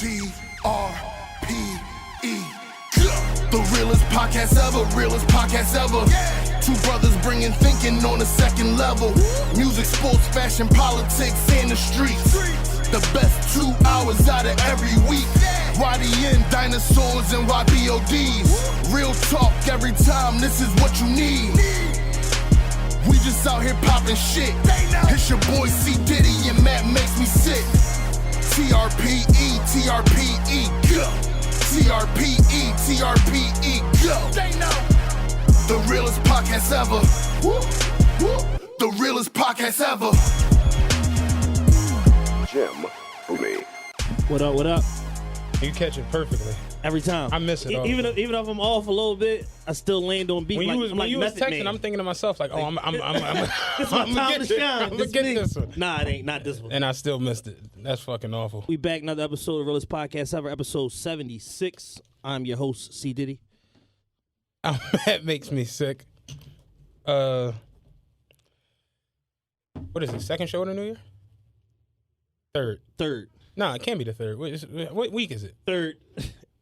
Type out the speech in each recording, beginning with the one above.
TRPE. The realest podcast ever, realest podcast ever. Two brothers bringing thinking on a second level. Music, sports, fashion, politics, and the streets. The best 2 hours out of every week. YDN, dinosaurs, and YBODs. Real talk every time, this is what you need. We just out here popping shit. It's your boy C. Diddy and Matt makes me sick. TRPE, TRPE, go. TRPE, TRPE, go. They know. The realest podcast ever. The realest podcast ever. Jim Booney. What up, what up? You catch it perfectly. Every time. I miss it. Even if I'm off a little bit, I still land on beat. When you was texting, man. I'm thinking to myself like, oh, I'm This my time to shine. I'm gonna get this one. Nah, it ain't. Not this one. And I still missed it. That's fucking awful. We back another episode of Realest Podcast Ever, episode 76. I'm your host, C. Diddy. That makes me sick. What is it? Second show of the new year? Third. Nah, it can't be the third. What week is it? Third.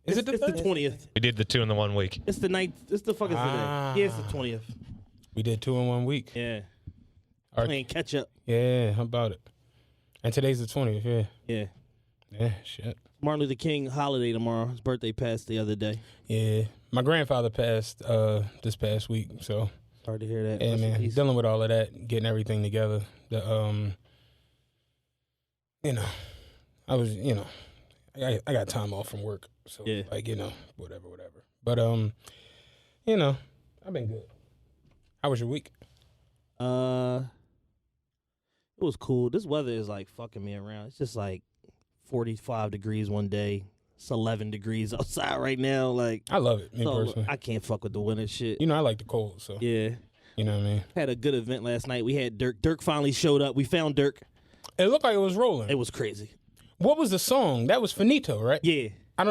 Is it the It's third? the 20th. We did the 2 in the 1 week. It's the 9th. It's the fucking today. Yeah, it's the 20th. We did 2 in 1 week. Yeah. Our- Playing catch up. Yeah, how about it? And today's the 20th, yeah. Yeah. Yeah, shit. Martin Luther King holiday tomorrow. His birthday passed the other day. Yeah. My grandfather passed this past week, so Hard to hear that. yeah, Rest in man. peace. Dealing with all of that, getting everything together. I was, I got time off from work, so Yeah. whatever. But I've been good. How was your week? It was cool. This weather is like fucking me around. It's just like 45 degrees one day. It's 11 degrees outside right now. Like, I love it, me so personally. I can't fuck with the winter shit. I like the cold, so Yeah. you know what I mean. Had a good event last night. We had Dirk. Dirk finally showed up. We found Dirk. It looked like it was rolling. It was crazy. What was the song? That was Finito, right? Yeah.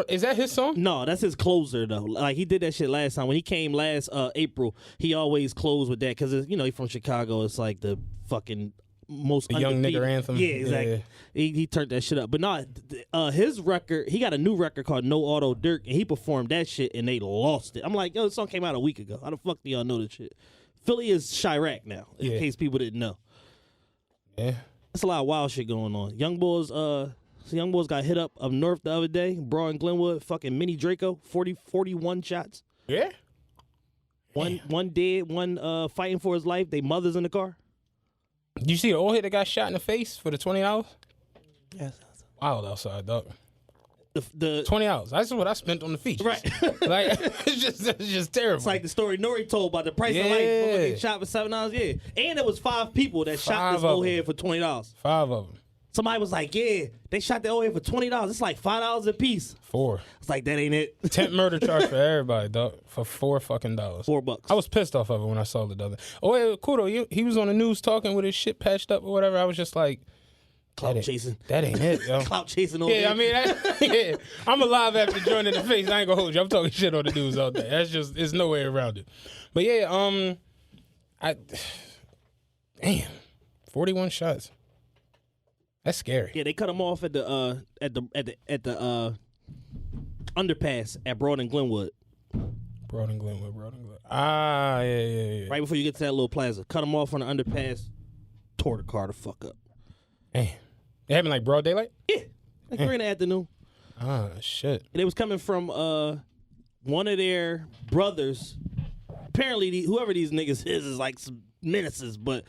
Is that his song? No, that's his closer though. Like he did that shit last time when he came last April. He always closed with that because he's from Chicago. It's like the fucking most The young undefeated. nigger anthem. Yeah, exactly. Yeah. He turned that shit up. But no, his record. He got a new record called No Auto Dirk, and he performed that shit, and they lost it. I'm like, yo, this song came out a week ago. How the fuck do y'all know this shit? Philly is Chirac now. In Yeah. case people didn't know. Yeah. That's a lot of wild shit going on. Young boys got hit up north the other day. Broad and Glenwood, fucking Mini Draco, 41 shots. Yeah? One dead, one fighting for his life. They mothers in the car. You see the old hit that got shot in the face for the $20? Yes. Wild outside, dog. The $20. That's what I spent on the feature. right. Like it's just terrible. It's like the story Nori told about the price of life. Yeah. Motherfucker shot for $7. Yeah, and there was 5 people that shot this of old them. head for $20. 5 of them. Somebody was like, "Yeah, they shot the old head for $20. It's like $5 a piece." 4. It's like that ain't it. Tent murder charge for everybody, dog. For $4 fucking. $4. I was pissed off of it when I saw it the other. Oh, yeah, Kudo, he was on the news talking with his shit patched up or whatever. I was just like, Clout chasing. that ain't it, yo. Clout chasing over Yeah, I mean, yeah, I'm alive after joining the face. I ain't gonna hold you. I'm talking shit on the news all day. That's there's no way around it. But yeah, damn, 41 shots. That's scary. Yeah, they cut him off at the underpass at Broad and Glenwood. Broad and Glenwood. Ah, yeah. Right before you get to that little plaza. Cut him off on the underpass, tore the car the fuck up. Damn. It happened like broad daylight? Yeah, like 3 in the afternoon. Ah, shit. And it was coming from one of their brothers. Apparently, whoever these niggas is like some menaces, but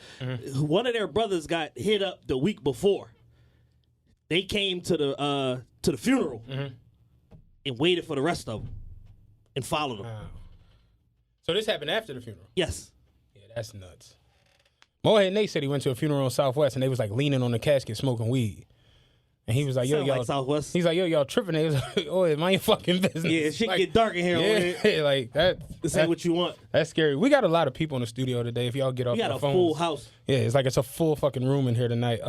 one of their brothers got hit up the week before. They came to the funeral and waited for the rest of them and followed them. Wow. So this happened after the funeral? Yes. Yeah, that's nuts. Mohead Nate said he went to a funeral in Southwest and they was like leaning on the casket smoking weed. And he was like, yo, Sound y'all. like Southwest. He's like, yo, y'all tripping. They was like, oh, mind your fucking business. Yeah, shit like, get dark in here. Yeah, like that. This ain't what you want. That's scary. We got a lot of people in the studio today. If y'all get off We got your a phones. full house. Yeah, it's a full fucking room in here tonight.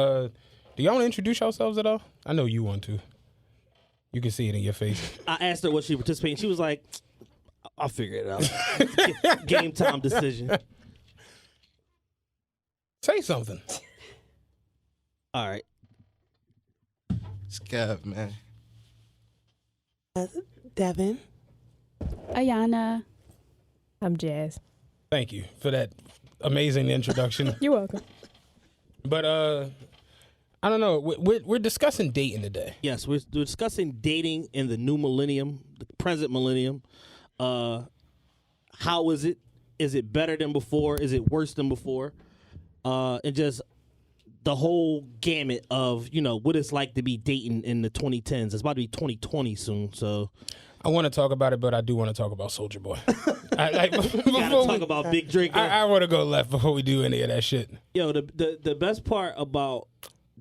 Do y'all want to introduce yourselves at all? I know you want to. You can see it in your face. I asked her what she participated. She was like, I'll figure it out. Game time decision. Say something. All right. Scav, man. Devin. Ayana. I'm Jazz. Thank you for that amazing introduction. You're welcome. But I don't know. We're discussing dating today. Yes, we're discussing dating in the new millennium, the present millennium. How is it? Is it better than before? Is it worse than before? And just the whole gamut of, what it's like to be dating in the 2010s. It's about to be 2020 soon, so. I want to talk about it, but I do want to talk about Soulja Boy. We gotta talk about Big Drake. I want to go left before we do any of that shit. Yo, the best part about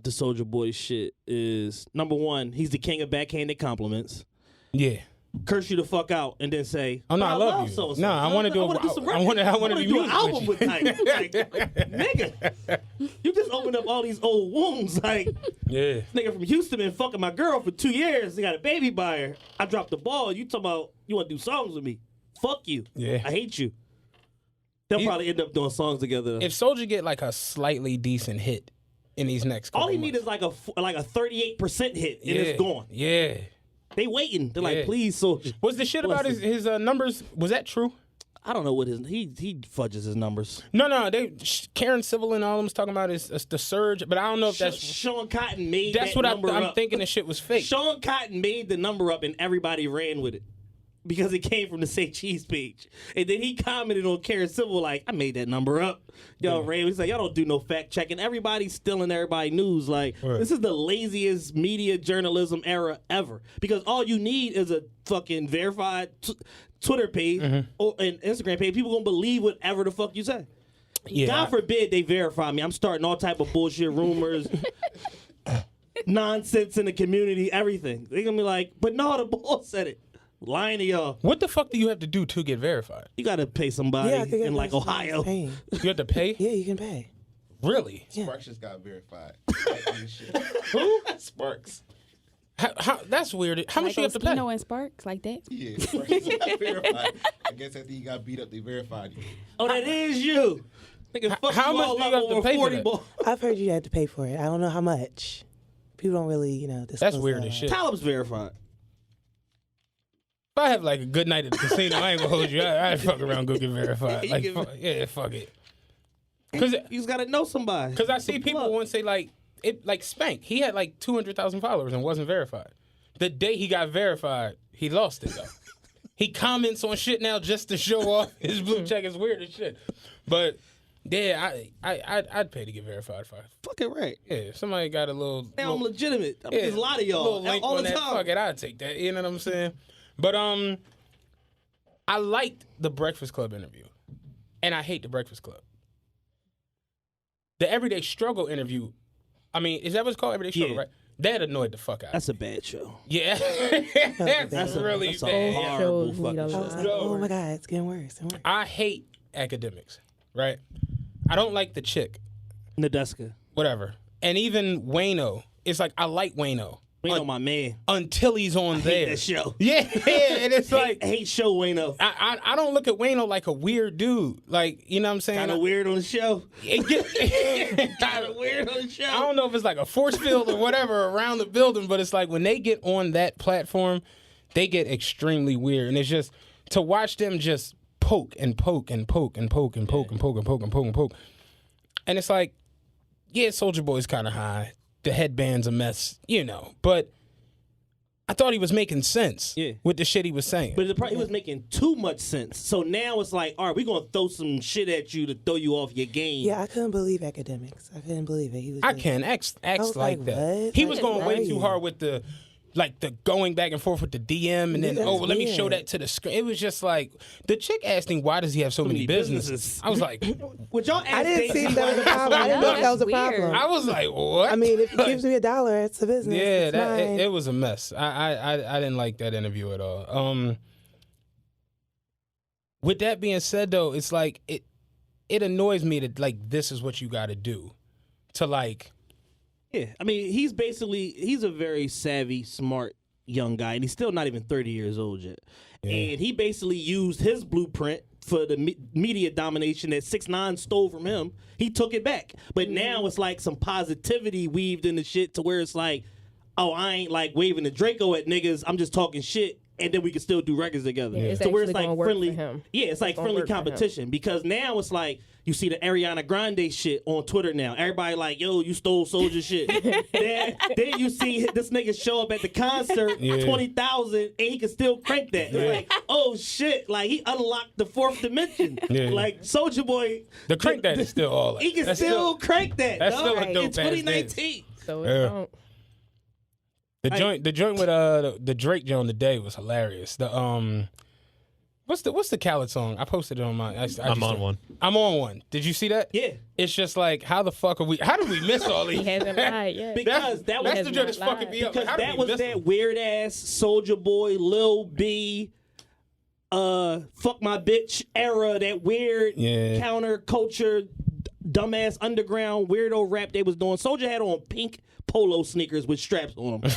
the Soulja Boy shit is, number one, he's the king of backhanded compliments. Yeah. Curse you the fuck out and then say, "Oh no, I love you." So-and-so. No, I want to do. I want to do do an music album with with like, nigga. You just opened up all these old wounds. Like, yeah, nigga from Houston been fucking my girl for 2 years. They got a baby by her. I dropped the ball. You talking about you want to do songs with me? Fuck you. Yeah, I hate you. They'll probably end up doing songs together. If Soulja get like a slightly decent hit in these next, all he months. need is like a 38% hit and it's gone. Yeah. They waiting. They're like, please, Soulja. Was the shit about his numbers? Was that true? I don't know what he fudges his numbers. No. Karen Civil and all them was talking about is the surge, but I don't know if that's Sean Cotton made. That's that what I'm up. thinking. The shit was fake. Sean Cotton made the number up and everybody ran with it because it came from the Say Cheese page, and then he commented on Karen Civil like, "I made that number up." Yo, Ray was like, "Y'all don't do no fact checking. Everybody's stealing everybody news. Like, this is the laziest media journalism era ever. Because all you need is a fucking verified Twitter page or an Instagram page. People gonna believe whatever the fuck you say. Yeah. God forbid they verify me. I'm starting all type of bullshit rumors." Nonsense in the community, everything. They're gonna be like, but no, the bull said it. Lying to y'all. What the fuck do you have to do to get verified? You gotta pay somebody in like Ohio. Paying. You have to pay? Yeah, you can pay. Really? Yeah. Sparks just got verified. Who? Sparks. How, that's weird. How much you have to pay? Spino and Sparks like that. Yeah, Sparks just got verified. I guess after you got beat up, they verified you. Oh, that is you. Nigga, fuck How you much all do you up have to over pay for 40 that? ball. I've heard you had to pay for it. I don't know how much. People don't really, disclose That's weird that. as shit. Talib's verified. If I have like a good night at the casino, I ain't gonna hold you. I'd fuck around, go get verified. Like, fuck it. You just gotta know somebody. Because I see people once say like Spank. He had like 200,000 followers and wasn't verified. The day he got verified, he lost it though. He comments on shit now just to show off his blue check. Is weird as shit. But yeah, I'd pay to get verified if I. Fucking right. Yeah, if somebody got a little. Now I'm legitimate. Yeah, There's a lot of y'all little link all on the that, time. fuck it, I'd take that. You know what I'm saying? But I liked the Breakfast Club interview, and I hate the Breakfast Club. The Everyday Struggle interview. I mean, is that what it's called? Everyday Struggle, right? That annoyed the fuck out. That's a bad show. Yeah, that's really That's a bad. horrible Shows me fucking the I was show. like, oh my God, it's getting worse and worse. I hate academics, right? I don't like the chick, Nadeska. whatever. And even Wayno. It's like, I like Wayno. Wayno, my man. Until he's on there. Hate that show. Yeah, and it's like, hate show Wayno. I don't look at Wayno like a weird dude. Like, you know what I'm saying? Kind of weird on the show. Kind of weird on the show. I don't know if it's like a force field or whatever around the building, but it's like when they get on that platform, they get extremely weird. And it's just to watch them just poke and poke and poke and poke and poke and poke and poke and poke and poke. And it's like, yeah, Soulja Boy's kind of high. The headband's a mess, but I thought he was making sense with the shit he was saying. But he was making too much sense. So now it's like, all right, we're going to throw some shit at you to throw you off your game. Yeah, I couldn't believe academics. I couldn't believe it. He was I just- can act was like like, that. what? He Like, was going way right. too hard with the going back and forth with the DM, and then Yeah, let me show weird. that to the screen. It was just like the chick asked him, "Why does he have so many businesses?" I was like, Would y'all ask I didn't Dave see why that was a he has so problem. I many didn't know if that was a That's weird. problem. I was like, what? I mean, if he gives me $1, it's a business. yeah, it's mine. it was a mess. I didn't like that interview at all. With that being said, though, it's like it annoys me that like this is what you got to do to like. Yeah, I mean, he's a very savvy, smart young guy, and he's still not even 30 years old yet. Yeah. And he basically used his blueprint for the media domination that 6ix9ine stole from him. He took it back. But now it's like some positivity weaved in the shit to where it's like, oh, I ain't like waving the Draco at niggas. I'm just talking shit. and then we can still do records together. Yeah, it's so where it's actually like gonna work friendly. for him. Yeah, it's like It's gonna friendly work for him. competition because now it's like you see the Ariana Grande shit on Twitter now. Everybody like, yo, you stole Soulja shit. then you see this nigga show up at the concert, 20,000, and he can still crank that. It's like, oh shit, like he unlocked the fourth dimension. Yeah. Like Soulja Boy, The crank that is still all. he can That's still crank that. that's dog, still a dope in ass 2019. So Yeah. it don't. The joint with the Drake joint today was hilarious. The what's the Khaled song? I posted it on my. I'm on one. I'm on one. Did you see that? Yeah. It's just like how the fuck are we? How did we miss all these? He hasn't lied yet. Because that was That's the joint that's not fucking lied. me up. because How did that we was miss that them? weird ass Soldier Boy, Lil B, fuck my bitch era. That weird counterculture, dumbass underground weirdo rap they was doing. Soldier had on pink polo sneakers with straps on them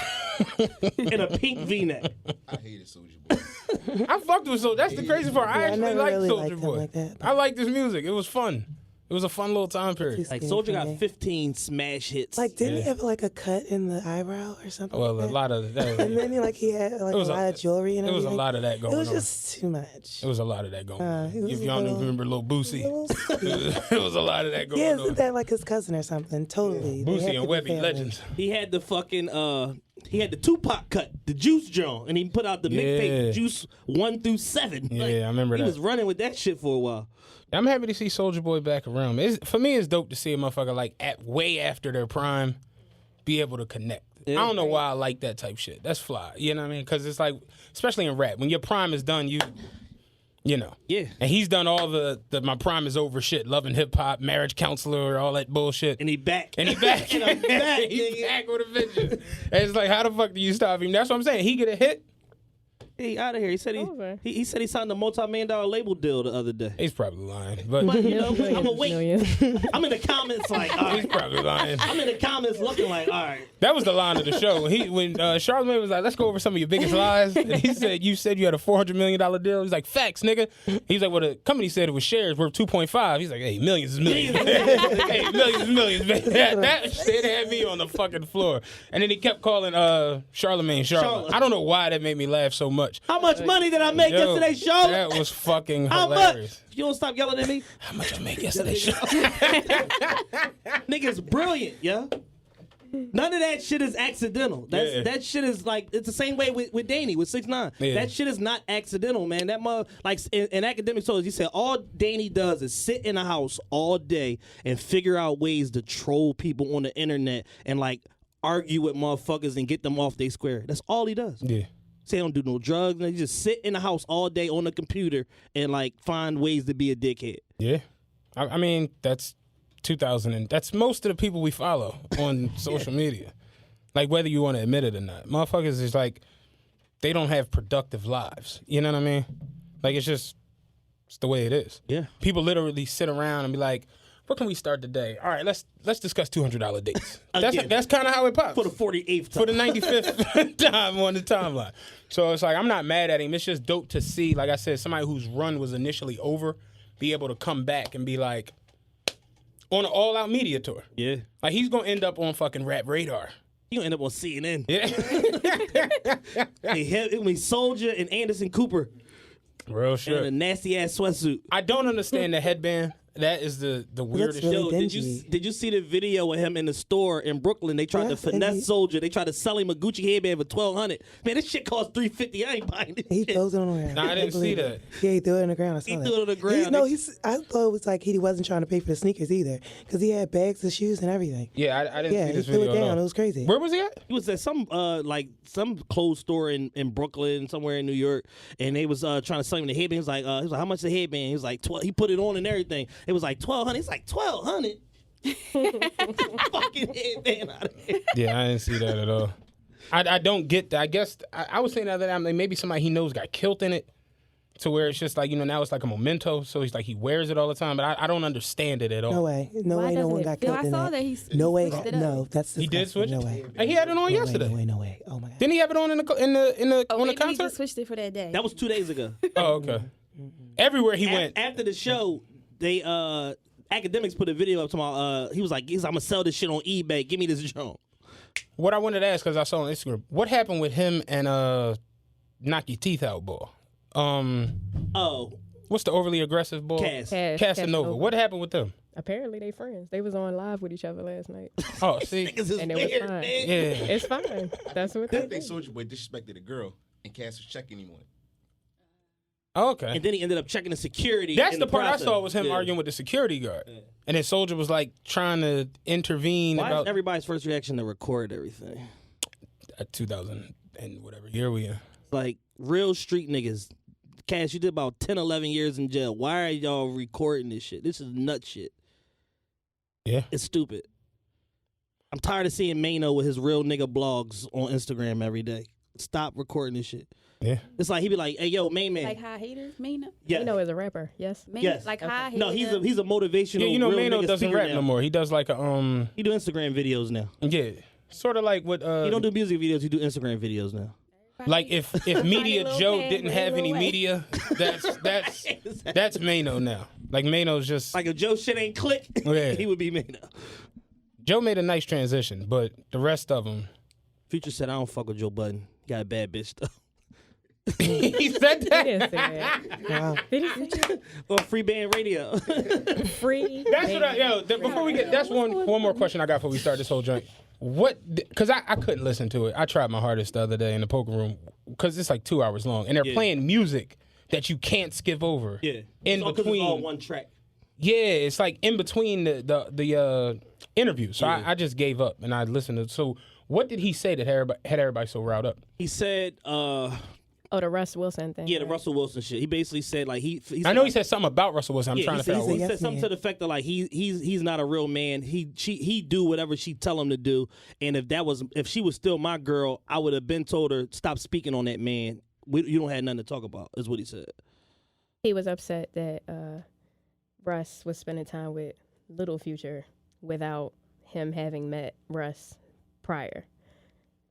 and a pink V-neck. I hated Soulja Boy. I fucked with Soulja. That's the crazy part. I Yeah, I actually never liked really Soulja liked him Boy. like that. I liked his music. It was fun. It was a fun little time period. He's Like skinny Soldier for got me. 15 smash hits. Like, didn't he have like a cut in the eyebrow or something? Well, like a that? lot of that. And then he had like It was a lot of jewelry and It was everything. a lot of that going It was on. just too much. It was a lot of that going on. he was If a y'all little- remember Lil Boosie, little it was a lot of that going Yeah, on. isn't that like his cousin or something? Totally. They have Boosie to and be Webby, family. legends. he had the fucking he had the Tupac cut, the Juice Joint, and he put out the mixtape Juice 1 through 7. Yeah, I remember he that. was running with that shit for a while. I'm happy to see Soulja Boy back around. For me, it's dope to see a motherfucker like way after their prime be able to connect. Yeah. I don't know why I like that type shit. That's fly. You know what I mean? Because it's like, especially in rap, when your prime is done, you know. Yeah. And he's done all the my prime is over shit, loving hip hop, marriage counselor, all that bullshit. And he back. And he back. And I'm back, He's nigga. back with a vengeance. And it's like, how the fuck do you stop him? That's what I'm saying. He get a hit. He out of here. He said Over. he said he signed a multi-million-dollar label deal the other day. He's probably lying. But But you know, I'm gonna wait. Millions. I'm in the comments like, all he's right. probably lying. I'm in the comments looking like, all right. That was the line of the show. When Charlamagne was like, let's go over some of your biggest lies. And he said, you said you had a $400 million deal. He's like, facts, nigga. He's like, well, the company said it was shares worth 2.5. He's like, hey, millions is millions. Hey, millions is millions, man. That shit had me on the fucking floor. And then he kept calling Charlamagne. Charlotte. I don't know why that made me laugh so much. How much money did I make Yo, yesterday, Charlotte? That was fucking How hilarious. much? You don't stop yelling at me. How much I make yesterday, Charlotte? Nigga's brilliant, yo. None of that shit is accidental. That shit is like, it's the same way with Danny, with 6ix9ine. Yeah. That shit is not accidental, man. That mother, like in academic sources, he said all Danny does is sit in a house all day and figure out ways to troll people on the internet and like argue with motherfuckers and get them off their square. That's all he does. Yeah. Say he don't do no drugs. He just sit in the house all day on the computer and like find ways to be a dickhead. Yeah. I mean, that's 2000 and that's most of the people we follow on social media. Like whether you want to admit it or not. Motherfuckers is like they don't have productive lives. You know what I mean? Like it's the way it is. Yeah. People literally sit around and be like, what can we start today? All right, let's discuss $200 dates. Again. That's kind of how it pops. For the 48th time. For the 95th time on the timeline. So it's like, I'm not mad at him. It's just dope to see, like I said, somebody whose run was initially over be able to come back and be like, on an all-out media tour. Yeah. Like, he's going to end up on fucking Rap Radar. You gonna end up on CNN. Yeah. Hey, Soldier and Anderson Cooper Real in a shit. nasty ass sweatsuit. I don't understand the headband. That is the weirdest really Yo, dingy. did you see the video of him in the store in Brooklyn? They tried to Yes, and finesse he- Soldier. They tried to sell him a Gucci headband for $1,200. Man, this shit cost $350. I ain't buying this He shit. throws it on the ground. Nah, I didn't see that. Yeah, he threw it on the ground. I saw He that. threw it on the ground. I thought it was like he wasn't trying to pay for the sneakers either, because he had bags of shoes and everything. Yeah, I didn't Yeah, see he this threw video it at down. all. It was crazy. Where was he at? He was at some clothes store in Brooklyn, somewhere in New York, and they was trying to sell him the headband. He was like, how much the headband? He was like, 12. He put it on and everything. It was like $1,200. He's like, $1,200. Fucking headband out of here. Yeah, I didn't see that at all. I don't get that. I guess I was saying the other day, like maybe somebody he knows got killed in it, to where it's just like, now it's like a memento. So he's like, he wears it all the time, but I don't understand it at all. No way. No Why way no doesn't one it got feel- killed I in saw that. that he No way. switched it up. No, that's He did disgusting. switch No it? way. And he had it on No way, yesterday. no way, no way. Oh my God. Didn't he have it on on Oh, the maybe he concert? just switched it for that day. That was 2 days ago. Oh, okay. Everywhere he went. After the show, they academics put a video up to my. He was like, I'm gonna sell this shit on eBay. Give me this joint. What I wanted to ask, because I saw on Instagram, what happened with him and knock your teeth out ball. Oh, What's the overly aggressive ball? Casanova. What happened with them? Apparently they friends. They was on live with each other last night. Oh, see, niggas is And it was weird, fine. man. yeah. It's fine. That's what I they think do. Soulja Boy disrespected a girl, and Cass was checking him on it. Oh, okay. And then he ended up checking the security. That's in the part process. I saw was him Yeah. arguing with the security guard, and then Soulja was like trying to intervene Why is about everybody's first reaction to record everything? 2000 and whatever year we in. Like real street niggas. Cash, you did about 10, 11 years in jail. Why are y'all recording this shit? This is nut shit. Yeah. It's stupid. I'm tired of seeing Mano with his real nigga blogs on Instagram every day. Stop recording this shit. Yeah. It's like he be like, "Hey, yo, main man." Like high haters, Mina. Yeah. You know, as a rapper, yes. Mina, Yes. Like high haters. No, he's a motivational. Yeah, you know, real Mano nigga doesn't speaker rap now. no more. He does like a He do Instagram videos now. yeah, sort of like what He don't do music videos. He do Instagram videos now. like if Media little Joe pan, didn't little have any way. media, that's Mano now. Like Mano's just Like if Joe shit ain't click, Yeah. he would be Mano. Joe made a nice transition, but the rest of them. Future said, "I don't fuck with Joe Budden. Got a bad bitch though." He said He that. didn't say that. Wow. Did he say that? Or free band radio. Free? That's what before we get, that's one more question I got before we start this whole joint. Because I couldn't listen to it. I tried my hardest the other day in the poker room because it's like 2 hours long and they're playing music that you can't skip over. Yeah. In It's all 'cause between. it's all one track. Yeah, it's like in between the interview. So I just gave up and I listened to. So what did he say that had everybody so riled up? He said, Oh, the Russ Wilson thing. yeah, the right? Russell Wilson shit. He basically said like he I know he said something about Russell Wilson. I'm yeah, trying to figure out he what. said Yes, something man. to the effect of like he's not a real man. He do whatever she tell him to do. And if she was still my girl, I would have been told her stop speaking on that man. You don't have nothing to talk about. Is what he said. He was upset that Russ was spending time with Little Future without him having met Russ prior.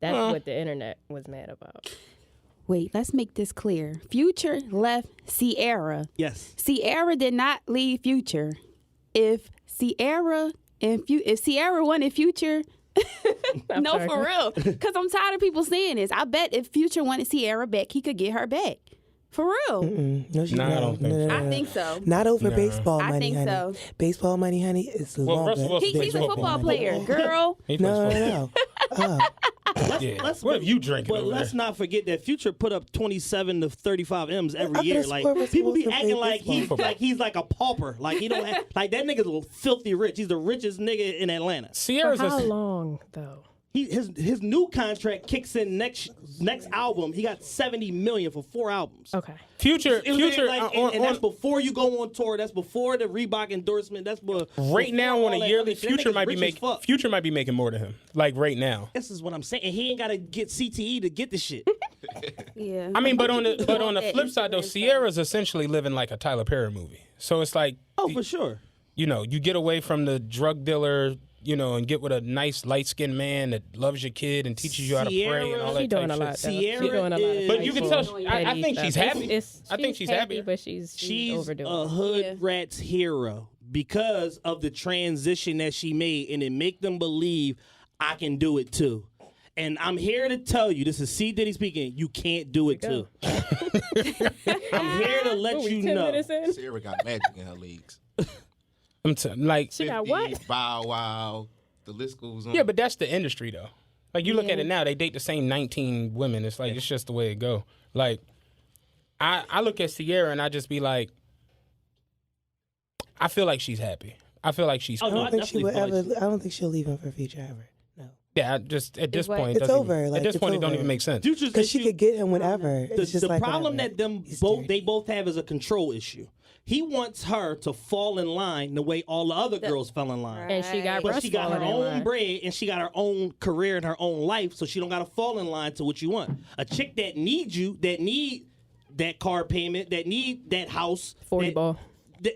That's what the internet was mad about. Wait, let's make this clear. Future left Sierra. Yes. Sierra did not leave Future. If Sierra wanted Future, no, sorry. for real. Because I'm tired of people saying this. I bet if Future wanted Sierra back, he could get her back. For real. No, she Nah, I no, don't think no, so. no, I no. think so. Not over baseball I money, think honey. so. Baseball money, honey, is Well, longer. Russell Wilson than He's a plays football money. player, girl. He plays No, football. no, no. Yeah. What have you drinking But over let's there? not forget that Future put up 27 to 35 M's every I year. could've Like swore Russell people be Wilson acting played like he's like a pauper. Like he don't have, like that nigga's filthy rich. He's the richest nigga in Atlanta. For Sierra's how a, long, though? His new contract kicks in next album. He got 70 million for 4 albums. Okay. Future. It was Future. like, and that's before you go on tour. That's before the Reebok endorsement. That's right now before on all a that yearly, other shit. That Future nigga's might be rich as making fuck. Future might be making more than him. Like right now. This is what I'm saying. And he ain't got to get CTE to get the shit. Yeah. I mean, but on the that flip side though, Instagram Sierra's essentially living like a Tyler Perry movie. So it's like, Oh, for sure. you know, you get away from the drug dealer, you know, and get with a nice light skinned man that loves your kid and teaches you how to pray and all She that doing type a lot, shit. though. Sierra She doing a lot. is- Of But you can playful, tell. I petty think she's stuff. happy. I think she's happy. But she's She's overdoing a it. hood Yeah. rat's hero because of the transition that she made, and it make them believe I can do it too. And I'm here to tell you, this is C. Diddy speaking. You can't do it too. I'm here to let What, we you 10 know. minutes in? Sarah got magic in her legs. Like, She got 50, what? Bow Wow. The list goes on. yeah, but that's the industry though. Like you look at Yeah. it now, they date the same 19 women. It's like it's just the way it go. Like I look at Sierra and I just be like, I feel like she's happy. I feel like she's Oh, I no, don't I think she would definitely ever. feel like I don't think she'll leave him for Future ever. No, yeah. I just at this what? point, it It's doesn't over, even- like, at this it's point, it don't over. even make sense. Future's because she issue- could get him whenever. The, It's just the like problem whatever. that them He's both dirty. they both have is a control issue. He wants her to fall in line the way all the other girls fell in line. And she got But Russ she got her falling in own line. bread and she got her own career and her own life, so she don't gotta fall in line to what you want. A chick that needs you, that need that car payment, that need that house, 40 that, ball.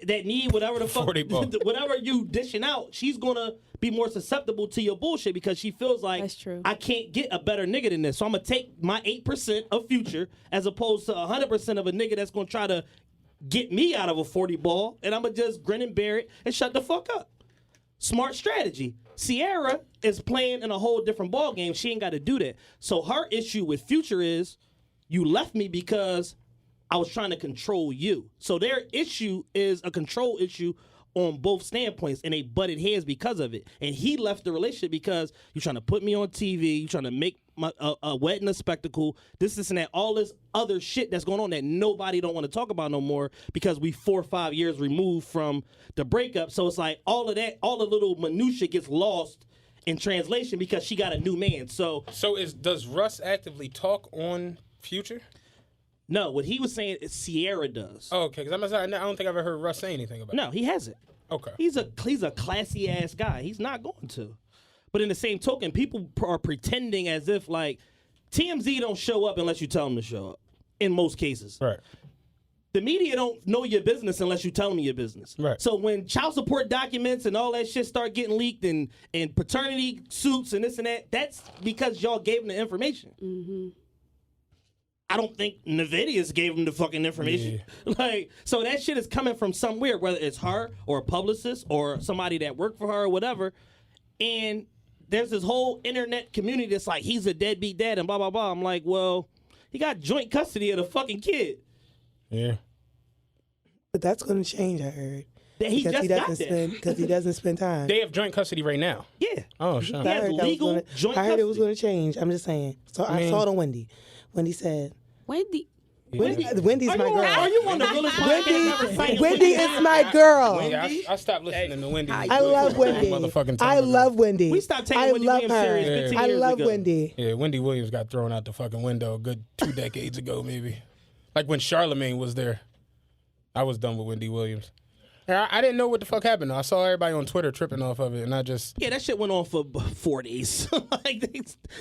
that need whatever the fuck, 40 ball. whatever you dishing out, she's gonna be more susceptible to your bullshit because she feels like That's true. I can't get a better nigga than this, so I'm gonna take my 8% of Future as opposed to 100% of a nigga that's gonna try to get me out of a 40 ball, and I'm gonna just grin and bear it and shut the fuck up. Smart strategy. Sierra is playing in a whole different ball game. She ain't got to do that. So her issue with Future is you left me because I was trying to control you. So their issue is a control issue on both standpoints, and they butted heads because of it. And he left the relationship because you're trying to put me on TV, you're trying to make my a wedding a spectacle, this and that, all this other shit that's going on that nobody don't want to talk about no more because we 4 or 5 years removed from the breakup. So it's like all of that, all the little minutia gets lost in translation because she got a new man. So does Russ actively talk on Future? no, what he was saying is Sierra does. Oh, okay, because I don't think I've ever heard Russ say anything about it. No, he hasn't. Okay. He's a classy ass guy. He's not going to. But in the same token, people are pretending as if like TMZ don't show up unless you tell them to show up. In most cases, Right. the media don't know your business unless you tell them your business. Right. So when child support documents and all that shit start getting leaked and paternity suits and this and that, that's because y'all gave them the information. Mm-hmm. I don't think Nvidia's gave them the fucking information. Yeah. Like, so that shit is coming from somewhere, whether it's her or a publicist or somebody that worked for her or whatever. And there's this whole internet community that's like, he's a deadbeat dad and blah, blah, blah. I'm like, well, he got joint custody of the fucking kid. Yeah. But that's going to change, I heard. He just got that. Because he doesn't spend time. They have joint custody right now. Yeah. Oh, sure. He has legal joint I heard custody. it was going to change. I'm just saying. So I saw it on Wendy. Wendy said, Wendy's my girl. Are you on the realest podcast ever cited? Wendy is my girl. Yeah, I stopped listening to Wendy. I love Wendy. Motherfucking time I ago. love Wendy. We stopped taking I Wendy love Williams her. serious 15 I years love ago. Wendy. Yeah, Wendy Williams got thrown out the fucking window a good 2 decades ago, maybe. Like when Charlemagne was there. I was done with Wendy Williams. I didn't know what the fuck happened, though. I saw everybody on Twitter tripping off of it, and I just... Yeah, that shit went on for 4 days. Like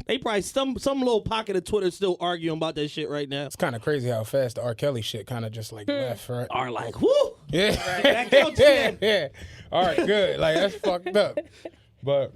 they probably, some little pocket of Twitter still arguing about that shit right now. It's kind of crazy how fast the R. Kelly shit kind of just, like, left, right? Are like, whoo! Yeah. Back out to them. Yeah. All right, good. Like, that's fucked up. But...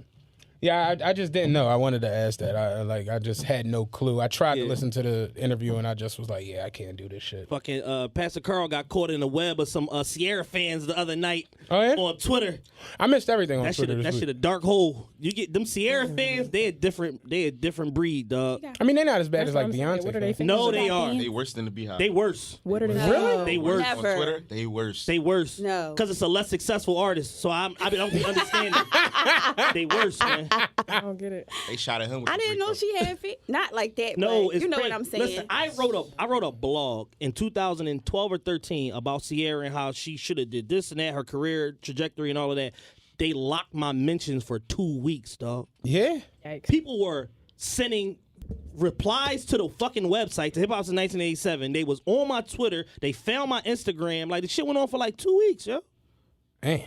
yeah, I just didn't know. I wanted to ask that. I just had no clue. I tried to listen to the interview and I just was like, yeah, I can't do this shit. Fucking Pastor Carl got caught in the web of some Sierra fans the other night on Twitter. I missed everything on That Twitter. shit a dark hole. You get them Sierra fans, they a different breed, dog. I mean, they're not as bad as like what I'm saying. Beyonce. What are they fans. No, they are. They worse than the Beehive. They worse. What are they? No, They worse. On Never. Twitter, they worse. They worse. No. Because it's a less successful artist. So I don't understand it. They worse, man. I don't get it. They shot at him with I the didn't know breakup. she had feet. Not like that. No, but it's you know crazy. what I'm saying. Listen, I wrote a blog in 2012 or 13 about Sierra and how she should have did this and that, her career trajectory and all of that. They locked my mentions for 2 weeks, dog. Yeah. Yikes. People were sending replies to the fucking website to Hip Hop's in 1987. They was on my Twitter. They found my Instagram. Like the shit went on for like 2 weeks, yo. Man.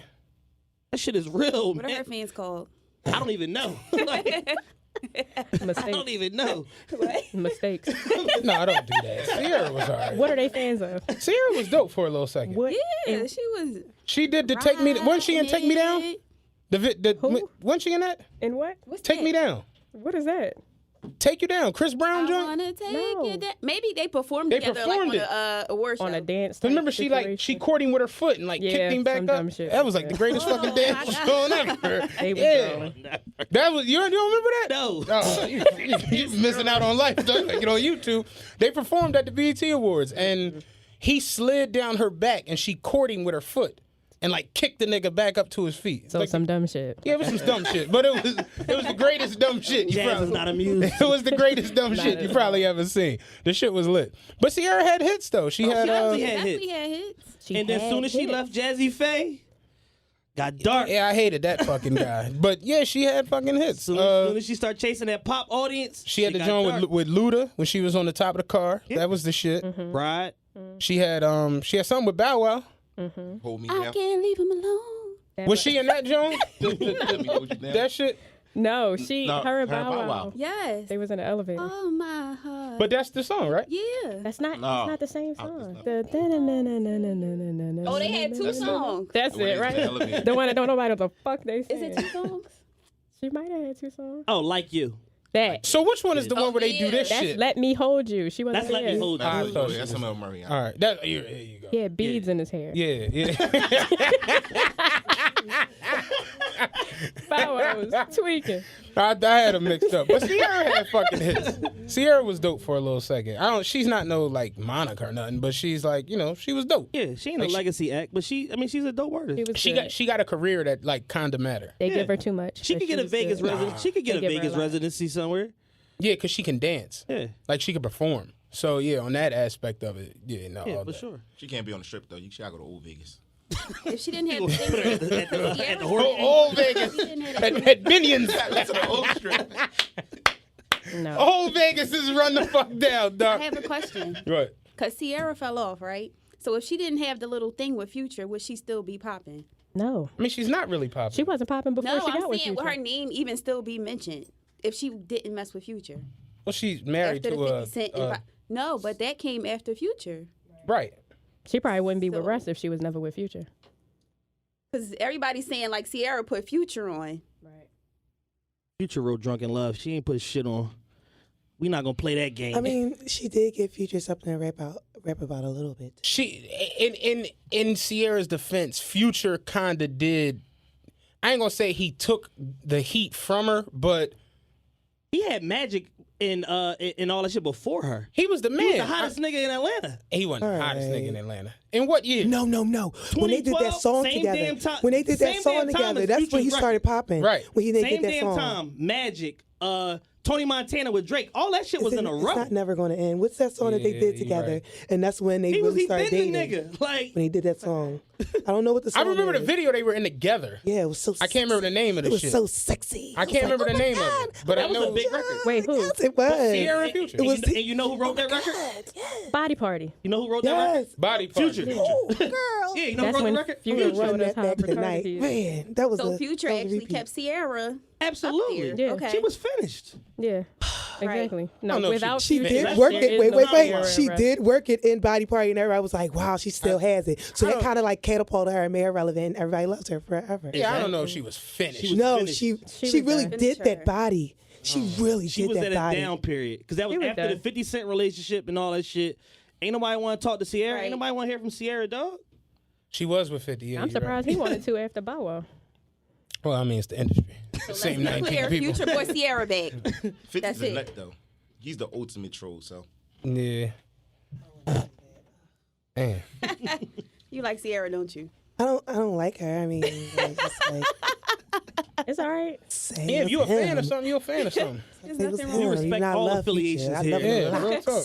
That shit is real, What are man. her fans called? I don't even know. Like, I don't Mistakes. even know. Mistakes. No, I don't do that. Sierra was all right. What are they fans of? Sierra was dope for a little second. What? Yeah, she was. She did the Take Me... wasn't she in Take Me Down? Who? Wasn't she in that? And what? What's Take that? Me Down. What is that? Take You Down. Chris Brown I joint. wanna take No. you down. Maybe they performed They together performed like it. on a award show. On a dance. So remember, type she situation? caught him with her foot and like Yeah, kicked him back some up. dumb shit That was like the greatest fucking dance show ever. They was Yeah, rolling. that was you don't remember that? No. Oh, you missing out on life. Dog. Like, on YouTube, they performed at the BET Awards and he slid down her back and she caught him with her foot and like kicked the nigga back up to his feet. So Like, some dumb shit. yeah, it was some dumb shit, but it was the greatest dumb shit. You Jazz probably, is not amused. It was the greatest dumb shit you probably ever seen. The shit was lit. But Sierra had hits though. She had definitely had Definitely hits. had hits. She And then as had soon as she hits. left Jazzy Faye, got dark. yeah, I hated that fucking guy. But yeah, she had fucking hits. Soon as she started chasing that pop audience, She had the got joint dark. with Luda when she was on the top of the car. That was the shit. Right. She had something with Bow Wow. Hold me I down. can't leave him alone. Was she in that joint? Let me hold you down. That shit. No, No, her and Bow Wow. Yes. They was in the elevator. Oh my heart. But that's the song, right? yeah. That's not. No. That's not the same it's song. not. The Oh, they had two songs. That's The one it, that's in the right? elevator. The one that don't nobody know the fuck they Is saying. it two songs? She might have had 2 songs. Oh, like you. That. So which one is the one where they do this That's shit? Let Me Hold You. She wasn't That's Let Me there. Hold You. I thought she That's was- some of Mariana. All right, that here you go. He had beads in his hair. Yeah, yeah. Bow Wow was tweaking. I had them mixed up, but Sierra had fucking hits. Sierra was dope for a little second. She's not no like Monica or nothing, but she's like, she was dope. Yeah, she ain't a legacy act, but she's a dope artist. She got a career that like kinda matter. They give her too much. She but could get a was Vegas good. resident. She could get a They give her Vegas a lot. residency somewhere. Yeah, because she can dance. Yeah, Like she could perform. So yeah, on that aspect of it, yeah, all for that. sure. She can't be on the strip though. She gotta go to Old Vegas. If she didn't have the thing, At the horse. Old Vegas at Minions. That's an old strip. No. Old Vegas is run the fuck down, I dog. have a question. What? Because Sierra fell off, right? So if she didn't have the little thing with Future, would she still be popping? No. I mean, she's not really popular. She wasn't popping before No, she got I'm with saying Future. would her name even still be mentioned if she didn't mess with Future? Well, she's married After the to 50 Cent. No, but that came after Future. right. She probably wouldn't be with So- Russ if she was never with Future. Because everybody's saying like Sierra put Future on. Right. Future wrote Drunken Love. She ain't put shit on. We not gonna play that game. I mean, she did give Future something to rap about a little bit. She in Sierra's defense, Future kinda did. I ain't gonna say he took the heat from her, but he had Magic in all that shit before her. he was the man. He was the hottest nigga in Atlanta. He wasn't the hottest Alright. nigga in Atlanta. In what year? No. When they did that 2012, song same together, damn time- when they did that same song damn time together, as that's when he Future's started record. popping. Right. When he did Same that damn song. time, Magic, Tony Montana with Drake. All that shit was in a It's row. not never going to end. What's that song that they Yeah, did you together? right. And that's when they He really been started the dating. nigga. Like, When he did that song. I don't know what the I song remember is. the video they were in together. Yeah, it was so I can't remember the name of the It was shit. so sexy. I can't remember the name of it, but I that was know a big record. Wait, who? Yes, it was. Sierra and Future. It was and you know who wrote that record? Body Party. You know who wrote that record? Yes. Body Part. Future. Oh, girl. Yeah, you know who That's wrote when the record? Future Run wrote us that how back tonight. retarded. Man, that was So a Future that was a actually repeat. kept Sierra. Absolutely. Up there. Yeah. Okay. She was finished. Yeah. Exactly. I No, don't know if without She Future, did there work is it. Wait, no wait, Sierra wait. She Russ. did work it in Body Party, and everybody was like, "Wow, she still has it." So that kind of like catapulted her and made her relevant. And everybody loves her forever. Yeah, I don't know if she was finished. She was No, finished. she was really done. did Finished that her. body. She really She did was that at a body. down period because that was She was after the done. 50 Cent relationship and all that shit. Ain't nobody want to talk to Sierra. Right. Ain't nobody want to hear from Sierra, dog. She was with 50. Yeah, I'm you're right. surprised he wanted to after Bow Wow. Well, I mean, it's the industry. Same Let's 19 be clear, people. Future brought Sierra back. 50's That's a it. nut though. He's the ultimate troll. So Yeah. Man. You like Sierra, don't you? I don't like her. I mean, it's just like It's all right. same Yeah, if with you a fan him. of something, you a fan of something. There's Same with nothing him. wrong You with respect not all love affiliations Future. I here. love Yeah, him a real lot. talk.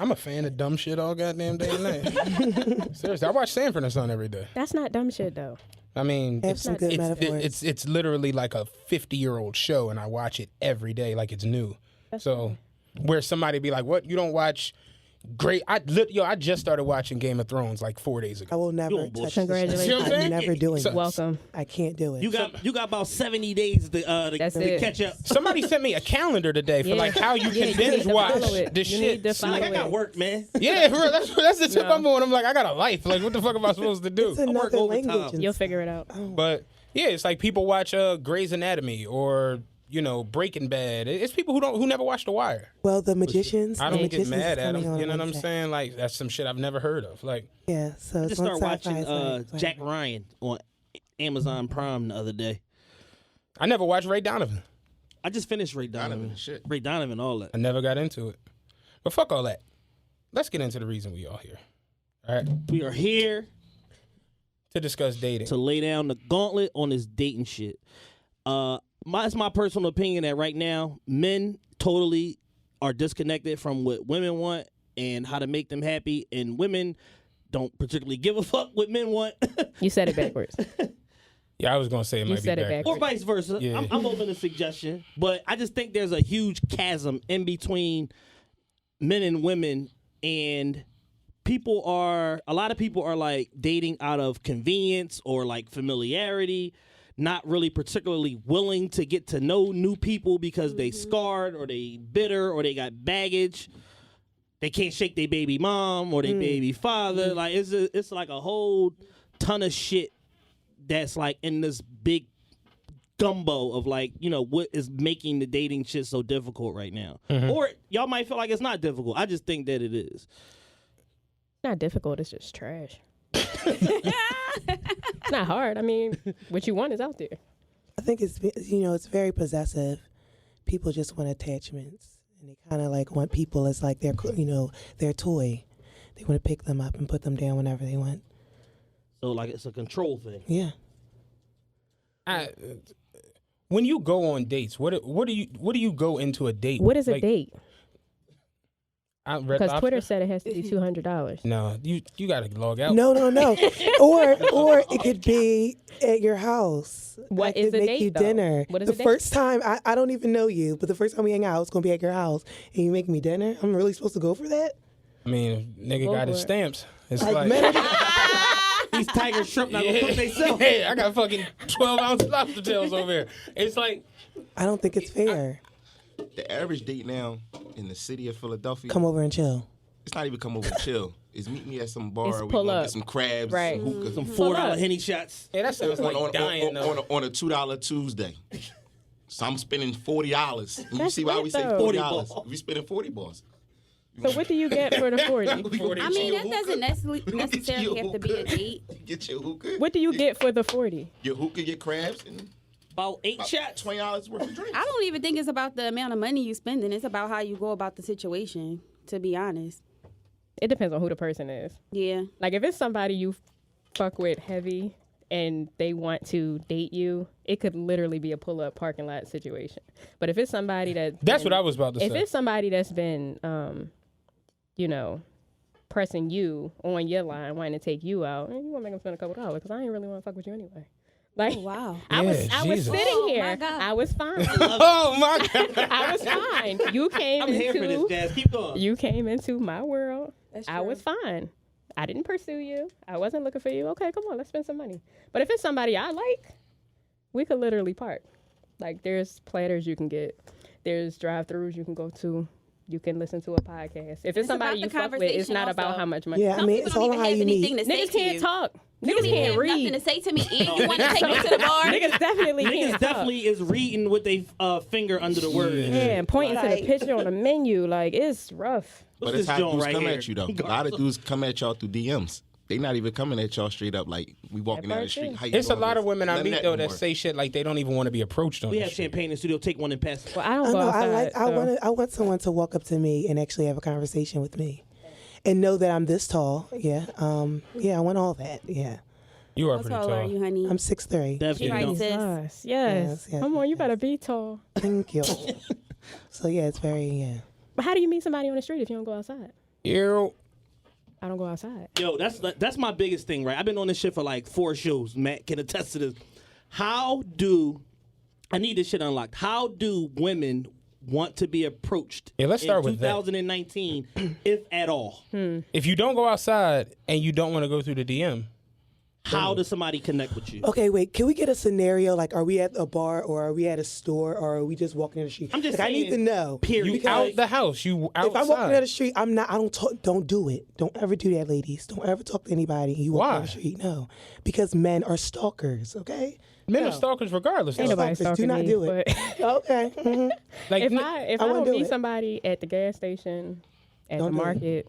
I'm a fan of dumb shit all goddamn day and night. Seriously, I watch Sanford and Son every day. That's not dumb shit though. I mean, Have some good metaphors. it's literally like a 50-year-old show, and I watch it every day like it's new. So, where somebody be like, "What? You don't watch?" Great. I just started watching Game of Thrones like 4 days I ago. will never doing touch bullshit. this. Congratulations. See what I'm saying? I'm never doing So- it. Welcome. I can't do it. You got about 70 days to That's to it. catch up. Somebody sent me a calendar today for Yeah. like how you Yeah, can you binge need to watch follow it. this You shit. need to follow Like, I got it. work, man. Yeah, for real, that's the tip No. I'm on. I'm like, I got a life. Like, what the fuck am I supposed to do? It's another overtime. language. and You'll figure it out. But yeah, it's like people watch Grey's Anatomy or Breaking Bad. It's people who never watch The Wire. Well, the magicians. I the don't get magicians mad is at coming them. on You know what I'm Wednesday. saying? Like that's some shit I've never heard of. Like Yeah, so I it's just on started watching Sci-Fi, so- Jack Ryan on Amazon Prime the other day. I never watched Ray Donovan. I just finished Ray Donovan. Donovan, shit. Ray Donovan, all that. I never got into it. But fuck all that. Let's get into the reason we all here. All right, We are here to discuss dating. to lay down the gauntlet on this dating shit. It's my personal opinion that right now men totally are disconnected from what women want and how to make them happy, and women don't particularly give a fuck what men want, You said it backwards. Yeah, I was gonna say it You might be said it backwards. or vice versa. Yeah. I'm open to suggestion, but I just think there's a huge chasm in between men and women, and a lot of people are like dating out of convenience or like familiarity, not really particularly willing to get to know new people because they scarred or they bitter or they got baggage. They can't shake their baby mom or their baby father. Like it's like a whole ton of shit that's like in this big gumbo of like, what is making the dating shit so difficult right now. Or y'all might feel like it's not difficult. I just think that it is. It's not difficult. It's just trash. It's not hard. I mean, what you want is out there. I think it's very possessive. People just want attachments, and they kind of like want people as like their their toy. They want to pick them up and put them down whenever they want. So like it's a control thing. Yeah. When you go on dates, what do you go into a date? What is a like, date? Red Because Lobster? Twitter said it has to be $200. No, you got to log out. No. or it could be at your house. What I is could a make date, you though? dinner. What is the a date? first time I don't even know you, but the first time we hang out, it's gonna be at your house, and you make me dinner. I'm really supposed to go for that? I mean, if nigga Go got his for it. stamps. It's Like, like, men, These tiger shrimp not gonna cook themselves. hey, I got fucking 12-ounce lobster tails over here. It's like, I don't think it's fair. The average date now in the city of Philadelphia, Come over and chill. it's not even come over and chill. It's meet me at some bar. It's We pull gonna up. get some crabs, Right. some hookah, Some Pull $4 up. Henny shots. yeah, that sounds like dying though. on a $2 Tuesday. So I'm spending $40. And you That's see why we lit, say though. $40? $40. We spending $40. So what do you get for the 40? I mean, that doesn't necessarily have to be a date. Get your hookah. What do you get for the 40? Your hookah, get crabs, and About 8 about shots. $20 worth of drinks. I don't even think it's about the amount of money you spending. It's about how you go about the situation, to be honest. It depends on who the person is. Yeah. Like if it's somebody you fuck with heavy and they want to date you, it could literally be a pull-up parking lot situation. But if it's somebody That's what I was about to if say. it's somebody that's been, pressing you on your line, wanting to take you out, you want to make them spend a couple dollars because I ain't really want to fuck with you anyway. Like, Wow. I was Yeah, sitting Jesus. Oh, here. my God. I was fine. Oh my God. I was fine. You came I'm here for this, into Jazz. Keep going. you came into my world. That's I true. was fine. I didn't pursue you. I wasn't looking for you. Okay, come on, let's spend some money. But if it's somebody I like, we could literally park. Like there's platters you can get. There's drive-throughs you can go to. You can listen to a podcast. If it's somebody about you the fuck with, it's conversation not about also. how much money. Yeah, I Some mean, people it's don't all even on how have you anything meet. to say Niggas to can't you. talk. You Niggas don't even can't have nothing to read. say to me, and you want to take me to the bar. Niggas definitely Niggas can't talk. definitely is reading with they finger under the word. Yeah, and pointing to the Like- picture on the menu, like it's rough. But What's it's this how joint dudes right come here? at you, though. A lot of dudes come at y'all through DMs. They not even coming at y'all straight up like we walking That down the part street. too. How you It's a doing, lot of this? women I None of meet though that anymore. say shit like they don't even want to be approached on We the have street. champagne in the studio. Take one and pass it. Well, I don't I go know. outside. I want someone to walk up to me and actually have a conversation with me, and know that I'm this tall. Yeah. Yeah. I want all that. Yeah. You are How pretty tall are tall. you, honey? I'm 6'3". Definitely Right, don't. sis. Yes. Yes, Come on, you yes. better be tall. Thank you. So yeah, it's very But how do you meet somebody on the street if you don't go outside? You. I don't go outside. Yo, that's my biggest thing, right? I've been on this shit for like 4 shows. Matt can attest to this. I need this shit unlocked. How do women want to be approached Yeah, let's start in with that. 2019, if at all? If you don't go outside and you don't want to go through the DM, How does somebody connect with you? Okay, wait. Can we get a scenario? Like, are we at a bar or are we at a store or are we just walking in the street? I'm just like, I need to saying, know. period. you Because- out the house, you outside. If I'm walking down the street, I'm not. I don't talk. Don't do it. Don't ever do that, ladies. Don't ever talk to anybody. You walk Why? down the street. No, because men are stalkers. Okay. Men No. are stalkers regardless. Ain't though. nobody Stalkers, do stalking not me, do it. but Okay. Mhm. Like if n- I I don't wouldn't do meet it. somebody at the gas station, at Don't the do it. market,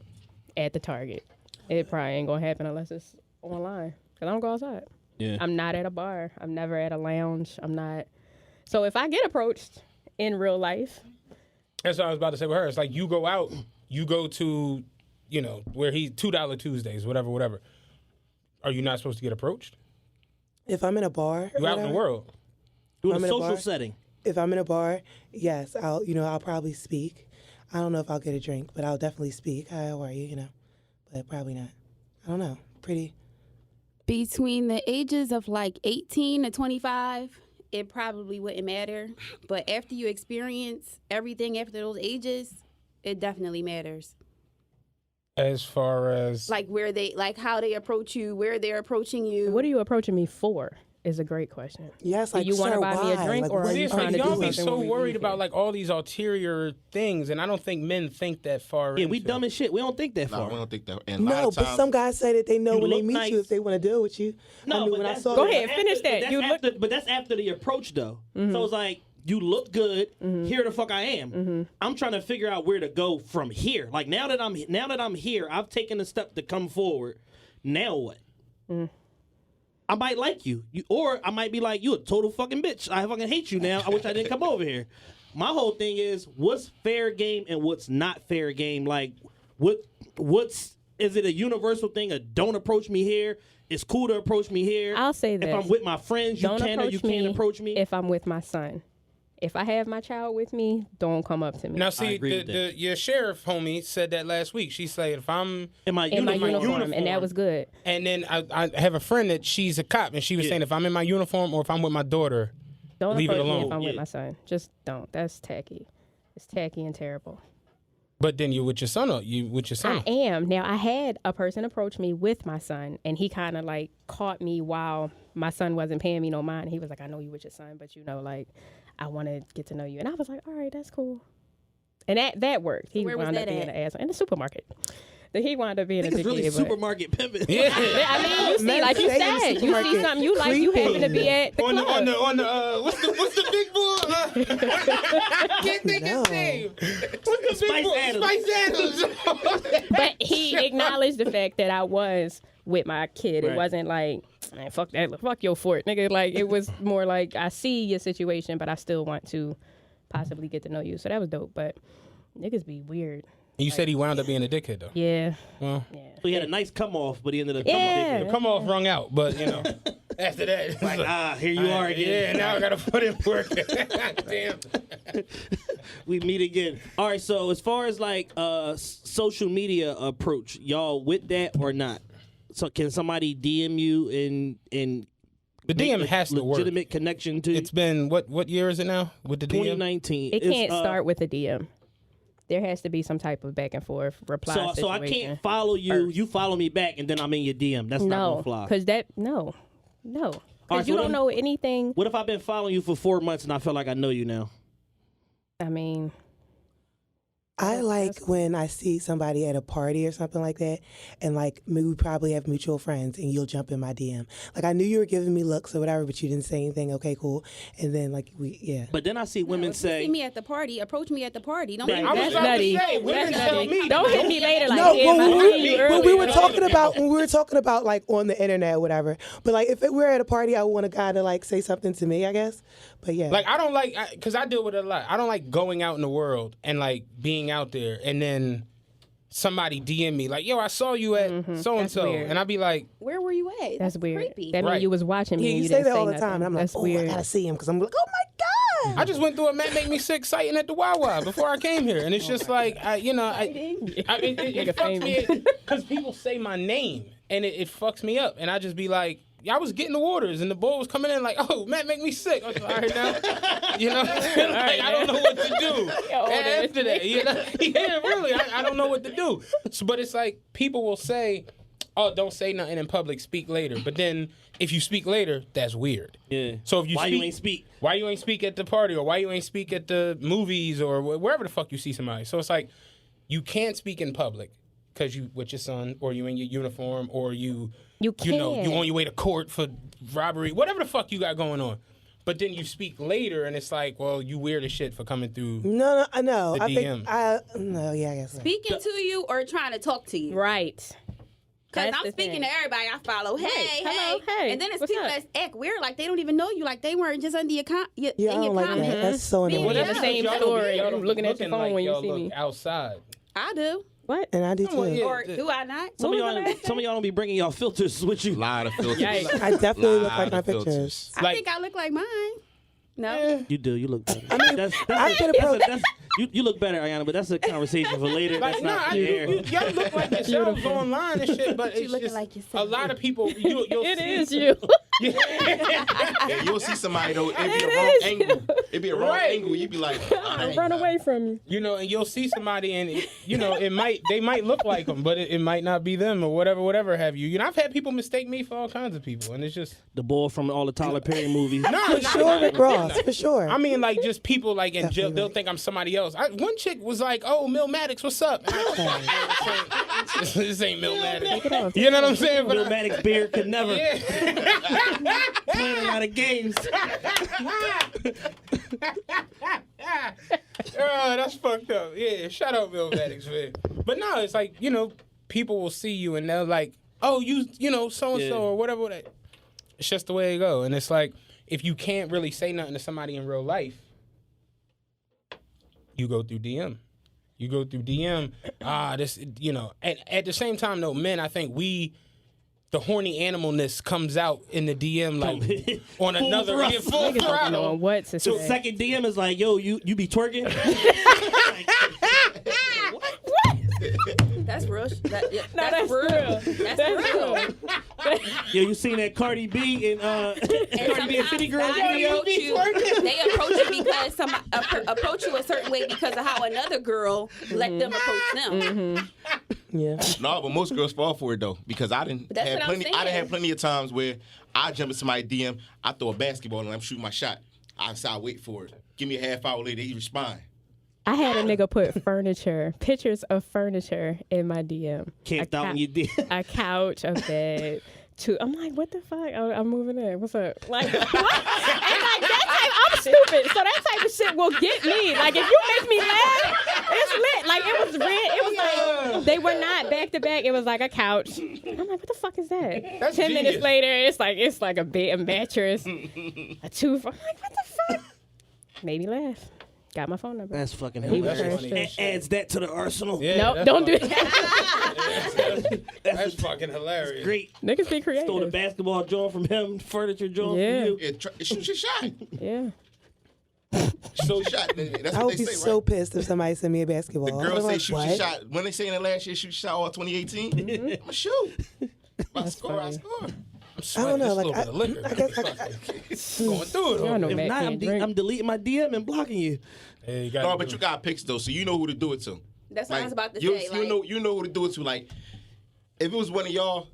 at the Target, it probably ain't gonna happen unless it's online. Cause I don't go outside. Yeah. I'm not at a bar. I'm never at a lounge. I'm not. So if I get approached in real life, That's what I was about to say with her. It's like you go out, you go to, you know, where he $2 Tuesdays, whatever. Are you not supposed to get approached? If I'm in a bar, or You out in the whatever, world. Do it in I'm a in a social bar. setting. If I'm in a bar, yes, I'll probably speak. I don't know if I'll get a drink, but I'll definitely speak. Hi, how are you? But probably not. I don't know. Pretty. Between the ages of like 18 to 25, it probably wouldn't matter. But after you experience everything after those ages, it definitely matters. As far as Like how they approach you, where they're approaching you. what are you approaching me for? Is a great question. Yes, like you wanna sir, buy me a why? drink Like, or what are See, you it's trying like to do y'all be something so when we worried leave about here? like all these ulterior things, and I don't think men think that far. Yeah, we into dumb it. as shit. We don't think that No, far. we don't think that. And a lot No, of but times, some guys say that they know You when they look meet nice. you if they want to deal with you. I No, knew but when I that's, saw Go that. ahead, finish that. That's You look- but that's after the approach, though. So it's like, you look good. Here the fuck I am. I'm trying to figure out where to go from here. Like now that I'm here, I've taken a step to come forward. Now what? I might like you. Or I might be like, you a total fucking bitch. I fucking hate you now. I wish I didn't come over here. My whole thing is, what's fair game and what's not fair game? Like, what's is it a universal thing? Don't approach me here. It's cool to approach me here. I'll say this. If I'm with my friends, you can or you can't approach me. If I'm with my son. If I have my child with me, don't come up to me. Now, see, your sheriff homie said that last week. She said, if I'm in my uniform, and that was good. And then I have a friend that she's a cop, and she was saying, if I'm in my uniform or if I'm with my daughter, don't leave it alone. Me if I'm with my son. Just don't. That's tacky. It's tacky and terrible. But then you're with your son. I am. Now, I had a person approach me with my son, and he kind of like caught me while my son wasn't paying me no mind. He was like, I know you with your son, but like, I want to get to know you. And I was like, all right, that's cool. And that worked. He wound up being an asshole. In the supermarket. He wound up being a dickhead. Really supermarket pimping. Yeah. I mean, you see, like you said, you see something you like, you happen to be at the club. On the what's the big bull? I can't think his name. What's the big bull? Spice Adams. But he acknowledged the fact that I was with my kid. Right. It wasn't like, man, fuck that, fuck your fort, nigga. Like, it was more like, I see your situation, but I still want to possibly get to know you. So that was dope. But niggas be weird. You said he wound up being a dickhead, though. Yeah. Well, yeah. So he had a nice come off, but he ended up the come off rung out. But, after that, it's like, here you are again. Yeah, now I got to put in work. Damn. We meet again. All right, so as far as like social media approach, y'all with that or not? So can somebody DM you and the DM has to work. Legitimate connection to you? It's been, what year is it now with the DM? 2019. It can't start with a DM. There has to be some type of back and forth reply situation. So I can't follow you. First. You follow me back, and then I'm in your DM. That's not gonna fly. Because no. Because you don't know anything. What if I've been following you for 4 months and I feel like I know you now? I mean, I like when I see somebody at a party or something like that, and like we probably have mutual friends, and you'll jump in my DM. Like, I knew you were giving me looks or whatever, but you didn't say anything. Okay, cool. And then But then I see women say, "See me at the party. Approach me at the party. Don't Right. be That's nutty. Women tell me. Don't hit me later. Like, no, damn, I saw you when earlier. we were talking about like on the internet or whatever. But like if we're at a party, I want a guy to like say something to me, I guess. But yeah, Like, I don't like, because I deal with it a lot. I don't like going out in the world and like being out there and then somebody DM me like, yo, I saw you at so-and-so. weird. And I'd be like, Where were you at? That's weird. Creepy. That means you was watching me. yeah, and you you say didn't that all the nothing. time, and I'm like, That's oh, weird. I gotta see him because I'm like, oh my god. I just went through a Matt Make Me Sick sighting at the Wawa before I came here. And it's just like, it fucks me because people say my name and it fucks me up. And I just be like, I was getting the orders and the boy was coming in like, oh, Matt Make Me Sick. I was like, all right now. You know, like, I don't know what to do after that. You know? Yeah, really, I don't know what to do. So, but it's like people will say, oh, don't say nothing in public, speak later. But then if you speak later, that's weird. yeah. So if you why speak, you ain't speak? Why you ain't speak at the party, or why you ain't speak at the movies, or wherever the fuck you see somebody. So it's like you can't speak in public because you with your son, or you in your uniform, or you know you on your way to court for robbery, whatever the fuck you got going on. But then you speak later, and it's like, well, you weird as shit for coming through. No. The I DM. think I guess so. Speaking to you or trying to talk to you. Right. Because That's I'm the speaking thing. to everybody I follow. Hey, Hello, hey, And then it's what's people up? that act weird, like they don't even know you, like they weren't just under your Yeah, I in your don't like comment. that. That's so Being annoying. in the same Y'all story. don't be I'm looking at your phone like when you y'all see look me. outside. I do. What? And I do too. Well, yeah. Or do I not? Some of When was the y'all last don't be bringing y'all filters with you. A lot of filters. Yikes. I definitely look Lot like my of filters. pictures. I think I look like mine. No. You do. You look better. I mean, I've been approached. You look better, Ayana, but that's a conversation for later. Like, That's nah, not here. y'all look like yourselves online and shit, but it's looking just like yourself. a lot of people. You'll It see is you. Yeah, you'll see somebody though. It'd be a wrong angle. It'd be a wrong Right. angle. You'd be like, Run away from you. You know, and you'll see somebody, and they might look like them, but it might not be them, or whatever have you. You know, I've had people mistake me for all kinds of people, and it's just The boy from all the Tyler Perry movies. For sure, Rick Ross. For sure. I mean, like, just people, like, and Definitely they'll right. think I'm somebody else. One chick was like, oh, Mill Maddox, what's up? And I was like, this ain't Mill Maddox. You know what I'm saying? But Bill Maddox beard could never play a lot of games. Oh, that's fucked up. Yeah, shout out Bill Maddox, man. But no, it's like, people will see you and they're like, oh, you know, so-and-so Yeah. or whatever. It's just the way it go. And it's like, if you can't really say nothing to somebody in real life, you go through DM. You go through DM. At the same time, though, men, I think the horny animalness comes out in the DM like on another full Niggas don't throttle. know what to So say. second DM is like, yo, you be twerking? That's real. That's real. That's real. Yo, you seen that Cardi B and Cardi B and City Girls Guys video? approach you, they approach you because approach you a certain way because of how another girl let them approach them. Yeah. No, but most girls fall for it though, because I didn't That's have what I'm plenty. I didn't saying. have plenty of times where I jump into my DM, I throw a basketball and I'm shooting my shot. I wait for it. Give me a half hour later, he respond. I had a nigga put pictures of furniture in my DM. Camped out in your DM. A couch, a bed. I'm like, what the fuck? I'm moving in. What's up? Like, what? And like that type, I'm stupid. So that type of shit will get me. Like, if you make me laugh, it's lit. Like, it was red. It was like, they were not back to back. It was like a couch. I'm like, what the fuck is that? That's 10 genius. minutes later, it's like a bed, a mattress, a tooth. I'm like, what the fuck? Made me laugh. Got my phone number. That's fucking He was hilarious. funny. trash. Adds that to the arsenal. Yeah, Nope, that's don't do fucking- that. That's fucking hilarious. Great. Niggas be creative. Stole the basketball joint from him, furniture joint Yeah. from you. Yeah, shoot your shot. Yeah. Shoot your shot. That's I what would they be say, so right? pissed if somebody sent me a basketball. The girls I'm say like, shoot what? your shot. When they say in the last year shoot your shot all 2018, I'ma shoot. If I score, I funny. score. I don't know. This Like, little bit of liquor. I guess Going through it. Y'all know If Matt not, can't drink. I'm deleting my DM and blocking you. Hey, you No, but you got picks though, so you know who to do it to. That's what I was about to you, say. You know who to do it to. Like, if it was one of y'all,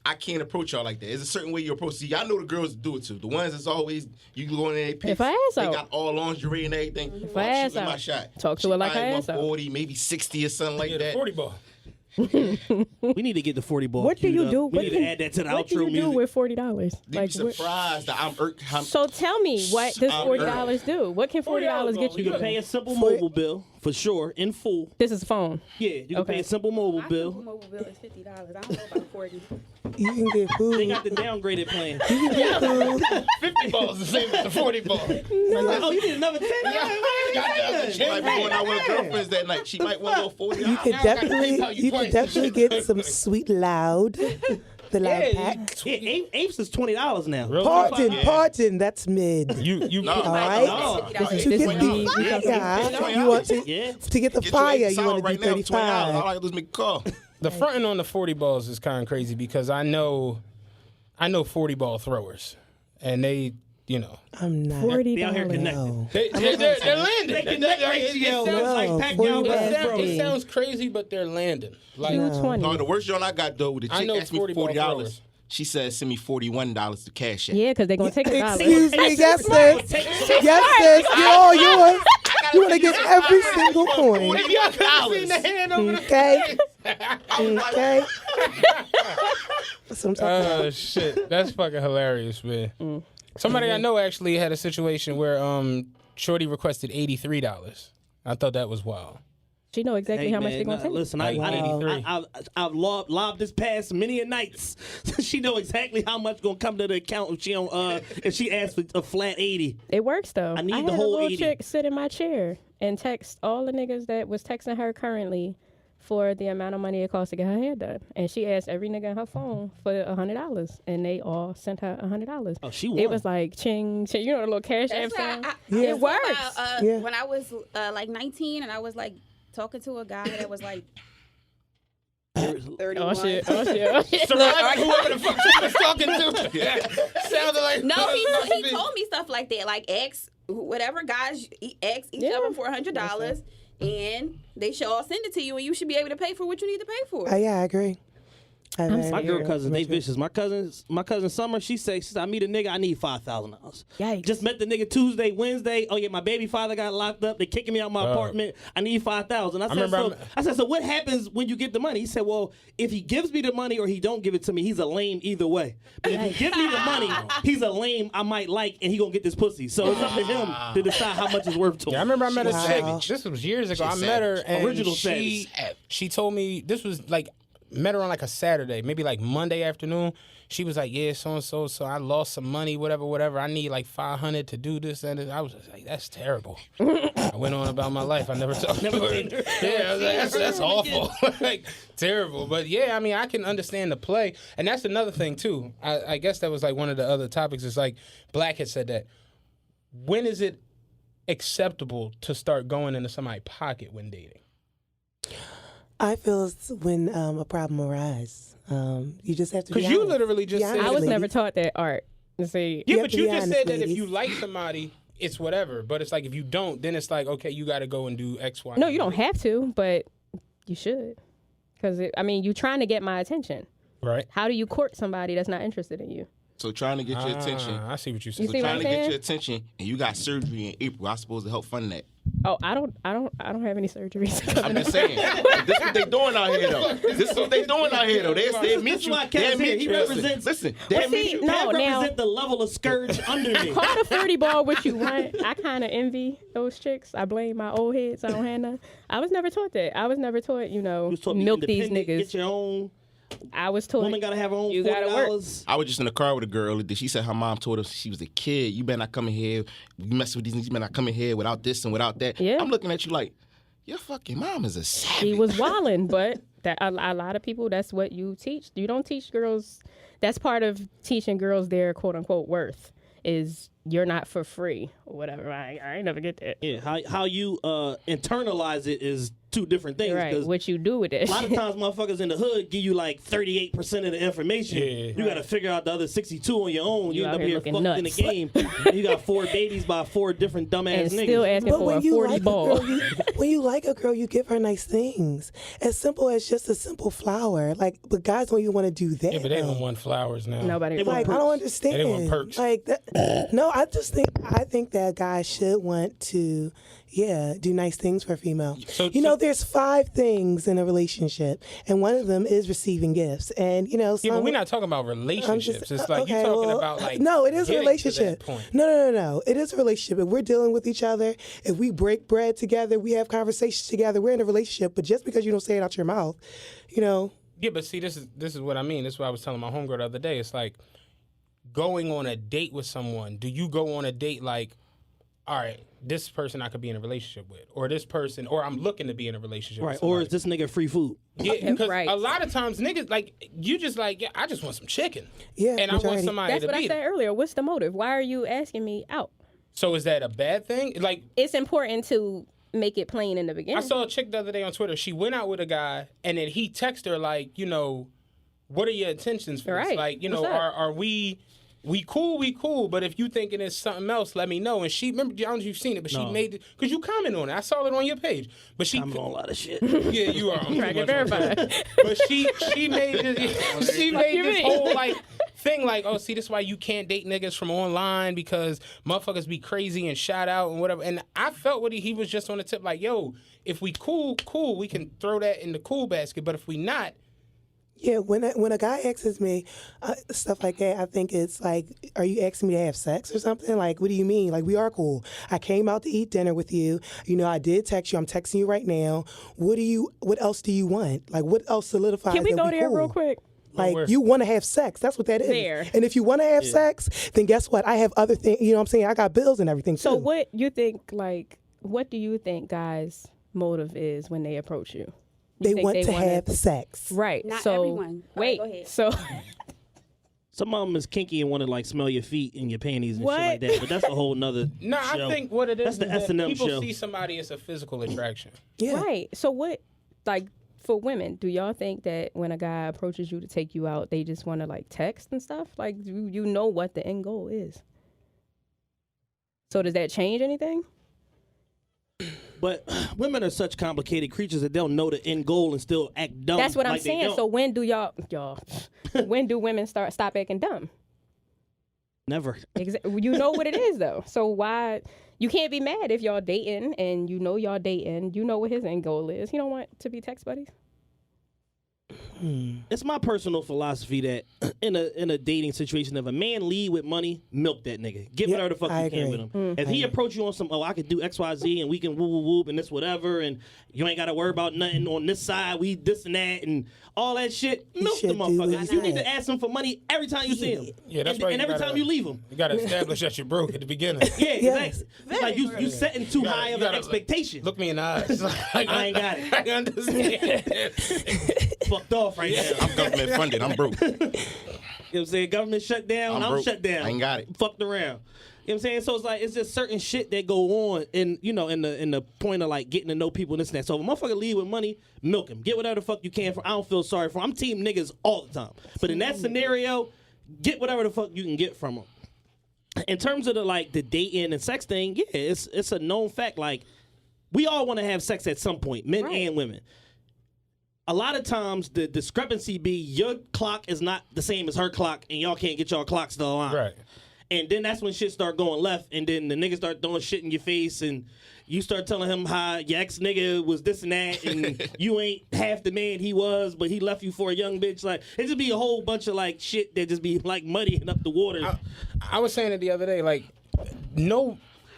I can't approach y'all like that. There's a certain way you approach. See, I know the girls to do it to. The ones that's always you go in there, they pick. If I ask they out. got all lingerie and everything. If I ask my out. shot. Talk to She her like might I want ask out. 40, maybe 60 or something like Yeah, the that. 40 ball. We need to get the 40 ball. What do queued you up. do? We What need can- to add that to the What do outro you do music. with $40? You'd be Like, surprised that I'm so tell me, what does I'm $40 do? What can $40 get You you? can pay a simple mobile bill for sure in full. This is a phone. Yeah, you can Okay. pay a simple mobile My bill. mobile bill is $50. I don't know about 40. you can get food. They got the downgraded plan. You can get food. 50 balls the same as the 40 ball. Oh, you need another 10? She might be going out with her girlfriends that night. She might want to go 40. You could Now I gotta think definitely, how you you could price definitely this. get some sweet loud, the loud Yeah, pack. Yeah, Apes is $20 now. Pardon, that's mid. You No, All right. No. To This get is the me. yeah, you want to Yeah. to get the Get fire, your you sound want to right do now, $20. All 35. I do is make a call. The fronting on the 40 balls is kind of crazy because I know 40 ball throwers, and they, you know, I'm not. $40. They out here connected. No. they're landing. They connect ratio. It sounds like No, Pacquiao 40 versus bucks. Bro. It sounds crazy, but they're landing. Like, No. No, the worst joint I got though, the I chick know asked me 40 for ball $40. throwers. She said send me $41 to cash it. Yeah, because they're going to take a dollar. Excuse me, yes, sis. Yes, sis. You're all yours. You want to get every single coin. if y'all could have seen the hand over the Okay. Okay. That's what I'm talking about. Oh shit, that's fucking hilarious, man. Somebody I know actually had a situation where Shorty requested $83. I thought that was wild. She know exactly Hey, how much man, they're going to take. listen, Like, I've lobbed this past many a nights. She know exactly how much gonna come to the account if she don't, if she asks for a flat 80. It works though. I need had the whole a little 80. chick sit in my chair and text all the niggas that was texting her currently for the amount of money it costs to get her hair done. And she asked every nigga on her phone for $100, and they all sent her $100. Oh, she won. It was like ching, ching. You know the little cash app That's sound. why It works. Yeah. When I was like 19 and I was like talking to a guy that was like 31. Oh shit! Oh shit! Oh shit! Surviving whoever the fuck she was talking to. Sounded like No, he told me stuff like that. Like X, whatever guys, X each Yeah. of them for $100, and they should all send it to you, and you should be able to pay for what you need to pay for. Yeah, I agree. My girl cousins, they vicious. My cousin Summer, she says, I meet a nigga, I need $5,000. Yikes. Just met the nigga Tuesday, Wednesday. Oh yeah, my baby father got locked up. They kicking me out my apartment. I need $5,000. I said, so what happens when you get the money? He said, well, if he gives me the money or he don't give it to me, he's a lame either way. But if he gives me the money, he's a lame I might like, and he gonna get this pussy. So it's up to him to decide how much it's worth to him. Yeah, I remember I met a chick. Wow. this was years ago. I She's met her, and Original she told me this was like met her on like a Saturday, maybe like Monday afternoon. She was like, yeah, so I lost some money, whatever. I need like $500 to do this and I was just like, that's terrible. I went on about my life. I never talked to her. Yeah, I was like, that's awful. Like, terrible. But yeah, I mean, I can understand the play. And that's another thing too. I guess that was like one of the other topics. It's like Black had said that. When is it acceptable to start going into somebody's pocket when dating? I feel it's when a problem arises. You just have to be Because you honest. literally just said I was ladies. never taught that art. See, Yeah, You but have to you be just honest, said that if ladies. you like somebody, it's whatever. But it's like if you don't, then it's like, okay, you got to go and do X, Y. no, and you don't Z. have to, but you should. Because, I mean, you're trying to get my attention. Right. How do you court somebody that's not interested in you? So trying to get your attention. I see what you're You saying. see what Trying I'm to get saying? your attention, and you got surgery in April. I'm supposed to help fund that. Oh, I don't have any surgeries. I'm just saying. This is what they doing out here, though. This is what they doing out here, though. They meet you. why They Cat's here. meet He you. represents- Listen. They Well, meet see, you. no, Cat now- represent the level of scourge under me. Call the 30 ball what you want. I kind of envy those chicks. I blame my old heads. I don't have none. I was never taught that. I was never taught, You was taught to be milk these independent, niggas. Get your own. I was taught Woman gotta have her own you gotta work. $40. I was just in the car with a girl. She said her mom told her she was a kid. You better not come in here. You mess with these niggas. You better not come in here without this and without that. Yeah. I'm looking at you like, your fucking mom is a savage. She was wildin', but that a lot of people, that's what you teach. You don't teach girls. That's part of teaching girls their quote unquote worth is you're not for free or whatever. I ain't never get that. Yeah, how you internalize it is two different things. Right, 'cause what you do with it. a lot of times, motherfuckers in the hood give you like 38% of the information. Yeah. You got to figure out the other 62 on your own. You You end out up here here looking fucked in the nuts. game. You got 4 babies by 4 different dumbass and niggas. still asking But for when a you 40 like ball. a girl, when you like a girl, you give her nice things. As simple as just a simple flower. Like, but guys don't even want to do that. Yeah, but they though. don't want flowers now. Nobody. They want Like, I don't understand. They want perks. Like that. No, I think that guys should want to, do nice things for a female. So- There's 5 things in a relationship, and one of them is receiving gifts. And Yeah, some, but we're not talking about relationships. It's like okay, you're talking well, about like no, it is a getting to relationship. that point. No. It is a relationship. If we're dealing with each other, if we break bread together, we have conversations together, we're in a relationship. But just because you don't say it out your mouth, Yeah, but see, this is what I mean. This is what I was telling my homegirl the other day. It's like going on a date with someone. Do you go on a date like, all right, this person I could be in a relationship with, or this person, or I'm looking to be in a relationship Right, with or somebody. is this nigga free food? Yeah, because Right. a lot of times niggas like you just like I just want some chicken. Yeah, and I want majority. somebody That's to what I be said there. earlier. What's the motive? Why are you asking me out? So is that a bad thing? Like It's important to make it plain in the beginning. I saw a chick the other day on Twitter. She went out with a guy, and then he texted her like, what are your intentions for this? Right. Like, What's up? are we cool, but if you thinking it's something else, let me know. And she, remember, I don't know if you've seen it, but she No. made it, because you comment on it. I saw it on your page. But she, I'm on a lot of shit. yeah, you are. I'm Trying too to much on verify. Twitter. But she made this, she made you this mean? whole like thing like, oh, see, this is why you can't date niggas from online because motherfuckers be crazy and shout out and whatever. And I felt what he was just on the tip like, yo, if we cool, we can throw that in the cool basket. But if we not, Yeah, when a guy asks me stuff like that, I think it's like, are you asking me to have sex or something? Like, what do you mean? Like, we are cool. I came out to eat dinner with you. I did text you. I'm texting you right now. What else do you want? Like, what else solidifies Can we that go we there cool? real quick? Like, where? you want to have sex. That's what that is. There. And if you want to have sex, then guess what? I have other things. You know what I'm saying? I got bills and everything, So too. what do you think guys' motive is when they approach you? You They think want to wanna- have sex. Right. Not so, everyone. All right, Wait. go ahead. So Some of them is kinky and want to like smell your feet and your panties and What? shit like that. But that's a whole nother no, show. I think what it is That's the is that S&M people show. see somebody as a physical attraction. Yeah. right. So what? Like for women, do y'all think that when a guy approaches you to take you out, they just want to like text and stuff? Like you know what the end goal is. So does that change anything? But women are such complicated creatures that they'll know the end goal and still act dumb. That's what I'm like they saying. don't. So when do y'all when do women stop acting dumb? Never. You know what it is though. So why you can't be mad if y'all dating and y'all dating. You know what his end goal is. You don't want to be text buddies. It's my personal philosophy that in a dating situation, if a man lead with money, milk that nigga. Get whatever the fuck I you can agree. with him. If he approach you on some, I could do X, Y, Z, and we can woo woo whoop and this whatever, and you ain't got to worry about nothing on this side, we this and that, and all that shit, milk the should do motherfucker. what You he need to said. ask him for money every time you see him. Yeah, that's and, why and every time you leave him. You got to establish that you're broke at the beginning. Yeah, Yes. exactly. Like you setting too high of an expectation. Look me in the eyes. I ain't got it. I understand. Fucked off right now. I'm government funded. I'm broke. You know what I'm saying? Government shut down, I'm broke. shut down. I ain't got it. Fucked around. You know what I'm saying? So it's like it's just certain shit that go on in the point of like getting to know people and this and that. So if a motherfucker leave with money, milk him. Get whatever the fuck you can for. I don't feel sorry for him. I'm team niggas all the time. But in that scenario, get whatever the fuck you can get from them. In terms of the dating and sex thing, yeah, it's a known fact. Like we all want to have sex at some point, men and women. A lot of times the discrepancy be your clock is not the same as her clock, and y'all can't get y'all clocks to align. Right. And then that's when shit start going left, and then the niggas start throwing shit in your face, and you start telling him how your ex nigga was this and that, and you ain't half the man he was, but he left you for a young bitch. Like it just be a whole bunch of like shit that just be like muddying up the waters. I was saying it the other day, like,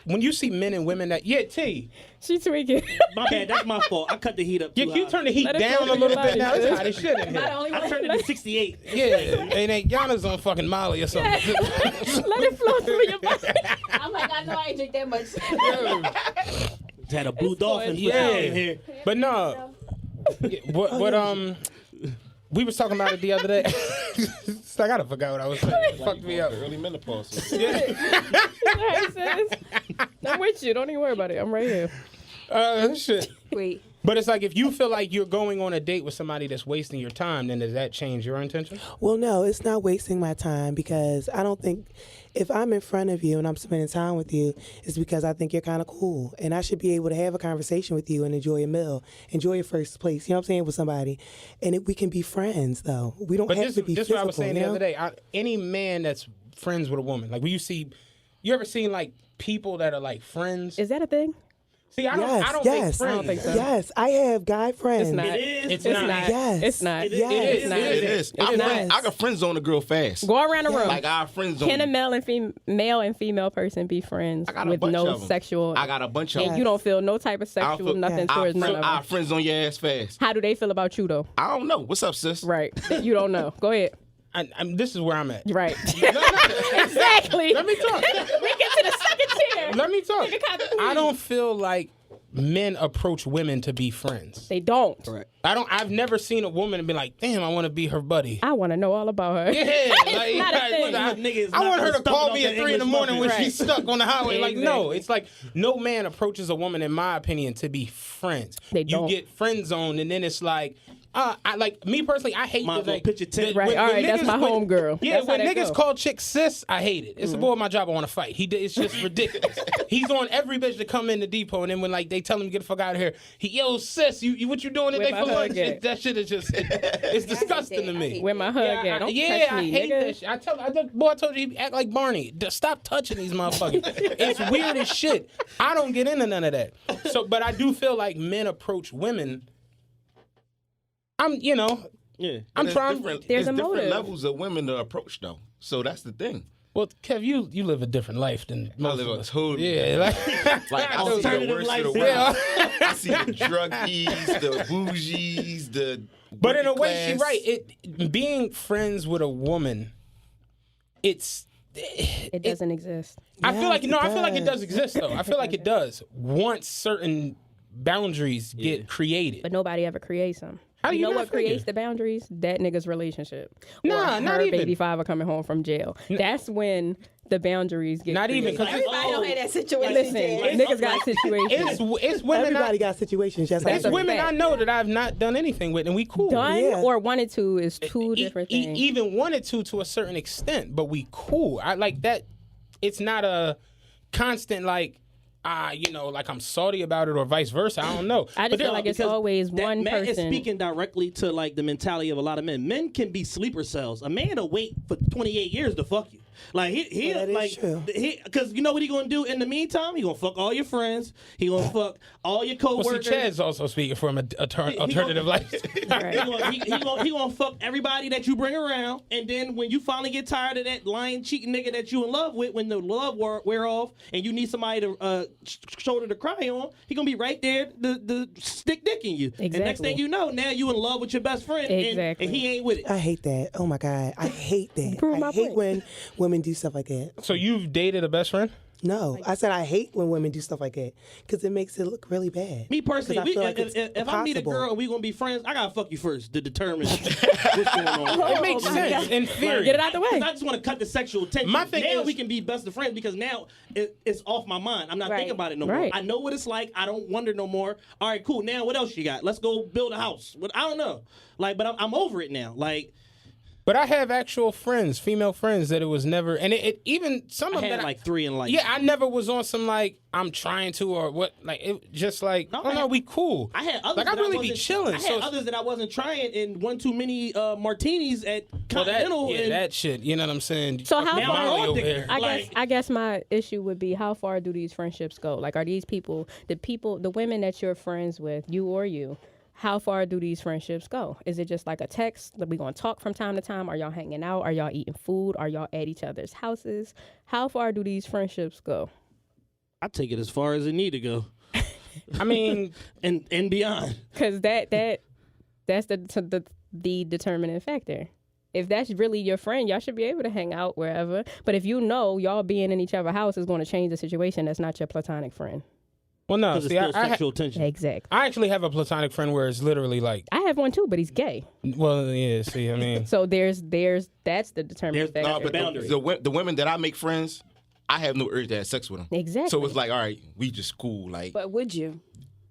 when you see men and women that, T. She tweaking. My bad, that's my fault. I cut the heat up too Can you high. turn the heat Let it down flow a through little your bit body, now? It's sis. hot as shit in Am I the here. only I one? turned it to 68. Yeah, it ain't Yana's on fucking Molly or something. Let it flow through your body. I'm like, I know I ain't drink that much. Had a blue dolphin for Yeah. in here. But no, what we was talking about it the other day. I gotta forgot what I was saying. Fucked me up. Early menopause. Hey, sis. I'm with you. Don't even worry about it. I'm right here. Shit. Wait. But it's like if you feel like you're going on a date with somebody that's wasting your time, then does that change your intention? Well, no, it's not wasting my time because I don't think if I'm in front of you and I'm spending time with you, it's because I think you're kind of cool. And I should be able to have a conversation with you and enjoy a meal, enjoy a first place, you know what I'm saying, with somebody. And we can be friends, though. We don't have to be this is physical, what I was saying you the know? other day. Any man that's friends with a woman, like when you ever seen like people that are like friends? Is that a thing? See, I don't Yes, think yes, friends. I don't think so. yes. I have guy friends. It's not. It is. It's It's not. not. Yes. It's not. It is. Yes. It's not. It is. I got friends on a girl fast. Go around the room. Like our friends on. Can a male and female person be friends I got a with bunch no of 'em. sexual? I got a bunch of and them. you don't feel no type of I don't sexual feel- nothing Yes. towards none of Our them. friends on your ass fast. How do they feel about you though? I don't know. What's up, sis? Right. You don't know. Go ahead. This is where I'm at. Right. Exactly. Let me talk. We get to the second tier. Let me talk. Nigga, copy, please. I don't feel like men approach women to be friends. They don't. I've never seen a woman and be like, damn, I want to be her buddy. I want to know all about her. Yeah, like, not a thing. Niggas I want her to not gonna call stump me up at the 3 in the English morning when muffin. she's stuck on the highway. Like, no, Exactly. it's like no man approaches a woman, in my opinion, to be friends. They don't. You get friend zoned, and then it's like, I like me personally. I hate Might the as well like pitch a tent. Right, all right, that's my when- homegirl. Yeah, That's how when that niggas go. call chicks sis, I hate it. It's a boy at my job. I want to fight. It's just ridiculous. He's on every bitch to come in the depot, and then when like they tell him to get the fuck out of here, yo sis, you what you doing today Where for my lunch? hug at? That shit is just it's disgusting to me. Where my hug at? Don't touch me, I hate nigga. that shit. I told you he act like Barney. Stop touching these motherfuckers. It's weird as shit. I don't get into none of that. So, but I do feel like men approach women. Yeah. I'm There's trying. different- There's a different motive. levels of women to approach though. So that's the thing. Well, Kev, you live a different life than most live of a us. totally Yeah, like, Like I see the Alternative worst of the lifestyle. world. I see the druggies, the bougies, the. but in a working way, she's class. right. It being friends with a woman, It doesn't exist. I feel like Yes, no, it I feel like it does. does exist though. I feel like it does. Once certain boundaries get created. But nobody ever creates them. How do you know not what creates figure? the boundaries? That nigga's relationship. Nah, or not her even. baby father coming home from jail. That's when the boundaries get Not even created. because Everybody don't have that situation. Listen, Jen. niggas got situations. it's women. Everybody got situations just like That's It's a women fact. I know that I've not done anything with, and we cool. Done Yeah. or wanted to is two different things. Even wanted to a certain extent, but we cool. I like that. It's not a constant like, like I'm salty about it or vice versa. I don't know. I just feel like it's Because always one Matt is person. speaking directly to like the mentality of a lot of men. Men can be sleeper cells. A man will wait for 28 years to fuck you. Like he Well, that is like true. because you know what he gonna do in the meantime? He gonna fuck all your friends. He gonna fuck all your Well, coworkers. see, Chad's also speaking from an alternative life. He gonna fuck everybody that you bring around, and then when you finally get tired of that lying, cheating nigga that you in love with, when the love wear off, and you need somebody to shoulder to cry on, he gonna be right there, the stick dicking you. And next thing you know, now you in love with your best friend, and he ain't with it. I hate that. Oh my God, I hate that. Prove I my hate point. when women do stuff like that. So you've dated a best friend? No, I said I hate when women do stuff like that because it makes it look really bad. Me personally, 'Cause I feel like it's if I meet a impossible. girl and we gonna be friends, I gotta fuck you first to determine what's going on. It makes sense in theory. Get it out the way. 'Cause I just want to cut the sexual tension. My thing now is- we can be best of friends because now it's off my mind. I'm not Right. thinking about it no more. Right. I know what it's like. I don't wonder no more. All right, cool. Now what else you got? Let's go build a house. I don't know. Like, but I'm over it now. Like, But I have actual friends, female friends, that it was never, and it even some I of had them. like 3 in life. Yeah, I never was on some like I'm trying to or what. Like it just like No, oh no, we cool. I had others like I that really be wasn't- chilling. I so had others that I wasn't trying and one too many martinis at well, that Continental. yeah, and that shit. You know what I'm saying? So how now far? I'm Molly on over dick. here. I guess my issue would be how far do these friendships go? Like, are these people, the women that you're friends with, you or you, how far do these friendships go? Is it just like a text that we gonna talk from time to time? Are y'all hanging out? Are y'all eating food? Are y'all at each other's houses? How far do these friendships go? I take it as far as it need to go, I mean, and beyond. Because that's the determining factor. If that's really your friend, y'all should be able to hang out wherever. But if you know y'all being in each other's house is going to change the situation, that's not your platonic friend. well, no. Because it's See, still sexual tension. Exactly. I actually have a platonic friend where it's literally like, I have one too, but he's gay. well, yeah. See, I mean, So that's the determining factor. No, but boundary. the women that I make friends, I have no urge to have sex with them. Exactly. So it's like, all right, we just cool. Like, But would you?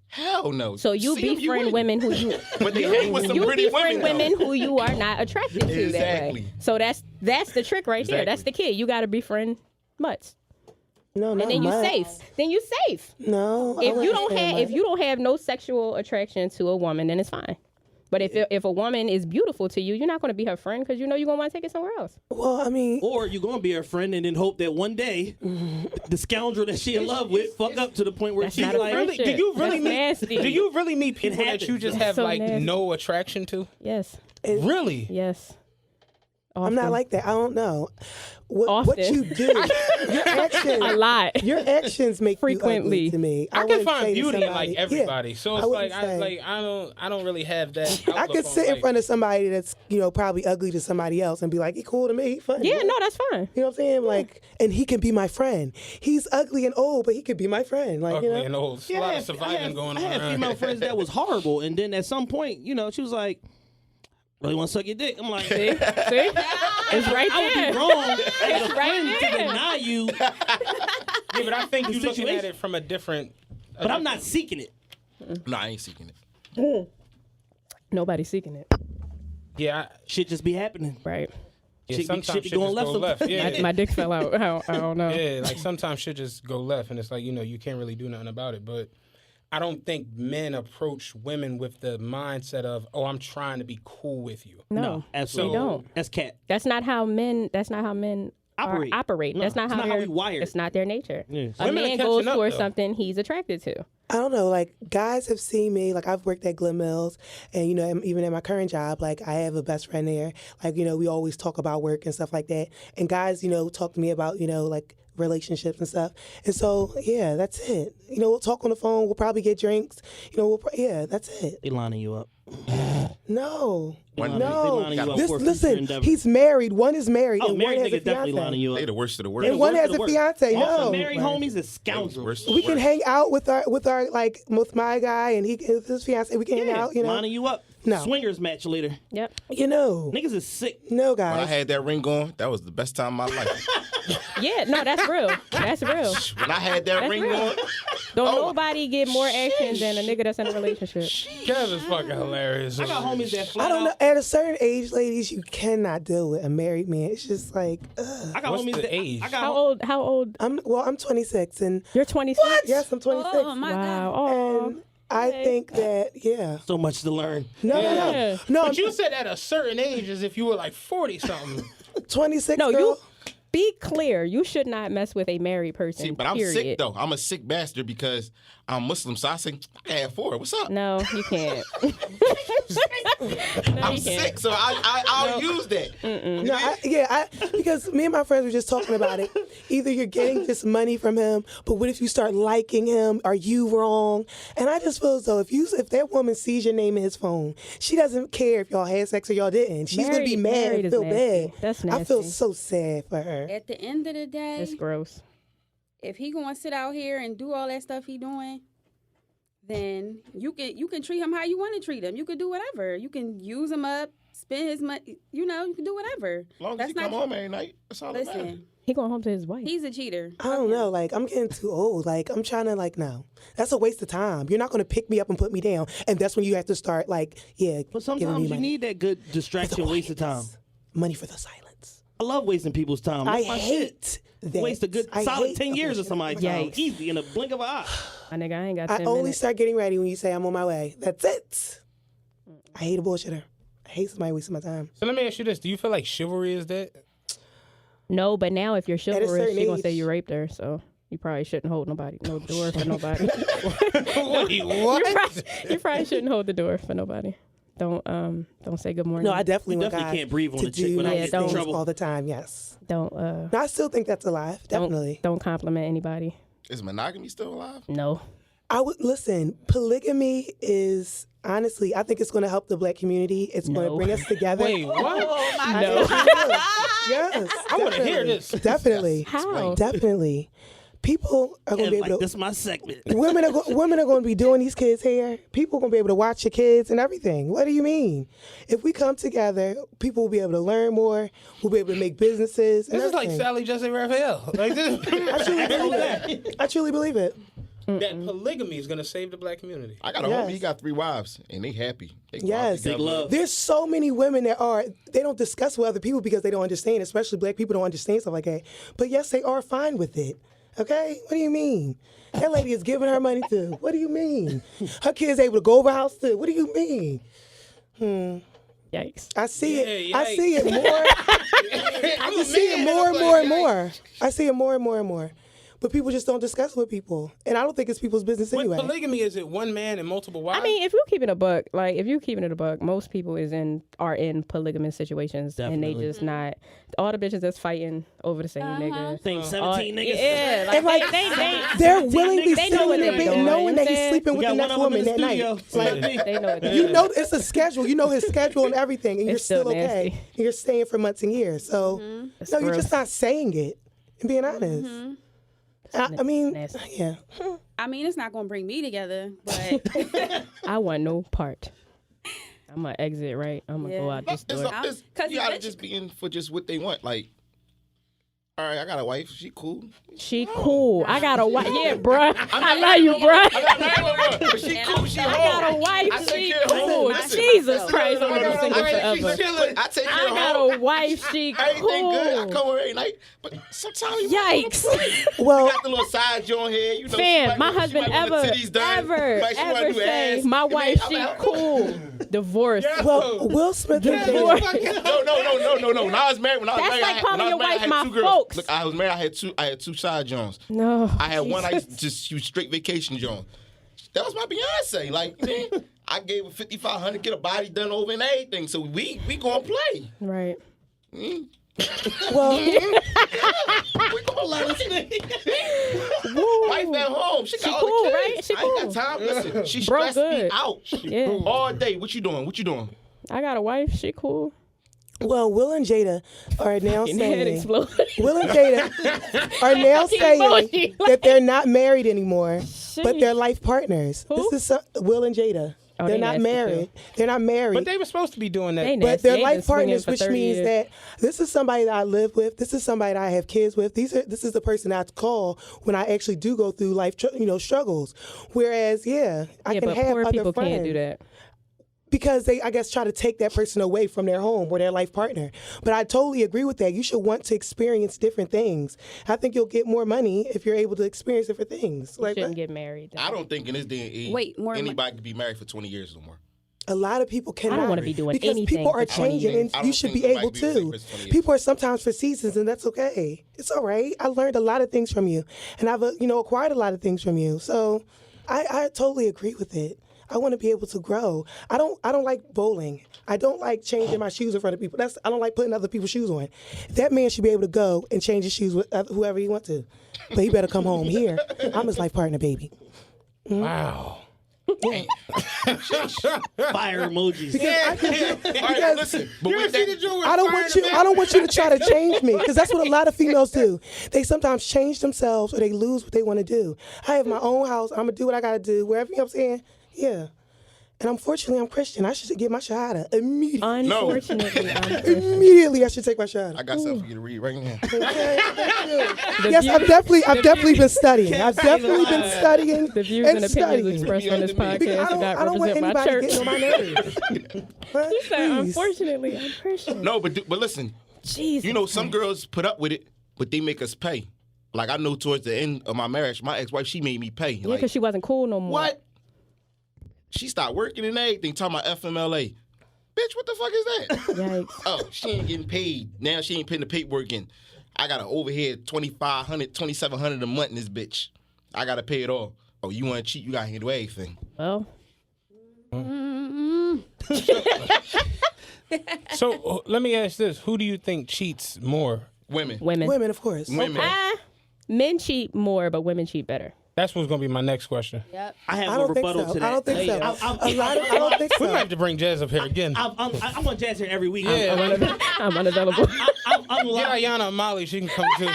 hell no. So you See 'em, befriend wouldn't. women who you But they hang with some you pretty befriend women. women though. who you are not attracted to that way. Exactly. So that's the trick right there. Exactly. That's the key. You got to befriend mutts, No, not and then you much. safe. Then you safe. No, I If you wouldn't don't say have much. if you don't have no sexual attraction to a woman, then it's fine. But if a woman is beautiful to you, you're not going to be her friend because you know you're going to want to take it somewhere else. Well, I mean, Or you're gonna be her friend and then hope that one day the scoundrel that she in love with fuck up to the point where That's she's not a like, friendship. do you really That's meet? nasty. Do you really meet people that you happens. just That's have so like nasty. no attraction to? Yes. Really? Yes. I'm not Often. like that. I don't know. What Often. you do, your actions, A lot. your actions make Frequently. you ugly to me. I can wouldn't find say to beauty in somebody- like everybody. Yeah, So I it's wouldn't like say. I don't really have that. I outlook could on sit in life. front of somebody that's probably ugly to somebody else and be like, "He cool to me, he funny." Yeah, no, that's fine. You know what I'm saying? Like, and he can be my friend. He's ugly and old, but he could be my friend. Like, Ugly you know. and old. There's a lot of surviving going I on had around. female friends that was horrible, and then at some point, she was like, "Really want to suck your dick?" I'm like, See? It's right I would there. be wrong as a right friend to there. deny you, Yeah, but I think you're looking at situation. it from a different. but I'm not seeking it. No, I ain't seeking it. Nobody's seeking it. Yeah, Shit just be happening. Right. yeah. Shit be Sometimes going shit just left go left. sometimes. Yeah, My dick fell out. I don't know. yeah. Like sometimes shit just go left, and it's like you can't really do nothing about it. But I don't think men approach women with the mindset of, "Oh, I'm trying to be cool with you." No, absolutely we don't. That's cat. That's not how men. Operate. Operate. No, That's not it's how not how they're we wired. It's not their nature. Yeah. A Women are man catching goes up, for though. something he's attracted to. I don't know, like guys have seen me, like I've worked at Glen Mills and, even at my current job, like I have a best friend there. Like, we always talk about work and stuff like that. And guys, talk to me about, like relationships and stuff. And so, yeah, that's it. We'll talk on the phone. We'll probably get drinks. That's it. They lining you up. No. They lining No. you up This, for a future listen, endeavor. he's married. One is married Oh, and one married has a nigga definitely lining fiance. you up. They the worst of the worst. And one has Worst a of the fiance. worst. All No. the married Right. homies is scoundrels. Worst. We can hang out with our with my guy and his fiance. We can hang out, lining you up. No. Swingers match later. Yep. Niggas is sick. No, When I guys. had that ring on, that was the best time of my life. Yeah. No, that's real. That's real. When I had that That's ring real. on, Don't Oh. nobody get more action than a nigga that's in a relationship. Kevin's fucking hilarious. I got homies that flat I don't know. out. At a certain age, ladies, you cannot deal with a married man. It's just like, ugh. I got What's homies the that age? I got How old? I'm 26 and You're 26. yes, I'm 26. Oh my Wow. God. Oh. And I think that so much to learn. Yeah. no, But you said at a certain age as if you were like 40 something. 26. No, girl. you be clear. You should not mess with a married person. See, but I'm period. sick though. I'm a sick bastard because I'm Muslim. So I say, I can have 4. What's up? No, you can't. No, I'm you sick, can't. so I'll use that. No, because me and my friends were just talking about it. Either you're getting this money from him, but what if you start liking him? Are you wrong? And I just feel as though if that woman sees your name in his phone, she doesn't care if y'all had sex or y'all didn't. She's gonna be mad Married and is feel nasty. bad. That's I feel nasty. so sad for her. At the end of the day, It's gross. if he gonna sit out here and do all that stuff he doing, then you can treat him how you want to treat him. You can do whatever. You can use him up, spend his money. You can do whatever. As long as you come home every night, that's all that matters. Listen, He going home to his wife. he's a cheater. I don't know. Like, I'm getting too old. Like, I'm trying to, no. That's a waste of time. You're not going to pick me up and put me down. And that's when you have to start, But giving me sometimes you money. need that good For the distraction, waste of time. quietness. Money for the silence. I love wasting people's time. I That's my shit. hate that. Waste a good I solid hate 10 years of bullshit. somebody's time. Yikes. Easy in a blink of an eye. My nigga, I ain't got I 10 only minutes. start getting ready when you say I'm on my way. That's it. I hate a bullshitter. I hate somebody wasting my time. So let me ask you this: do you feel like chivalry is dead? No, but now if you're chivalrous, certain she gonna say age. you raped her, so you probably shouldn't hold no door for nobody. Wait, what? You probably shouldn't hold the door for nobody. Don't say good morning. No, I definitely You want definitely God can't breathe on to a chick do without nice getting in things trouble. all the time. Yes. don't No, I still think that's alive. Definitely. don't compliment anybody. Is monogamy still alive? No. I would listen. Polygamy is honestly, I think it's going to help the black community. It's going to No. bring us together. Wait, what? No. Yes. I want to hear this. Definitely. How? Definitely. People are going to be able to. This is my segment. Women are going to be doing these kids' hair. People are going to be able to watch your kids and everything. What do you mean? If we come together, people will be able to learn more. We'll be able to make businesses. And This is like everything. Sally Jesse Raphael. Like this. I truly believe it. I truly believe it. That polygamy is going to save the black community. I got a Yes. homie. He got 3 wives, and they happy. They go out Yes. together. Big love. There's so many women they don't discuss with other people because they don't understand, especially black people don't understand stuff like that. But yes, they are fine with it. Okay? What do you mean? That lady is giving her money to. What do you mean? Her kids able to go over house to. What do you mean? Yikes. I see it. Yeah, I see it more. I just see it more and more and more. I see it more and more and more. But people just don't discuss it with people. And I don't think it's people's business With anyway. polygamy, is it one man and multiple wives? I mean, if you're keeping it a buck, most people are in polygamous situations, and they Definitely. just not all the bitches that's fighting over the same nigga. Same 17 niggas. Yeah, And, like, like, they They're willingly they know sitting what in their they bed doing, knowing you that know he's what I'm sleeping We with the got one next of them in woman the that studio. night. Like, they know what they're you doing. know it's a schedule. You know his schedule and everything, and you're It's still still okay. nasty. And you're staying for months and years. So, That's no, you're gross. just not saying it and being honest. I mean, Nasty. yeah. I mean, it's not gonna bring me together, but I want no part. I'm gonna exit, right? I'm gonna go Yeah. out this It's, door. it's, 'Cause you gotta eventually- just be in for just what they want. Like, all right, I got a wife. She cool. She cool. I got a wife. Yeah, bruh. I love you, bruh. But she cool. She I home. got a I wife. take She care of home. cool. Listen, Jesus listen, Christ, I'm I gonna be got a single wife, she forever. chilling. I take care I of got home. a wife. She Everything good. I cool. come over every night. But sometimes you Yikes. Well, You got the little sides on here, you know. Fam, she my might- husband she might want the ever titties done. She wanna do say ass. my You mean, wife, I'm she like, cool. Divorce. well, Will Smith and Divorce. Jada. No. When I was married, That's like calling your I wife had my 2 girls. folks. Look, I was married. I had 2 side Jones. No. I had one. I Jesus. used to just she was straight vacation Jones. That was my Beyonce. Like, man, I gave her $5,500, get a body done over and everything. So we gonna play. Right. Well, We gonna let us Wife at home. She got She all cool, the kids. right? She I ain't cool. got time. Listen, she Bro, stressed me good. out Yeah. all day. What you doing? I got a wife. She cool. well, Will and Jada are now Your head saying exploded. Will and Jada are now saying emoji, that they're not married anymore, but Sheesh. they're life partners. Who? This is Will and Jada. Oh, they're they not nasty, married. They're not married. But they were supposed to be doing that. They But nasty. they're They been life swinging partners, for which 30 means years. that this is somebody that I live with. This is somebody that I have kids with. This is the person I call when I actually do go through life, struggles. Whereas, I Yeah, can but have poor other people friends can't do that. because they, I guess, try to take that person away from their home or their life partner. But I totally agree with that. You should want to experience different things. I think you'll get more money if you're able to experience different things. You Like, shouldn't get married. I don't think in this day and age Wait, more anybody can be married for 20 years no more. A lot of people cannot. I don't wanna be doing because anything people are for 20 changing, years. I and don't you should think be nobody able can be the same to. for 20 years. People are sometimes for seasons, and that's okay. It's all right. I learned a lot of things from you, and I've acquired a lot of things from you. So, I totally agree with it. I want to be able to grow. I don't like bowling. I don't like changing my shoes in front of people. I don't like putting other people's shoes on. That man should be able to go and change his shoes with whoever he wants to, but he better come home here. I'm his life partner, baby. Wow. Fire emojis. All right, listen. But with that, I don't want you to try to change me, because that's what a lot of females do. They sometimes change themselves or they lose what they want to do. I have my own house. I'm gonna do what I gotta do. Wherever, you know what I'm saying? Yeah. And unfortunately, I'm Christian. I should get my shahada immediately. Unfortunately, I'm Christian. Immediately, I should take my shahada. I got something for you to read right now. Okay, thank you. Yes, I've definitely been studying. I've definitely been studying The views and opinions expressed on this Because podcast do not I don't want represent my anybody church. getting on my nerves. Huh? He said, Please. unfortunately, I'm Christian. No, but listen. Jesus. You know, some girls put up with it, but they make us pay. Like, I know towards the end of my marriage, my ex-wife, she made me pay. Yeah, Like, because she wasn't cool no more. what? She stopped working and everything, talking about FMLA. Bitch, what the fuck is that? Yikes. Oh, she ain't getting paid. Now she ain't putting the paperwork in. I got to overhead $2,500, $2,700 a month in this bitch. I got to pay it all. Oh, you want to cheat? You got to handle everything. Well, So let me ask this: who do you think cheats more? Women. women. Women, of course. Women. Men cheat more, but women cheat better. That's what's gonna be my next question. Yep. I have I a don't think rebuttal so. to that. I don't think so. I don't think We might so. have to bring Jazz up here again. I want Jazz here every week. I'm unavailable. I've unlocked, Get Ayana and Molly. She can come too.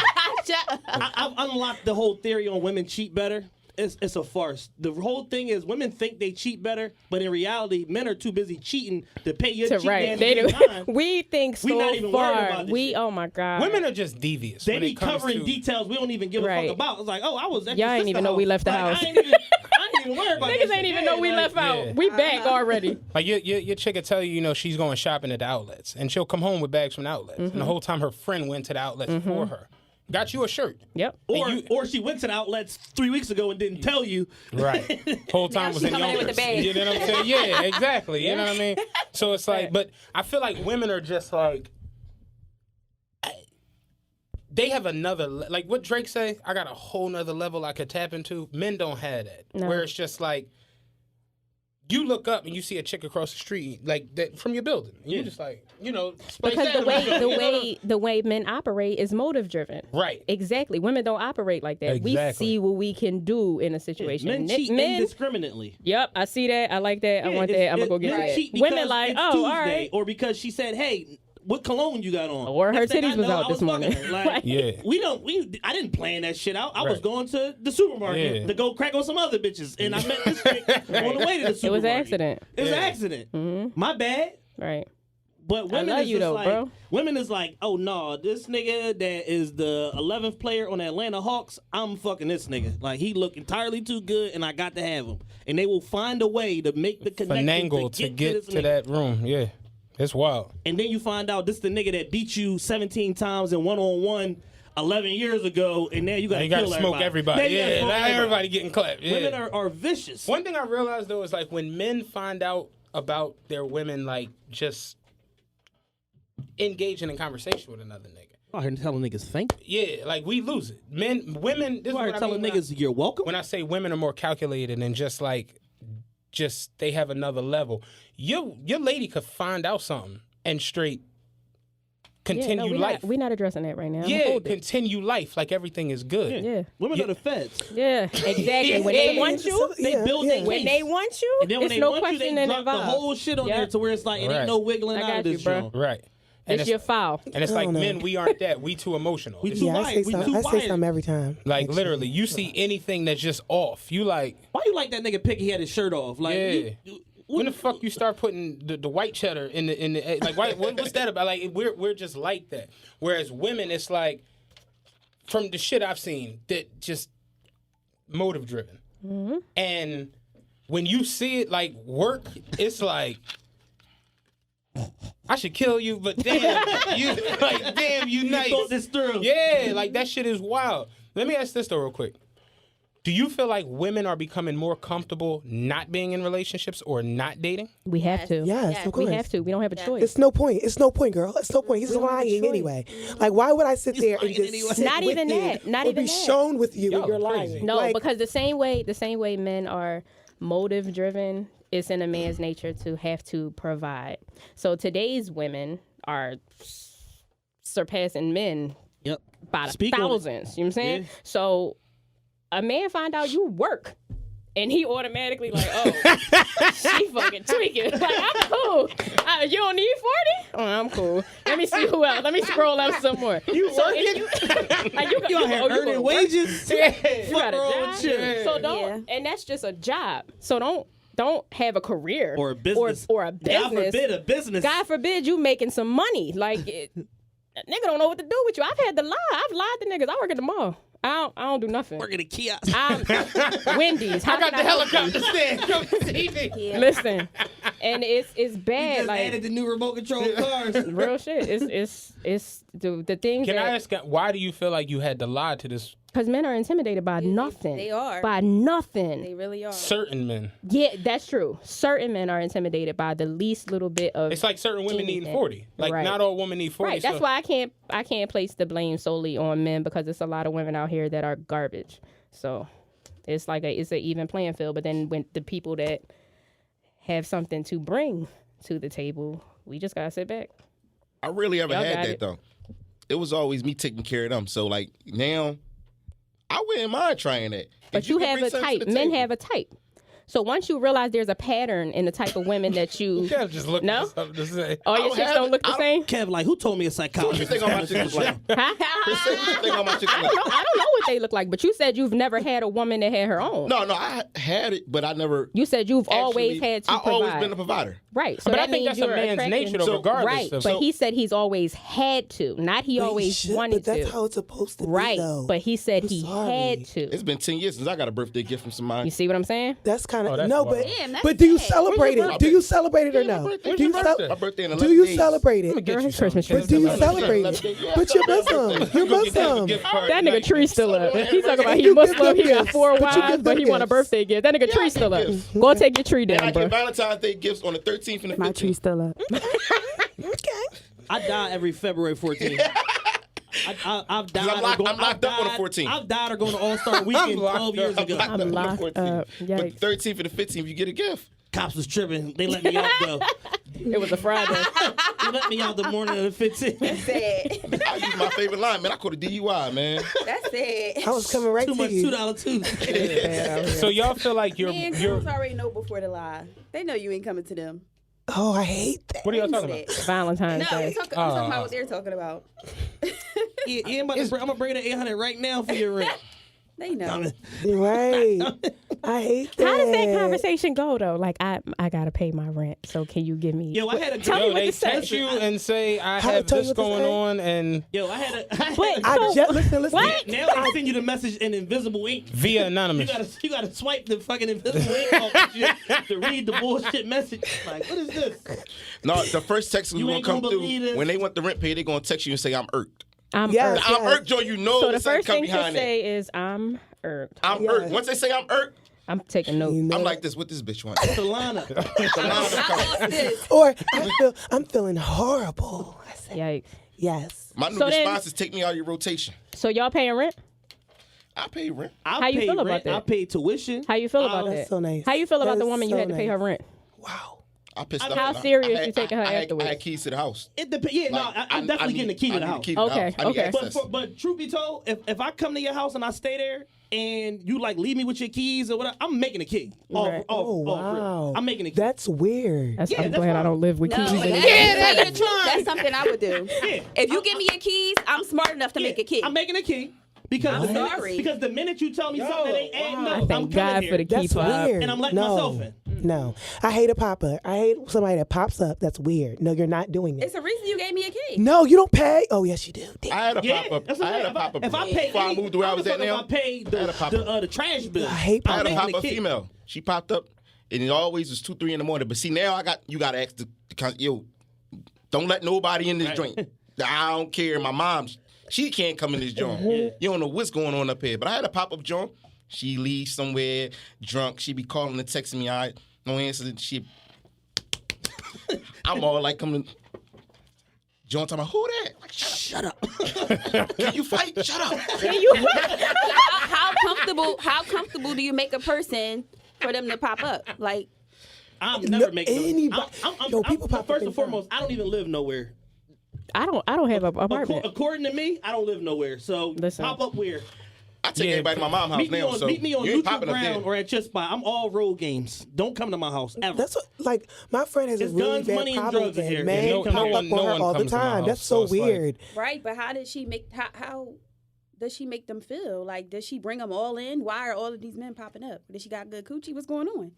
I've unlocked the whole theory on women cheat better. It's a farce. The whole thing is women think they cheat better, but in reality, men are too busy cheating to pay your cheat man They to do. get mine. We think so We not even worried far. about this shit. Oh my God. Women are just devious. They when be it comes covering to, details we don't even give a Right. fuck about. It's like, oh, I was at Y'all your ain't sister even know we left the house. I ain't even worried about Niggas that ain't shit. even know we Yeah, left like, out. We back already. Like your chick will tell you, she's going shopping at the outlets, and she'll come home with bags from the outlets, and the whole time her friend went to the outlets for her. Got you a shirt. Yep. Or she went to the outlets 3 weeks ago and didn't tell you. Right. Whole time was in coming in with Yonkers. the bag. You know what I'm saying? Yeah, exactly. You know what I mean? So it's like, but I feel like women are just like, they have another, like what Drake say, I got a whole nother level I could tap into. Men don't have that. No. Where it's just like, you look up and you see a chick across the street, like that from your building. And you're just like, Because the way men operate is motive driven. Right. Exactly. Women don't operate like that. We Exactly. see what we can do in a situation. Men cheat indiscriminately. Yep, I see that. I like that. I want that. I'm gonna go get Men that. cheat Women because like, it's oh, Tuesday, all right. or because she said, "Hey, what cologne you got on?" Or her Next thing titties I was know, out I this morning. fucking her. Like, Yeah. I didn't plan that shit out. I was Right. going to the supermarket Yeah. to go crack on some other bitches, and I met this chick on the way to the supermarket. It was an accident. It was an accident. My bad. Right. But women love is you just though, like, bro. women is like, oh no, this nigga that is the 11th player on the Atlanta Hawks, I'm fucking this nigga. Like he look entirely too good, and I got to have him. And they will find a way to make the connection Finagle to get this to nigga. that room. Yeah. It's wild. And then you find out this the nigga that beat you 17 times in one-on-one 11 years ago, and now you got Now to you got to kill smoke everybody. Now you gotta Yeah, smoke now everybody getting clapped. Yeah. Women are vicious. One thing I realized though is like when men find out about their women like just engaging in conversation with another nigga. I heard telling niggas thank you. Yeah, like we lose it. Women. This is I heard what I telling mean niggas you're welcome. when I say women are more calculated and just they have another level. Your lady could find out something and straight continue life. We're not addressing that right now. Yeah, Hold it. continue life like everything is good. Yeah. Women are the feds. Yeah, exactly. When they want you, They build their when case. they want you, And then when it's they no want you, question they and drop the involved. whole shit on there to where it's like, it Right. ain't no wiggling I out got of this you, bro. joint. Right. It's your foul. And it's I like don't know. men, we aren't that. We too emotional. We It's too Yeah, I wired. say We too something. I say wired. something every time. like literally, you see anything that's just off, you like, Why you like that nigga pick? He had his shirt off. Like, yeah. When the fuck you start putting the white cheddar in the like what's that about? Like we're just like that. Whereas women, it's like from the shit I've seen that just motive driven. And when you see it like work, it's like I should kill you, but damn you nice. thought this through. Yeah, like that shit is wild. Let me ask this though real quick. Do you feel like women are becoming more comfortable not being in relationships or not dating? We have to. Yes, of course. We have to. We don't have a choice. It's no point. It's no point, girl. It's no point. He's don't have a lying choice. anyway. Like, why would I sit there and lying just anyway. sit Not with even you that. Not or even be that. shown with you when Yo, you're crazy. lying? No, Like, because the same way men are motive driven, it's in a man's nature to have to provide. So today's women are surpassing men Yep. by the Speak on it. thousands. You know what I'm saying? Yeah. So a man find out you work. And he automatically like, oh, she fucking tweaking. Like, I'm cool. You don't need 40? Oh, I'm cool. Let me see who else. Let me scroll up some more. You working? Like, You out here earning wages? You got a wrong job. with you? So don't, and that's just a job. So don't have a career Or a business. or a business. God forbid a business. God forbid you making some money. Like, a nigga don't know what to do with you. I've had to lie. I've lied to niggas. I work at the mall. I don't do nothing. Working a kiosk. Wendy's. How I got can the help you? helicopter stand. Come see me. Listen, and it's bad. Just Like added the new remote control cars. real shit. It's the things Can I that ask, why do you feel like you had to lie to this because men are intimidated by nothing. they are. By nothing. They really are. certain men? Yeah, that's true. Certain men are intimidated by the least little bit of. It's like certain women needing anything. 40. Like, Right. not all women need 40. Right. That's so- why I can't place the blame solely on men because it's a lot of women out here that are garbage. So it's like it's an even playing field. But then when the people that have something to bring to the table, we just gotta sit back. I really haven't Y'all had got that it. though. It was always me taking care of them. So like now, I wouldn't mind trying that. But If you can have bring a something to type. the Men table. have a type. So once you realize there's a pattern in the type of women that you, You can't just look No? for something to say. all your don't chicks have don't it. look the I same. Kev, like, who told me a What you psychologist? think on my chicken like? Huh? What you think on my chicken I don't know. I don't know what they look like. But you said you've never had a woman that had her own. No, I had it, but I never. You said you've always actually- had to I provide. always been a provider. Right. So But that I think means that's a you're man's attracting- nature, though, So- regardless. Right. of- But he said he's always had to. Not he but always should, wanted but that's to. how it's supposed to Right. be, though. But he said I'm he sorry. had to. It's been 10 years since I got a birthday gift from somebody. You see what I'm saying? That's kind of that's no, wild. but Damn, that's but do you sad. celebrate When's your it? Do you celebrate it or Yeah, my no? birthday. Do you When's your birthday? My birthday in do 11 you days. celebrate Let me it? get Girl, you his Christmas something. tree But do you still up. celebrate it? But you're Muslim. You're Muslim. That nigga tree still up. He talking about he Muslim. He got 4 But you wives, give but them he want a gifts. birthday gift. That nigga Yeah, tree I still give up. gifts. Go take your tree And I down, get bro. Valentine's Day gifts on the 13th and the 15th. My tree still up. I die every February 14th. I've died. I'm locked- or I'm locked up on the died- 14th. I've died or going to All Star Weekend locked 12 years up. ago. Locked I'm up on the locked 14th. up. But Yikes. the 13th and the 15th, you get a gift. Cops was tripping. They let me out though. It was a Friday. They let me out the morning of the 15th. Sad. I use my favorite line, man. I caught a DUI, man. That's sad. I was coming right Too to much you. $2 Tuesday. So y'all feel like you're Me and girls already know before the lie. They know you ain't coming to them. Oh, I hate that. what are y'all They know talking about? that. Valentine's No, Day. I'm talking about what they're talking about. I'm gonna bring that 800 right now for your rent. They know. Right. I hate that. How does that conversation go though? Like I gotta pay my rent, so can you give me? Yo, I had a Tell me Yo, what they to say. text you and say, I How to have tell you this what to going say? on, and Yo, I had a. Wait, I so- just listen. What? Now they send you the message in invisible ink. via You anonymous. gotta, you gotta swipe the fucking invisible ink off to read the bullshit message. Like, what is this? No, the first text is You gonna ain't come gonna through. believe this. When they want the rent paid, they gonna text you and say, I'm irked. I'm Yes. irked. I'm Yes. irked, Joe. You know So the there's something first come thing to behind that. say is I'm irked. I'm Yes. irked. Once they say I'm irked, I'm taking notes. You know? I'm like this. What this bitch want? Solana. I lost this. Or I'm feeling horrible. I say, Yikes. yes. My new So then- response is take me out of your rotation. So y'all paying rent? I pay rent. I How you paid feel about rent, that? I paid tuition. How you feel about That's that? so nice. How you feel about That the is woman you so had to pay her nice. rent? Wow. I pissed How off. serious you taking her I afterwards? had keys to the house. It depends. Yeah, Like, no, I'm definitely getting the key to the I need house. key to the Okay, house. I need okay. access. But truth be told, if I come to your house and I stay there and you like leave me with your keys or whatever, I'm making a key. Right. Oh, wow. I'm making a key. That's weird. That's, Yeah, I'm that's glad I fine. don't live with No, keys but anymore. that's something I would do. Yeah. If you give me your keys, I'm smart enough to make a key. I'm making a key. Because the, sorry. because the minute you tell me something that ain't adding up, I I'm thank coming God here. for the key That's fob. weird. And I'm letting no, myself in. No. I hate a popper. I hate somebody that pops up. That's weird. No, you're not doing it. It's a reason you gave me a key. No, you don't pay. Oh, yes, you do. Damn. I had a Yeah, pop up. that's what I I'm had a saying. pop up. If I pay, before I moved where I was at now. If I paid I had a pop-up. the trash bill, I hate I had poppers. a making pop up the key. female. She popped up, and it always was 2-3 in the morning. But see, now you got to ask yo, don't let nobody in this Right. joint. I don't care. My mom, she can't come in this joint. You don't know what's going on up here. But I had a pop up joint. She leaves somewhere drunk. She be calling and texting me. I no answer. She. I'm all like coming. John talking about who that? Like, shut up. Can you fight? Shut up. How comfortable do you make a person for them to pop up? Like, I'm never making anybody. People pop up First and anytime. foremost, I don't even live nowhere. I don't have an apartment. According to me, I don't live nowhere. So Listen. pop up where? I take everybody to my mom's house Meet me now. on, so meet me on you ain't neutral popping up there. ground or at your spot. I'm all road games. Don't come to my house ever. That's what, like, my friend has It's a really guns, bad money, and problem drugs with in here. that. Man, No pop one- up no on her one all the comes to my time. house, That's so so it's like- weird. right? But how did she make? How does she make them feel? Like, does she bring them all in? Why are all of these men popping up? Does she got good coochie? What's going on?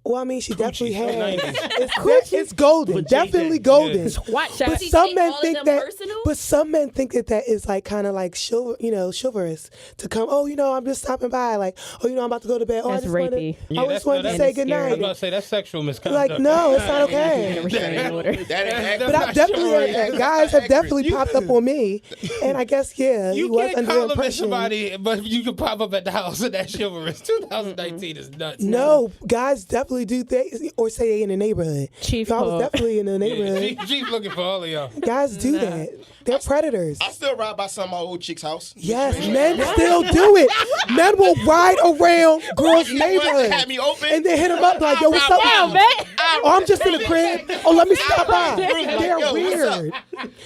Well, I mean, she definitely so has. 90s. It's golden, With definitely JJ. golden. Watch But out. She some take men all of think them that. personal? But some men think that is like kind of like chivalrous to come. Oh, I'm just stopping by. Like, oh, I'm about to go to bed. Oh, That's I just wanted, rapey. I just wanted to that's say scary. goodnight. I was about to say that's sexual misconduct. Like, no, it's not okay. Restraining order. That ain't But I've definitely had that. Guys have definitely popped up on me, and I guess he You was can't under the compliment impression. somebody, but you can pop up at the house and that's chivalrous. 2019 is nuts. No, guys definitely do things or say they in the neighborhood. Chief I was Paul. definitely in the neighborhood. Chief looking for all of y'all. Guys do that. They're predators. I still ride by some of my old chick's house. Yes, men still do it. Men will ride around girls' You want to have neighborhoods me open? and then hit them up like, yo, what's up? Wow, man? man. Oh, I'm just in the crib. Oh, let me stop by. Like, They're yo, what's up? weird.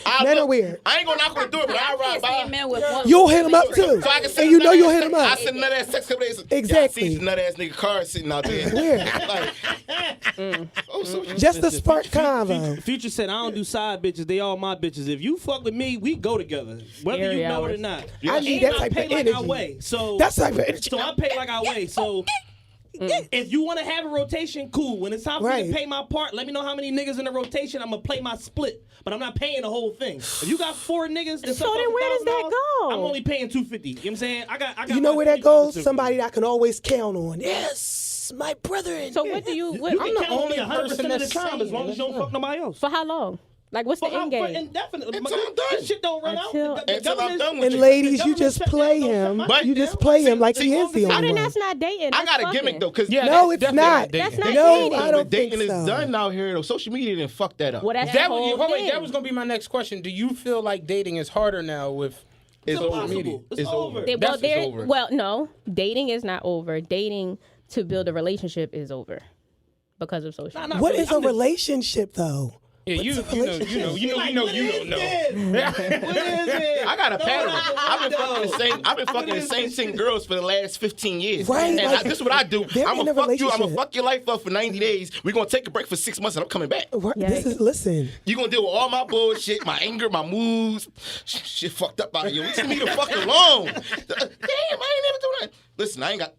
I Men look- are weird. I ain't gonna knock on the door, but I ride by. Men with one. You'll hit them up too. So I can send And you know nut you'll ass hit them text- up. I send nut ass text couple days. Exactly. Yeah, I see nut ass nigga car sitting out there. Weird. Like, oh, so Just to spark convo. Future said, I don't do side bitches. They all my bitches. If you fuck with me, we go together. Whether Scary you know it or hours. not. I need And that type pay of like energy. I weigh. So That's the type of energy. So I pay like I weigh. So if you want to have a rotation, cool. When it's time for me to Right. pay my part, let me know how many niggas in the rotation. I'm gonna play my split, but I'm not paying the whole thing. If you got 4 niggas, that's So then where does that go? I'm only paying $250. You know what I'm saying? I got. You know my where that 50 goes? to- Somebody that I can always count on. Yes, my brother. So what do you? What, You can the count on me only 100% person of the that's time as long as you don't saying fuck nobody else. for how long? Like, what's the end game? Indefinitely. Until I'm done. This shit don't run Until- out. The Until I'm government- done with And you. ladies, you government just shut play down, him. don't shut You my just damn play mouth. him like See, he is long the as- Oh, only then one. that's not dating. I That's got a fucking. gimmick though, cause No, it's not. That's not No, dating. I don't dating think is so. done out here though. Social media didn't fuck that up. Well, that's That the whole was, thing. that was gonna be my next question. Do you feel like dating is harder now with It's social over. media? It's over. Well, That's what's over. well, no, dating is not over. Dating to build a relationship is over because of social. Nah, not What really. is a relationship though? Yeah, you don't know. Like, You what don't is know. this? What is it? I got a pattern. no, I've been no. fucking the same. I've been fucking the same 10 girls for the last 15 years. Right, And like, this is what I do. they're I'm in a gonna fuck you. I'm gonna relationship. fuck your life up for 90 days. We're gonna take a break for 6 months, and I'm coming back. This is listen. You gonna deal with all my bullshit, my anger, my moods. Shit fucked up out here. Leave me the fuck alone. Damn, I ain't never doing that. Listen, I ain't got.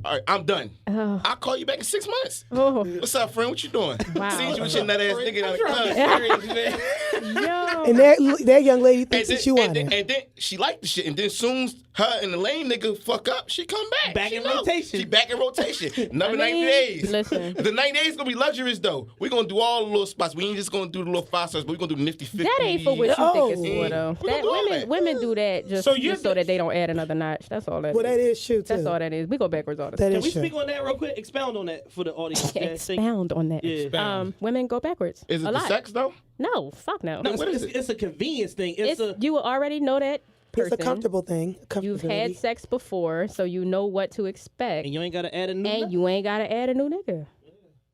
All right, I'm done. I'll call you back in 6 months. Oh, What's up, friend? What you doing? Wow. Seen you with your nut ass nigga down the club. yo. And that young lady thinks that you want and her. then she liked the shit. And then soon as her and the lame nigga fuck up, she come back. Back She in know. rotation. She back in rotation. Another 90 mean, days. listen. The 90 days gonna be luxurious though. We're gonna do all the little spots. We ain't just gonna do the little 5 stars, but we're gonna do the nifty 50. That ain't for what you think it's for, though. We gonna do all that. Women do that just So so that they don't add another notch. That's all that Well, that is true too. That's all that is. We go backwards all the That time. Can is we true. speak on that real quick? Expound on that for the audience. man. Expound on that. Yeah. Women go backwards. Is it a the lot. sex though? No, fuck no. No, What is it's, it? it's a convenience thing. It's a You will already know that person. It's a comfortable thing. You've had sex before, so you know what to expect. and you ain't gotta add a new. And you ain't gotta add a new nigga.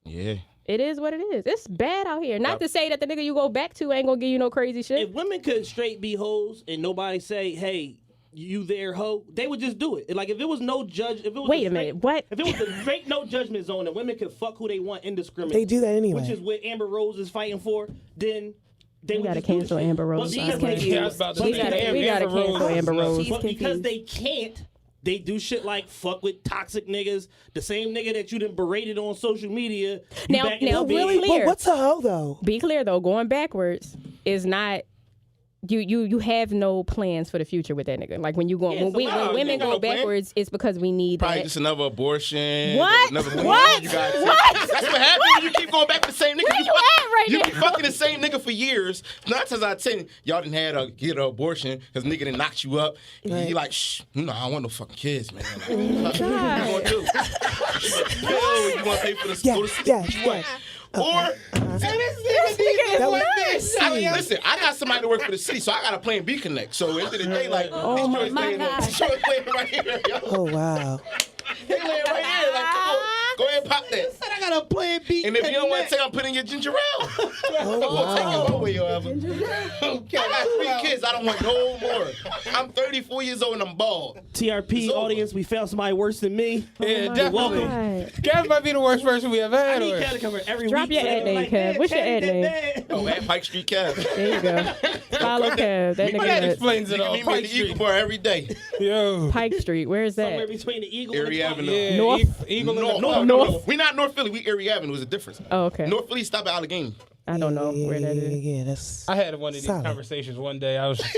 Yeah. It is what it is. It's bad out here. Not to say that the nigga you go back to ain't gonna give you no crazy shit. If women could straight be hoes and nobody say, "Hey, you there, hoe," they would just do it. Like if it was no judge, if it was Wait a straight- minute, what? If it was a straight no judgment zone and women could fuck who they want indiscriminately, They do that anyway. which is what Amber Rose is fighting for. Then they We would gotta just do the cancel shit. Amber Rose, But by because the way. they Yeah, I was about to but say, because- damn, we gotta Amber Rose cancel is Amber nuts. Rose. but because confused. they can't, they do shit like fuck with toxic niggas. The same nigga that you done berated on social media. You Now- back in now the be bed. Really? clear. But what's a hoe though? Be clear though, going backwards is not you have no plans for the future with that nigga. Like when you go, Yeah, when so when women got go no plan. backwards, it's because we need Probably that. just another abortion. What? Another What? You got What? That's what happens when you keep going back to the same nigga. Where you at right You now? be fucking the same nigga for years. 9 times out of 10, y'all didn't get an abortion because nigga done knocked you up. And you like, shh, I don't want no fucking kids, man. Like, what you gonna do? You want to pay for the school? Or That was listen, I got somebody to work for the city, so I got a Plan B connect. So at the end of the day, like, Oh these my joints God. these joints laying right here, yo. Oh wow. They laying right here. Like, come on, go ahead and pop that. I got a Plan B. And if you don't want to take, I'm putting your ginger ale. Oh Take it wow. one way or other. I got 3 kids. I don't want no more. I'm 34 years old and I'm bald. TRP It's over. audience, we found somebody worse than me. Yeah, my definitely. God. Kev might be the worst person we ever I had. need on. Kev to cover every Drop week. your ad name, Like, Kev. man, What's your Kev ad did name? that. Oh, at Pike Street Kev. There you go. Follow Kev. That That nigga nuts. explains it You all. can meet me at Pike the Street. Eagle Bar every day. Yo. Pike Street. Where is Somewhere that? between the Eagle and Erie the Avenue. Yeah, North? Eagle No, and no, the no, North. no. We not North Philly. We Erie Avenue. Is a difference. Oh, okay. North Philly stop at Allegheny. I don't know where that is. Yeah, that's. I had one of these Solid. conversations one day. I was just,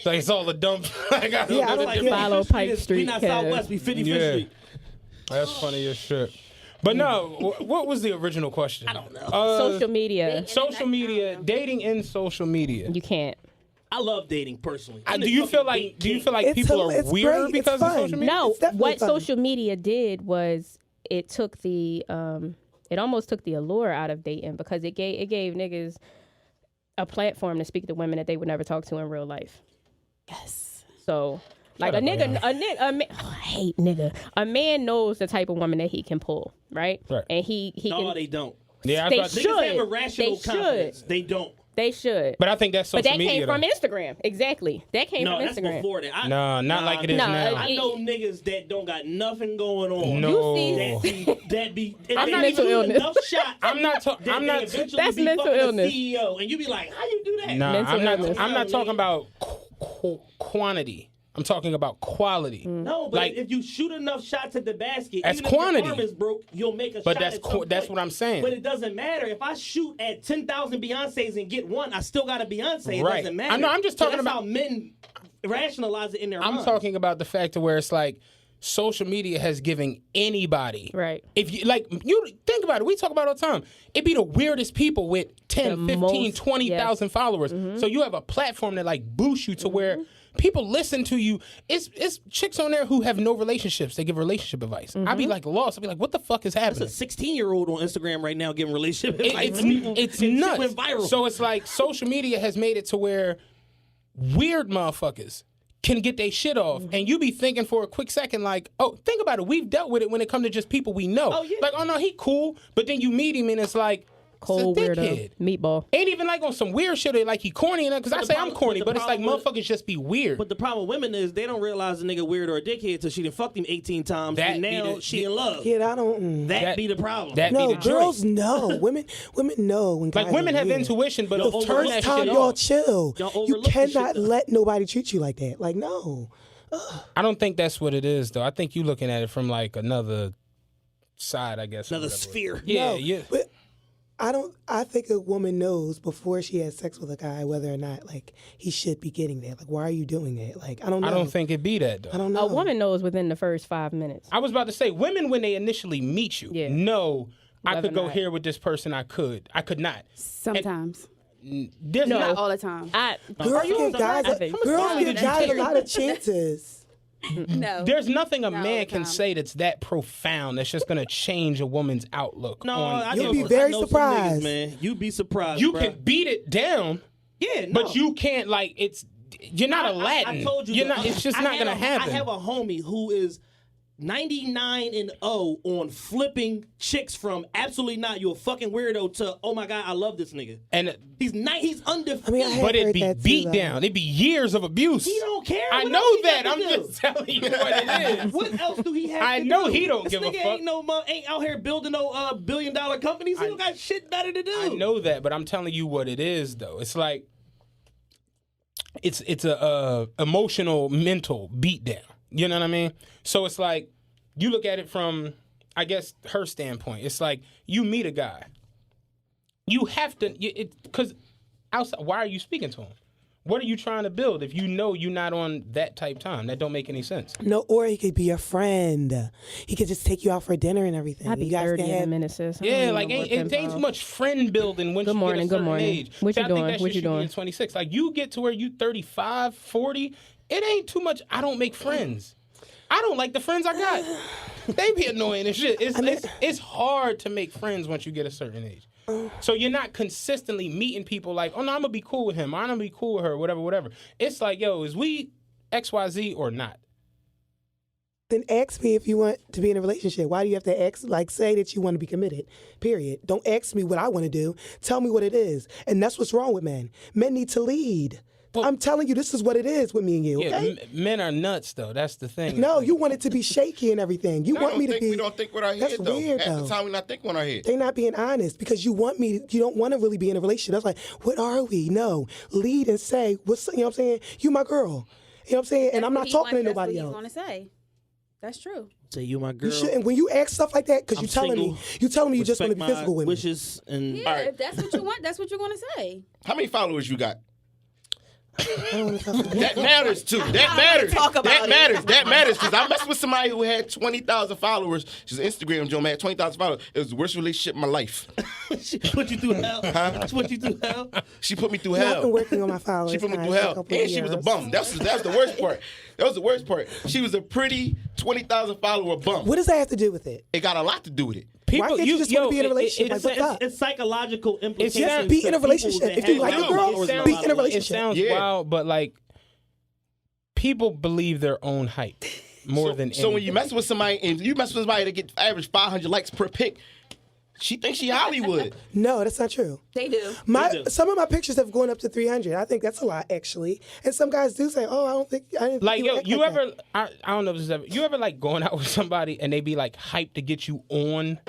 like, it's all a dump. I got Yeah, I don't Like, get Follow 55th Pike is- Street, We not Kev. Southwest. We 55th Yeah. Street. That's funny as shit. But no, what was the original question? I don't know. Social media. Social media, dating in social media. You can't. I love dating personally. I'm Do the you feel fucking like date king. people are it's weird great, because it's of fun. social media? No, It's definitely what fun. social media did was it took the it almost took the allure out of dating because it gave niggas a platform to speak to women that they would never talk to in real life. Yes. So like Shut a up, nigga, Ariana. I hate nigga. A man knows the type of woman that he can pull, right? Right. And he No, can. they don't. Yeah, I They thought, should. Niggas have irrational They should. confidence. They don't. They should. but I think that's social But that media. came from though. Instagram. Exactly. That came No, from that's Instagram. before that. No, not like it is No, now. I know niggas that don't got nothing going on. No. That be. If I'm they not be mental shooting illness. Enough shots. I'm not. that I'm they not. eventually That's be mental fucking illness. a CEO, and you be like, how you do that? Nah, Mental I'm not. illness. I'm not Nigga. talking about quantity. I'm talking about quality. No, but Like- if you shoot enough shots at the basket, That's even quantity. if your arm is broke, you'll make a But shot. that's at some that's point. what I'm saying. But it doesn't matter if I shoot at 10,000 Beyonces and get one. I still got a Beyonce. It Right. doesn't matter. I know, I'm just talking that's about- how men rationalize it in their I'm minds. talking about the fact to where it's like social media has given anybody. Right. If you like, you think about it. We talk about it all the time. It be the weirdest people with 10, The 15, most- 20,000 followers. So you have a platform that like boosts you to where people listen to you. It's chicks on there who have no relationships. They give relationship advice. I'd be like lost. I'd be like, what the fuck is That's happening? a 16-year-old on Instagram right now giving relationship advice. It's, to people, it's and shit nuts. Went viral. So it's like social media has made it to where weird motherfuckers can get their shit off, and you be thinking for a quick second, like, oh, think about it. We've dealt with it when it comes to just people we know. Oh, yeah. Like, oh no, he cool, but then you meet him and it's like, Cold it's a weirdo. dickhead. Meatball. Ain't even like on some weird shit. Or like he corny enough because I the say problem- I'm corny, but but the it's like problem with- motherfuckers just be weird. But the problem with women is they don't realize the nigga weird or a dickhead till she done fucked him 18 times, That and be now the- she in love. Yeah, I don't. That be the problem. That No, be the girls joint. know. Women know when guys Like women are have weird. intuition, but Yo, they'll overlook turn the that Time shit y'all off. chill. Y'all You overlook the shit, cannot though. let nobody treat you like that. Like no. I don't think that's what it is, though. I think you looking at it from like another side, I guess. or Another whatever. sphere. Yeah, No, yeah. But I think a woman knows before she has sex with a guy whether or not like he should be getting that. Like, why are you doing that? Like, I don't know. I don't think it be that though. I don't know. A woman knows within the first 5 minutes. I was about to say, women when they initially meet you, Yeah. know I Whether could go or not. here with this person. I could not. Sometimes. There's No. Not not. all the time. Girls give guys, I think- girls give guys a lot of chances. No. There's nothing a Not all man the can time. say that's that profound that's just gonna change a woman's outlook. No, on I You'll know, be I very know some surprised. niggas, man. You'd be surprised. you bruh. can beat it down, yeah, no. but you can't like it's. You're not a Latin. I told you. You're that. not. It's just I not had gonna happen. I have a homie who is 99-0 on flipping chicks from absolutely not, you a fucking weirdo to, oh my God, I love this nigga. and He's he's undefeated. I mean, I but heard it'd be that too, beat though. down. It'd be years of abuse. He don't care. I What know else he that. got I'm to do? just telling you what it is. What else do he have I to know do? he don't This give a nigga fuck. Ain't out here building no $1 billion companies. He don't got shit better to do. I know that, but I'm telling you what it is though. It's like it's a emotional, mental beatdown. You know what I mean? So it's like you look at it from, I guess, her standpoint. It's like you meet a guy, you have to, because outside. Why are you speaking to him? What are you trying to build if you know you're not on that type time? That don't make any sense. No, or he could be your friend. He could just take you out for dinner and everything. I'd be you guys 30 can in a have. minute, sis. Yeah, like it ain't too much friend building when Good you morning, get a good certain morning. age. What See, you I think doing? that What shit you should be doing? at 26. Like you get to where you 35, 40, it ain't too much. I don't make friends. I don't like the friends I got. They be annoying and shit. It's hard to make friends once you get a certain age. So you're not consistently meeting people like, oh no, I'm gonna be cool with him. I'm gonna be cool with her. Whatever. It's like, yo, is we XYZ or not? Then ask me if you want to be in a relationship. Why do you have to say that you want to be committed? Period. Don't ask me what I want to do. Tell me what it is. And that's what's wrong with men. Men need to lead. I'm telling you, this is what it is with me and you. Yeah, Okay? men are nuts though. That's the thing. No, you want it to be shaky and everything. You want me to be. We don't think with our That's head though. weird, At though. the time, we not thinking with our head. They're not being honest because you want me. You don't want to really be in a relationship. That's like, what are we? No, lead and say, what's, you know what I'm saying? You my girl. You know what I'm saying? And I'm not talking to nobody else. That's what he's gonna say. That's true. Say you my girl. You shouldn't. When you ask stuff like that, because I'm you telling single. me, you telling me you just want to be Respect physical my with me. wishes and Yeah, right. if that's what you want, that's what you're gonna say. How many followers you got? I don't want to talk about That matters too. That matters. talk about that it. matters. That matters. Because I messed with somebody who had 20,000 followers. She's an Instagram Joe, had 20,000 followers. It was the worst relationship in my life. she put you through hell. She put you through hell. She put me through I've been hell. working on my followers. She put me guys, through for a hell. couple And of she was a years. bum. That was the worst part. That was the worst part. She was a pretty 20,000 follower bum. What does that have to do with it? It got a lot to do with it. Why can't you just want to be in a relationship? Like, what's up? It's psychological implications. sounds- Be in a to relationship. people that If you have like a followers girl, and a be lot in a of likes. It sounds Yeah. wild, but like people believe their own hype more than So when anything. you mess with somebody and you mess with somebody that get average 500 likes per pic, she thinks she Hollywood. No, that's not true. They do. Some of my pictures have gone up to 300. I think that's a lot, actually. And some guys do say, "Oh, I didn't Like, think yo, act you like that." ever, I don't know if this is ever, you ever like going out with somebody and they be like hyped to get you on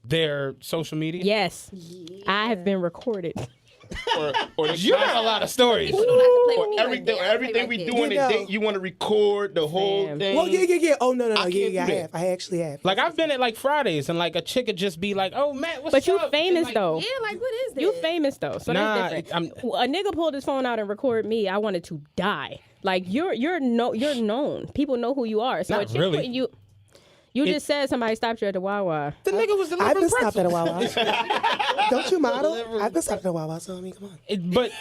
their social media? Yes. I have been recorded. Or You got a lot of stories. People don't have to play with me everything, like that. everything we Play do like on You a know. date, you want to record the whole Damn. thing. Well, yeah. Oh, no. I Yeah, can't I do have. that. I actually have. Like I've been at like Fridays and like a chick would just be like, "Oh, Matt, what's up?" But you And, famous like, though. Yeah, like what is this? You famous though, so Nah, that's different. A nigga pulled his phone out and recorded me. I wanted to die. Like you're known. People know who you are. So Not a chick really. putting you just said somebody stopped you at the Wawa. The nigga was I've delivering been stopped at a pretzels. Wawa. Don't you model? I've been stopped at a Wawa, so I mean, come on. But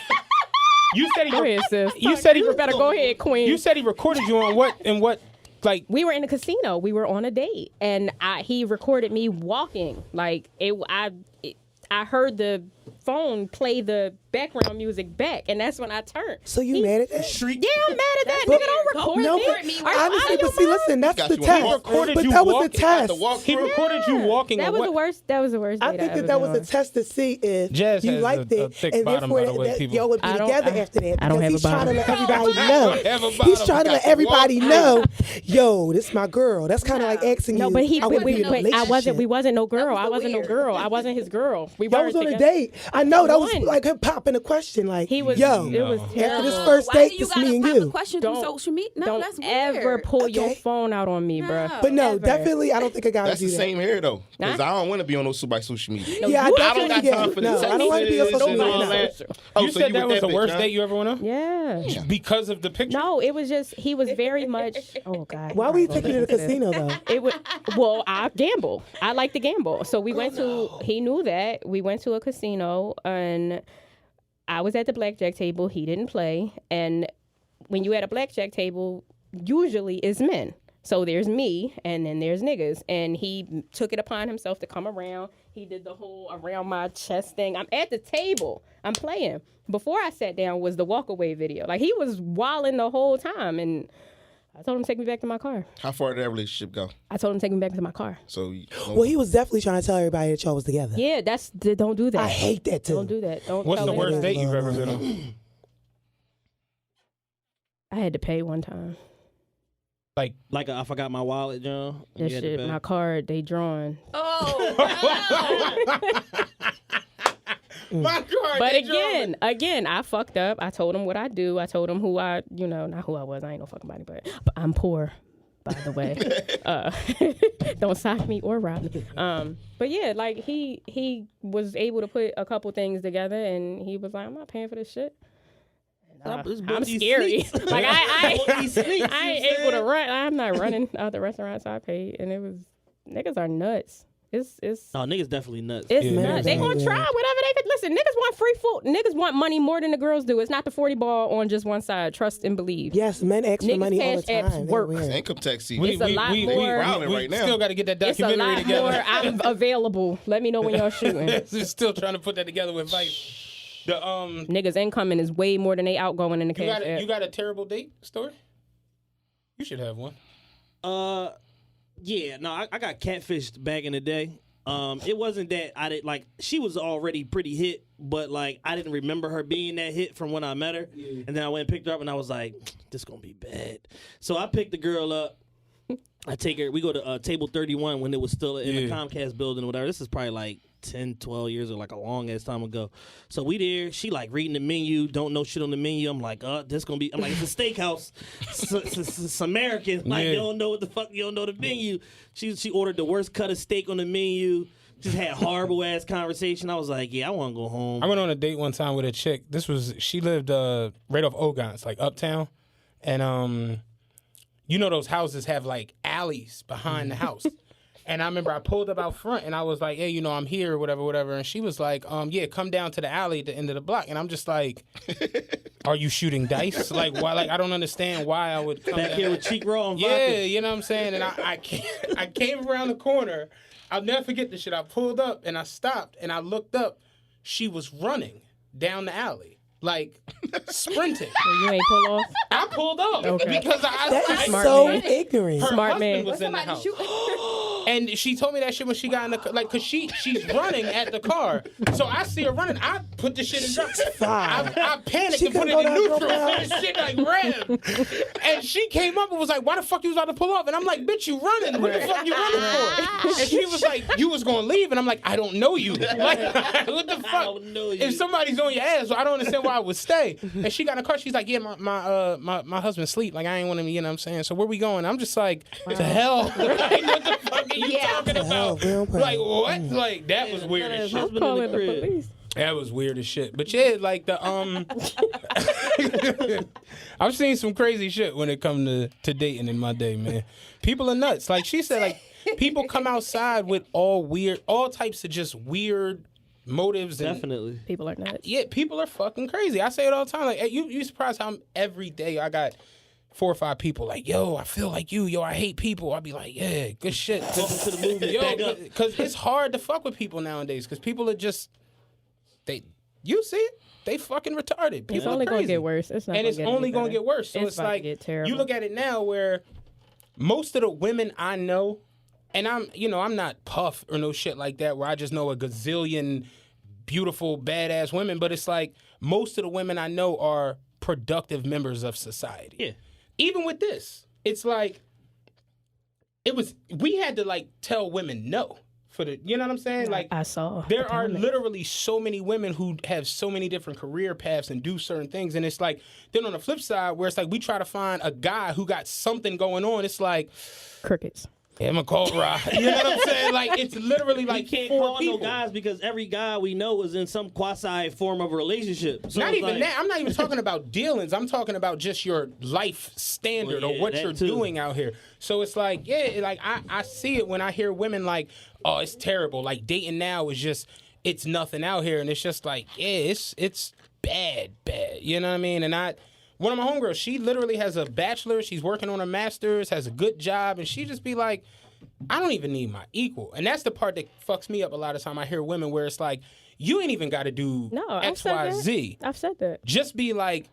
you said he Go ahead, sis. You said he better go ahead, queen. You said he recorded you on what and what like We were in a casino. We were on a date, and he recorded me walking. Like I heard the phone play the background music back, and that's when I turned. So you mad at that? Yeah, I'm mad at that. But- Nigga, don't record No, me. but me. Are you out honestly, of but your see, mind? listen, that's Got the you on test. recorded But you that was walking the at test. the walk he recorded you walking That on was what? the worst. That was the worst. I date think ever that was been a on. test to see if Jazz you has liked a it, thick and bottom, therefore by the way, that people. y'all would be I don't- together I- after that. I don't Because have he's a trying to bottom. let everybody I know. don't have a He's bottom. trying to let Got to everybody walk know, yo, this my girl. That's kind of like asking No, you. but he. I wanna be in a But I wasn't. relationship. We wasn't no girl. was I the wasn't no weird. girl. I wasn't his girl. We Y'all weren't was on a together. date. I know that was One. like him popping a question. Like, He was. yo, It was after terrible. this first Why date, do you it's gotta me and pop you. a question through Don't- social media? No, Don't that's ever weird. pull your Okay. phone out on me, bro. But no, Ever. definitely, I don't think a guy would That's do the that. same here though, because Huh? I don't want to be on those social media. Yeah, I you I don't definitely got get time it. for the No, I don't want to be on texts social and media. all No. that. Oh, You so said you that with was the bitch, worst huh? date you ever went on? Yeah. Because of the picture? No, it was just he was very much. Oh God. Why were you taking you to the casino though? It was well. I gamble. I like to gamble. So we went to. He knew that we went to a casino, and I was at the blackjack table. He didn't play, and when you at a blackjack table, usually it's men. So there's me, and then there's niggas, and he took it upon himself to come around. He did the whole around my chest thing. I'm at the table. I'm playing. Before I sat down was the walkaway video. Like he was wilding the whole time, and I told him to take me back to my car. How far did that relationship go? I told him to take me back to my car. So, Well, he was definitely trying to tell everybody that y'all was together. Yeah, don't do that. I hate that too. Don't do that. Don't. What's tell the anyone. worst date you've ever been on? I had to pay one time. Like, Like I forgot my wallet, John. That shit, my card, they drawn. Oh, my God. But again, I fucked up. I told him what I do. I told him who I, not who I was. I ain't no fucking body, but I'm poor, by the way. Don't sock me or rob me. But yeah, like he was able to put a couple things together, and he was like, I'm not paying for this shit. And I'm scary. Like I I ain't able to run. I'm not running out the restaurant, so I paid, and it was niggas are nuts. It's No, niggas definitely nuts. it's Yeah, nuts. They niggas gonna are try weird. whatever they could. Listen, niggas want free food. Niggas want money more than the girls do. It's not the 40 ball on just one side. Trust and believe. Yes, men ask for Niggas money all the cash apps time. work. They're weird. Income tax season. It's a lot more. wilding right now. Still got to get that It's a documentary lot together. more. I'm available. Let me know when y'all shooting. Just still trying to put that together with Vice. The Niggas incoming is way more than they outgoing in the you cash got app. you got a terrible date story? You should have one. Yeah, no, I got catfished back in the day. It wasn't that I did like she was already pretty hit, but like I didn't remember her being that hit from when I met her, and then I went and picked her up, and I was like, this gonna be bad. So I picked the girl up. I take her. We go to table 31 when it was still in the Comcast building or whatever. This is probably like 10, 12 years or like a long ass time ago. So we there. She like reading the menu, don't know shit on the menu. I'm like, this gonna be. I'm like, it's a steakhouse. It's American. Like you don't know what the fuck. You don't know the menu. She ordered the worst cut of steak on the menu. Just had horrible ass conversation. I was like, yeah, I want to go home. I went on a date one time with a chick. She lived right off Ogons, like uptown, and you know those houses have like alleys behind the house. And I remember I pulled up out front and I was like, hey, you know, I'm here, whatever. And she was like, yeah, come down to the alley at the end of the block. And I'm just like, are you shooting dice? Like, why? Like, I don't understand why I would come back here with cheek raw and yeah, vodka. you know what I'm saying? And I came around the corner. I'll never forget this shit. I pulled up and I stopped and I looked up. She was running down the alley. Like, sprinting. You ain't pull off. I pulled off Okay. because That is Smart so man. ignorant. her Smart husband man. was in the house. And she told me that shit when she got in the car. Like, because she's running at the car. So I see her running. I put the shit in drive. I panicked She and put it couldn't in go down, neutral. go And shit like ran. And she came up and was like, why the fuck you was about to pull off? And I'm like, bitch, you running. What the fuck you running for? And she was like, you was going to leave. And I'm like, I don't know you. Like, what the fuck? I don't know you. If somebody's on your ass, so I don't understand why I would stay. And she got in the car. She's like, yeah, my husband sleep. Like, I ain't want him, you know what I'm saying? So where we going? I'm just like, to hell. Like, what the fuck are you talking about? Like, what? Like, that was weird as shit. I'm calling the police. That was weird as shit. But yeah, like the I've seen some crazy shit when it comes to dating in my day, man. People are nuts. Like she said, like people come outside with all types of just weird motives. And, Definitely. People are nuts. yeah, people are fucking crazy. I say it all the time. Like you surprised how every day I got 4 or 5 people like, yo, I feel like you. Yo, I hate people. I'd be like, yeah, good shit. Welcome to the movement. Yo, Back up. because it's hard to fuck with people nowadays. Because people are just, you see it? They fucking retarded. People It's are only crazy. gonna get worse. It's not. And it's only gonna get worse. So it's about to like get terrible. you look at it now, where most of the women I know, and I'm not Puff or no shit like that, where I just know a gazillion beautiful, badass women. But it's like most of the women I know are productive members of society. Yeah. Even with this, it's like we had to like tell women no for the, you know what I'm saying? Like I saw. there are literally so many women who have so many different career paths and do certain things, and it's like then on the flip side where it's like we try to find a guy who got something going on, it's like crickets. I'm gonna call Ra. You know what I'm saying? Like it's literally like You can't 4 call people. no guys because every guy we know is in some quasi form of a relationship. So Not it's even like, that. I'm not even talking about dealings. I'm talking about just your life standard Well, or yeah, what that you're too. doing out here. So it's like, yeah, like I see it when I hear women like, oh, it's terrible. Like dating now is just, it's nothing out here. And it's just like, yeah, it's bad. You know what I mean? And one of my homegirls, she literally has a bachelor's. She's working on her master's, has a good job. And she just be like, I don't even need my equal. And that's the part that fucks me up a lot of time. I hear women where it's like, you ain't even got to do No, I've X, said Y, that. Z. I've said that. Just be like,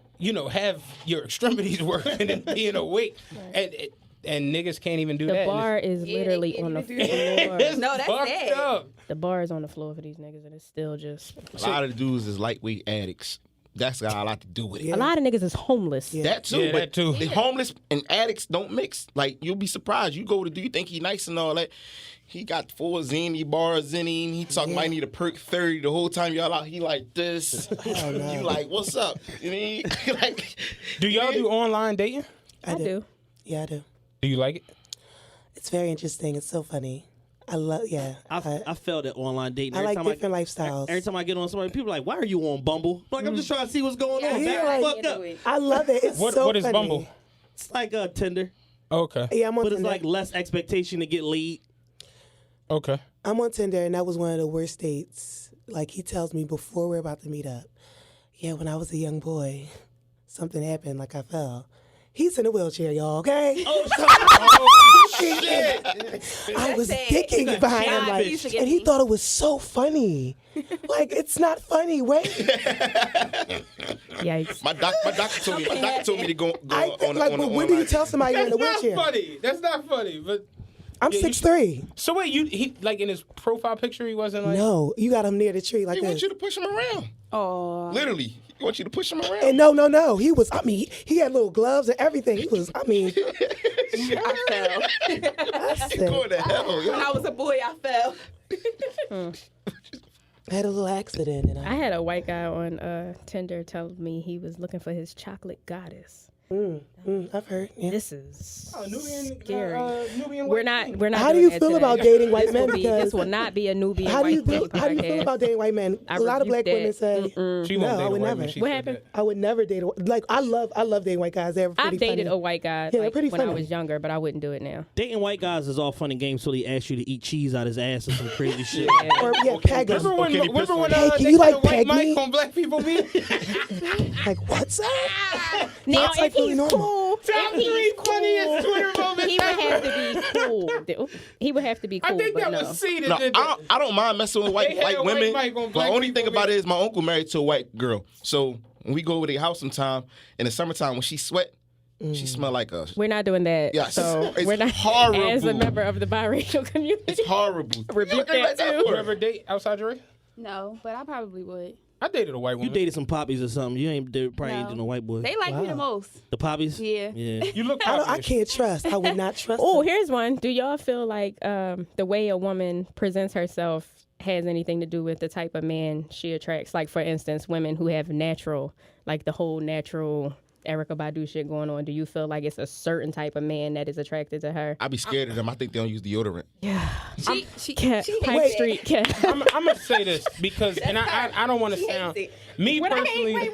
have your extremities working and being awake. And niggas can't even do The that. bar is literally on the floor. It's No, that's fucked sad. up. The bar is on the floor for these niggas, and it's still just. A lot of the dudes is lightweight addicts. That's got a lot to do with it. A lot of niggas is homeless. That too, Yeah, but that too. the homeless and addicts don't mix. Like you'll be surprised. You go to do you think he nice and all that? He got 4 zany bars in him. He talking about he need a perk 30 the whole time y'all out. He like this. You like what's up? You mean like? Do y'all do online dating? I do. Yeah, I do. Do you like it? It's very interesting. It's so funny. I love, yeah. I felt it online dating. I Every like time different lifestyles. Every time I get on somebody, people are like, "Why are you on Bumble?" Like, I'm just trying to see what's going on. Yeah, Back the like- fuck up. I love it. It's so What is funny. Bumble? It's like a Tinder, Okay. Yeah, I'm on but it's Tinder. like less expectation to get laid. Okay. I'm on Tinder, and that was one of the worst dates. Like, he tells me before we're about to meet up, yeah, when I was a young boy, something happened, like I fell. He's in a wheelchair, y'all, okay? I was thinking behind him, like, and he thought it was so funny. Like, it's not funny, wait. Yikes. My doctor told me to go on Like, on but the when do you online. tell somebody you're in a That's wheelchair? not funny. That's not funny. But I'm Yeah, you 6'3". so wait, he like in his profile picture, he wasn't like. No, you got him near the tree like He wants this. you to push him around. Oh. Literally, he wants you to push him around. And no. He was, I mean, he had little gloves and everything. He was, I mean, I fell. I said, Going to hell, yo. When I was a boy, I fell. I had a little accident. And I had a white guy on Tinder tell me he was looking for his chocolate goddess. I've heard. Yeah. This is Nubian, scary. Nubian We're not. How do doing you that feel today. about dating white This men? will be- Because this will not be a Nubian how do you white feel? people How do you feel podcast. about dating white men? I A lot of rebuke black women that. say, She no, won't date I a would white never. man. She What said happened? that. I would never date. Like I love dating white guys. They're pretty I've dated funny. a white guy they're like, pretty when I funny. was younger, but I wouldn't do it now. Dating white guys is all fun and games till he asks you to eat cheese out his ass or some crazy shit. Or yeah, peg 'em. Remember when, Okay, remember when Hey, can they you, had like, a white peg mic me? on black people meet? Like what's up? Now, That's like if he's really normal. cool, Top if he's three funniest Twitter moments he would ever. have to be cool. He would have to be cool. I think but that no. was C that No, did I that. don't mind messing with They had white a white women. mic on The black only thing people about it meet. is my uncle married to a white girl. So when we go over their house sometime in the summertime, when she sweat, she smell like a. We're not doing that. Yes. So It's we're not horrible. as a member of the biracial community. It's horrible. Rebuke You that got too. You ever date outside your race? No, but I probably would. I dated a white You woman. dated some poppies or something. You probably ain't No. dating no white boy. They like me the most. The poppies? Yeah. Yeah. You look I obvious. can't trust. I would not trust. Oh, them. here's one. Do y'all feel like the way a woman presents herself has anything to do with the type of man she attracts? Like, for instance, women who have natural, like the whole natural Erykah Badu shit going on. Do you feel like it's a certain type of man that is attracted to her? I be scared of them. I think they don't use deodorant. She Cat, she Pike hates Street cat. I'm gonna say this because, and I don't want to sound me personally.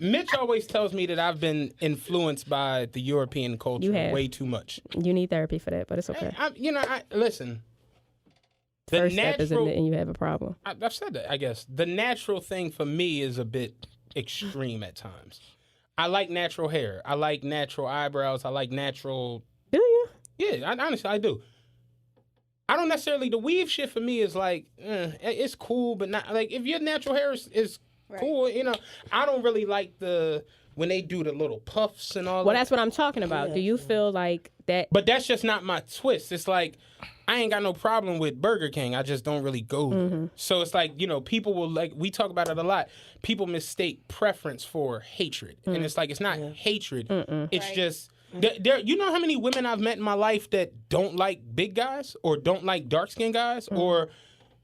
Mitch always tells me that I've been influenced by the European culture You have. way too much. You need therapy for that, but it's okay. Listen. The First step is natural, admitting you have a problem. I've said that. I guess the natural thing for me is a bit extreme at times. I like natural hair. I like natural eyebrows. I like natural. Do you? Yeah, honestly, I do. I don't necessarily. The weave shit for me is like, it's cool, but not like if your natural hair is cool. You know, I don't really like when they do the little puffs and all. Well, that. that's what I'm talking about. Do you feel like that? But that's just not my twist. It's like I ain't got no problem with Burger King. I just don't really go. Mm-hmm. So it's like, people will we talk about it a lot. People mistake preference for hatred. Mm. And it's like, it's not hatred. It's just, you know how many women I've met in my life that don't like big guys or don't like dark-skinned guys or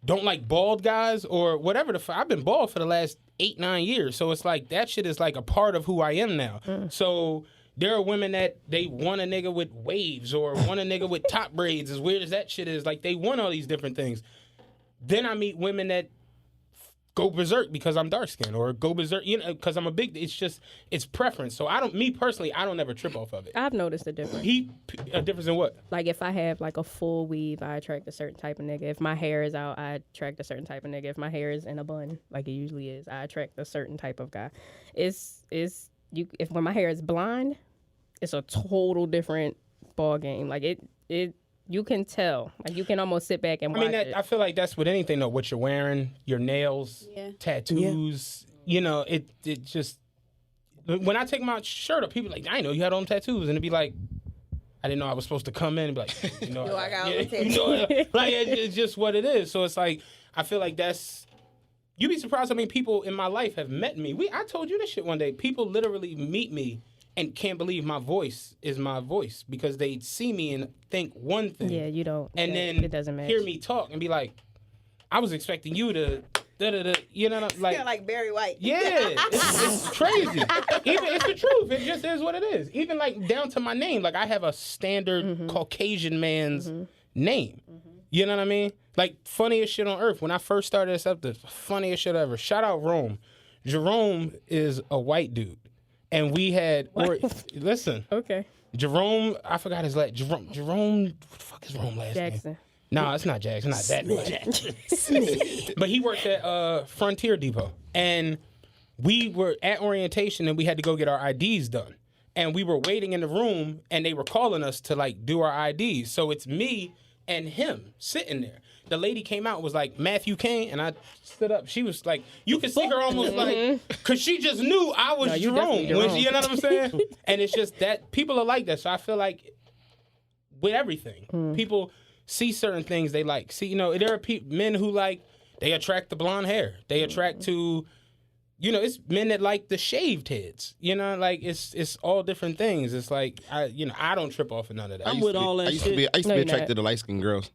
don't like bald guys or whatever I've been bald for the last 8-9 years. So it's like, that shit is like a part of who I am now. So there are women that they want a nigga with waves or want a nigga with top braids, as weird as that shit is. Like, they want all these different things. Then I meet women that go berserk because I'm dark skinned or go berserk, because I'm it's preference. So me personally, I don't ever trip off of it. I've noticed a difference. A difference in what? Like, if I have like a full weave, I attract a certain type of nigga. If my hair is out, I attract a certain type of nigga. If my hair is in a bun, like it usually is, I attract a certain type of guy. When my hair is blonde, it's a total different ball game. Like it you can tell. Like, you can almost sit back and watch it. I feel like that's with anything though. What you're wearing, your nails, tattoos. It just. When I take my shirt off, people are like, I didn't know you had all them tattoos, and it'd be like, I didn't know I was supposed to come in and be like, I got all them tattoos. Like, it's just what it is. So it's like, I feel like that's. You'd be surprised how many people in my life have met me. I told you this shit one day. People literally meet me and can't believe my voice is my voice because they see me and think one thing. Yeah, you don't. And then it doesn't match. hear me talk and be like, I was expecting you to, like Barry White. Yeah, it's crazy. It's the truth. It just is what it is. Even like down to my name. Like, I have a standard Caucasian man's name. You know what I mean? Like, funniest shit on earth. When I first started this up, the funniest shit ever. Shout out Rome. Jerome is a white dude. And we had... listen. Okay. Jerome, I forgot his last... Jerome, what the fuck is Rome's last name? Jackson. No, it's not Jackson. Not that much. But he worked at Frontier Depot. And we were at orientation, and we had to go get our IDs done. And we were waiting in the room, and they were calling us to, like, do our IDs. So it's me and him sitting there. The lady came out and was like, Matthew Kane, and I stood up. She was like, you could see her almost like, because she just knew I was Jerome. You know what I'm saying? And it's just that people are like that. So I feel like with everything, people see certain things they like. See, you know, there are men who like, they attract the blonde hair. They attract to, you know, it's men that like the shaved heads. You know, like it's all different things. It's like, I don't trip off of none of that. I'm with all that shit. I used to be attracted to light-skinned girls.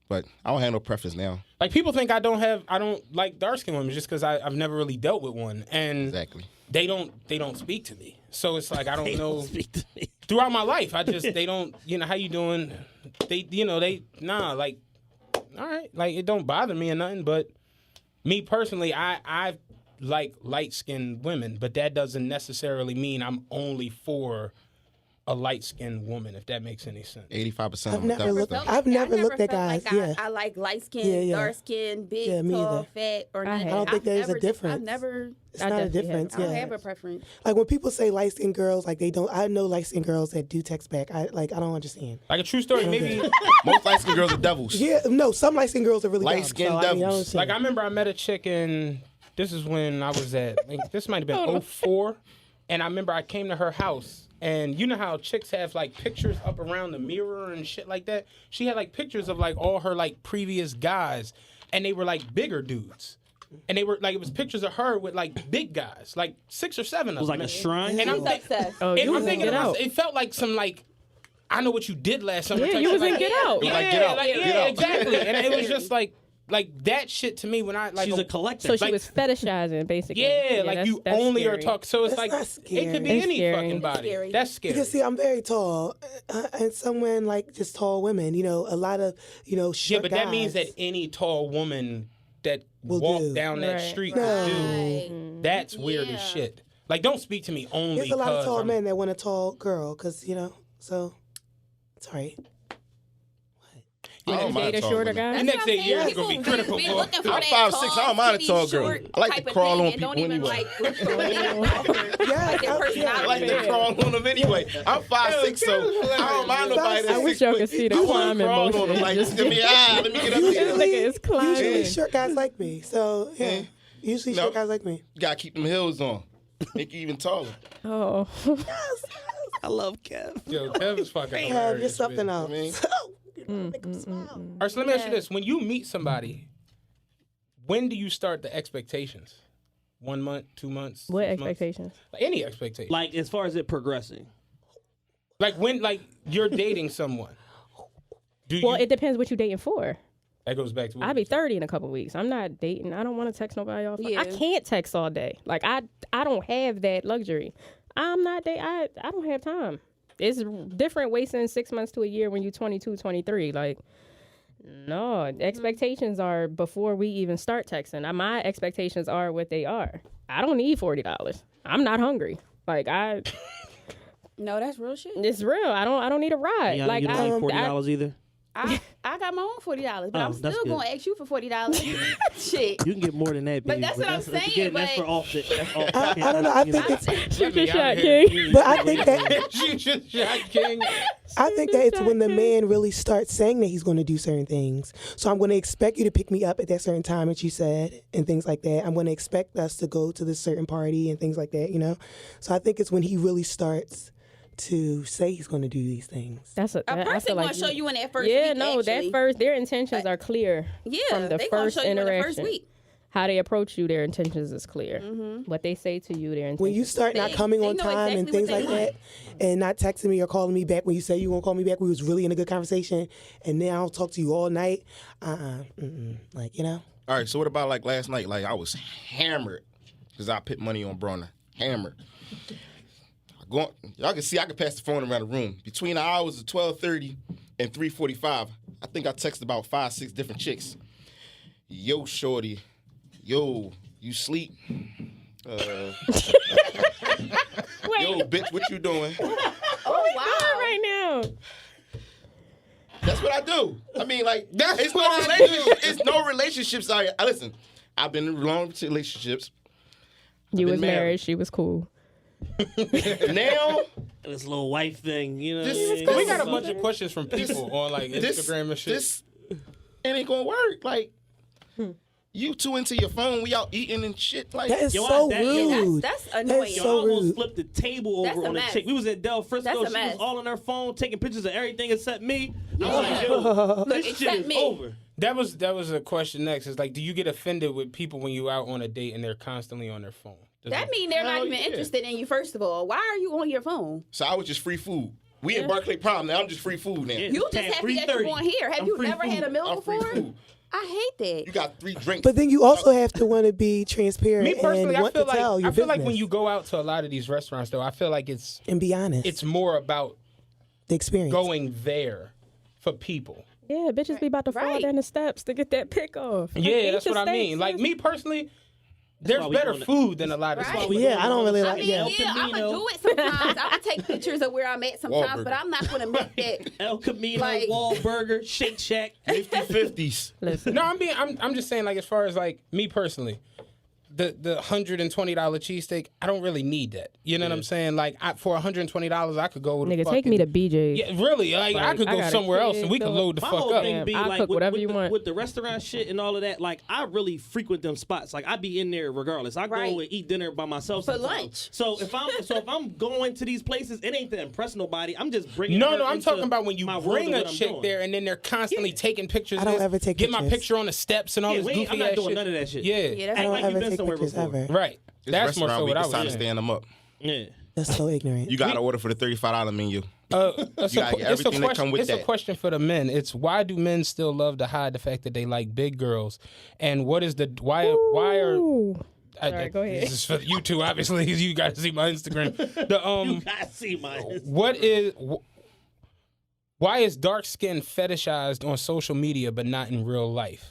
But I don't have no preference now. Like, people think I don't like dark-skinned women just because I've never really dealt with one. And Exactly. they don't speak to me. So it's like, I don't know. Speak to me. Throughout my life, they don't, you know, how you doing? Like, all right. Like, it don't bother me or nothing. But me personally, I like light-skinned women. But that doesn't necessarily mean I'm only for a light-skinned woman, if that makes any sense. 85%. I've never looked at guys. Like I like light skin, dark skin, big, tall, fat, or I nothing. I don't think there's a difference. I've never. It's not a difference. I don't have a preference. Like, when people say light-skinned girls, like, they don't. I know light-skinned girls that do text back. I don't understand. Like, a true story, maybe. Most light-skinned girls are devils. Yeah, no, some light-skinned girls are really Light-skinned dumb, devils. I understand. Like, I remember I met a chick in, this is when I was at, like, this might have been 04. And I remember I came to her house. And you know how chicks have, like, pictures up around the mirror and shit like that? She had, like, pictures of, like, all her, like, previous guys. And they were, like, bigger dudes. And they were, like, it was pictures of her with, like, big guys. Like, 6 or 7 of them. It was like a shrine. And I'm thinking about it felt like some, like, I know what you did last summer. Yeah, you was in Get Out. It was like, get out. Yeah, exactly. And it was just, like that shit to me when I, like. She's a collector. So she was fetishizing, basically. Yeah, like, you only scary. are talking. So it's That's like, not scary. it could be It's any scary. fucking body. Scary. That's scary. Because, see, I'm very tall, and someone like just tall women, you know, a lot of, you know, short Yeah, but that means guys that any tall woman that Will walk do. down that Right. street No. will do. That's weird as shit. Like, don't speak to me only There's a lot of tall I'm- men that want a tall girl, because, you know, so it's all right. I don't mind Date a tall shorter women. guy? The next 8 years gonna be critical. Be boy. looking for I'm that 5'6", I don't mind a tall girl. short I like to type of crawl thing on and don't people even anyway. like look for what they have to offer. Yeah, Like their I- personality. I like to crawl on them anyway. I'm 5'6", so I don't mind nobody that's I wish 6 y'all foot. could see the I wanna climbing crawl on motion. them like, Just- let me get up This there. nigga is climbing. Usually short guys like me, so yeah. Usually No. short guys like me. You gotta keep them heels on. Make you even taller. Oh. I love Kev. Yo, Kev is fucking Have hilarious. just something man. else. mean- You know, make them smile. All right, so let me ask you this. When you meet somebody, when do you start the expectations? 1 month, 2 months? What 6 months? expectations? Like, any expectation. Like, as far as it progressing. Like when, like, you're dating someone. Do Well, you, it depends what you dating for. that goes back to what I'll be 30 in a couple weeks. I'm not dating. I don't want to text nobody off. Yeah. I can't text all day. Like, I don't have that luxury. I'm not dating. I don't have time. It's different wasting 6 months to a year when you're 22, 23. Like, no, expectations are before we even start texting. My expectations are what they are. I don't need $40. I'm not hungry. Like, No, that's real shit. it's real. I don't need a ride. Yeah, like, you don't like $40 either? I got my own $40, but Oh, I'm that's still good. gonna ask you for $40. Shit. You can get more than that, baby. But that's what I'm saying, That's for but- off the. That's off I don't know. I think it's, Shoot me your out shot, here. King. but I think that Shoot your shot, King. I think that it's when the man really starts saying that he's going to do certain things. So I'm going to expect you to pick me up at that certain time that you said and things like that. I'm going to expect us to go to this certain party and things like that, you know? So I think it's when he really starts to say he's going to do these things. That's A I person feel gonna like show you in that first yeah, week. no, actually. that first their intentions are clear. Yeah, from the they gonna first show you in the interaction. first week. How they approach you, their intentions is clear. Mm-hmm. What they say to you, their intentions. When you start not They- coming they on know time and exactly things what like they that, and not texting me or calling me back when you say you won't call me back, we was really in a good conversation, and now I'll talk to you all night. Like, you know. All right, so what about like last night? Like I was hammered because I put money on Bronner. Hammered. Y'all can see I can pass the phone around the room. Between the hours of 12:30 and 3:45, I think I texted about 5, 6 different chicks. Yo, shorty. Yo, you sleep? Yo, bitch, what you doing? Oh, wow. Right now. That's what I do. I mean, like, it's no relationships. I listen, I've been in long relationships. You was married. married. She was cool. Now, this little wife thing, you know. We got a bunch of questions from people on like Instagram and shit. This it ain't gonna work. Like, you too into your phone. We out eating and shit. Like, That is Yo, so that- yo, rude. That's annoying. That's Yo, so I almost rude. flipped the table That's over a on a mess. chick. We was at Del Frisco. That's a She mess. was all on her phone taking pictures of everything except me. I was like, yo, this shit except is me. over. That was a question next. Is like, do you get offended with people when you out on a date and they're constantly on their phone? That mean they're not Hell even yeah. interested in you. First of all, why are you on your phone? so I was just free food. We in Barclay Prom now. I'm just free food now. Yeah. You just Paying happy that you're $3.30. going here. Have I'm you free never food. had a meal I'm free before? food. I hate that. You got 3 drinks. But then you also have to want to be transparent Me personally, and I want feel to tell like your I feel like business when you go out to a lot of these restaurants, though, I feel like it's and be honest. more about the experience. going there for people. Yeah, bitches be about to fall Right. down the steps to get that pick off. Like, Yeah, eat that's the what I mean. steaks, Like sis. me personally, there's why we better doing it. food than a lot of Right. stuff. Yeah, I don't really I like. mean, Yeah. yeah, I'm Camino. gonna do it sometimes. I'm gonna take pictures of where I'm at sometimes, Wahlburger. but I'm not gonna make that. El Camino, Like- Wahlburger, Shake Shack. 50-50s. Listen, No, I'm just saying, like, as far as like me personally, the $120 cheesesteak, I don't really need that. You know what I'm saying? Like, for $120, I could go with nigga, take me to BJ's. Yeah, really. Like, I could I go got a somewhere else and kid, we could dog. load the My fuck whole up. thing be I'll like cook with, whatever with you the, want. with the restaurant shit and all of that. Like I really frequent them spots. Like I be in there regardless. I Right. go and eat dinner by myself For sometimes. lunch. So if I'm going to these places, it ain't to impress nobody. I'm just bringing. No, her I'm into talking about when you my world bring of a what I'm chick doing. there and then they're constantly taking pictures. I don't of this, ever take Get my pictures. picture on the steps and all this goofy I'm not ass doing shit. none of that shit. Yeah, Yeah, that's I Act don't like you ever been take somewhere pictures before. ever. right. This That's more restaurant so week, what I it's was time to saying. stand them up. Yeah. That's so ignorant. You got to order for the $35 menu. It's You gotta get everything that come with it's a that. question for the men. It's why do men still love to hide the fact that they like big girls, and what is the why are Ooh. Sorry, go ahead. This is for you two, obviously, because you got to see my Instagram. The You gotta see mine. why is dark skin fetishized on social media but not in real life?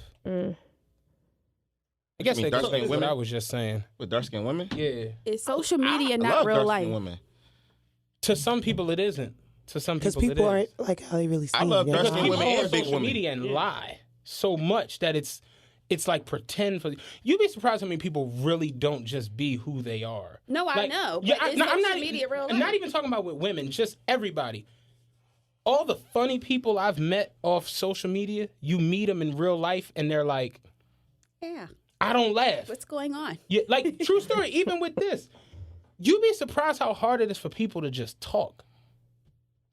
I guess You mean that dark-skinned explains what women? I was just saying. With dark-skinned women? Yeah, It's social media, I not love real dark-skinned life. women. to some people it isn't. To some Because people, people it aren't is. like how they really see. I love you know? dark-skinned People women go and on big social women. media and lie so much that it's like pretend for. You'd be surprised how many people really don't just be who they are. No, I Like, know. Yeah, But it's I'm social not media real I'm life. not even talking about with women, just everybody. All the funny people I've met off social media, you meet them in real life and they're like, Yeah. I don't laugh. What's going on? Yeah, like true story. Even with this, you'd be surprised how hard it is for people to just talk.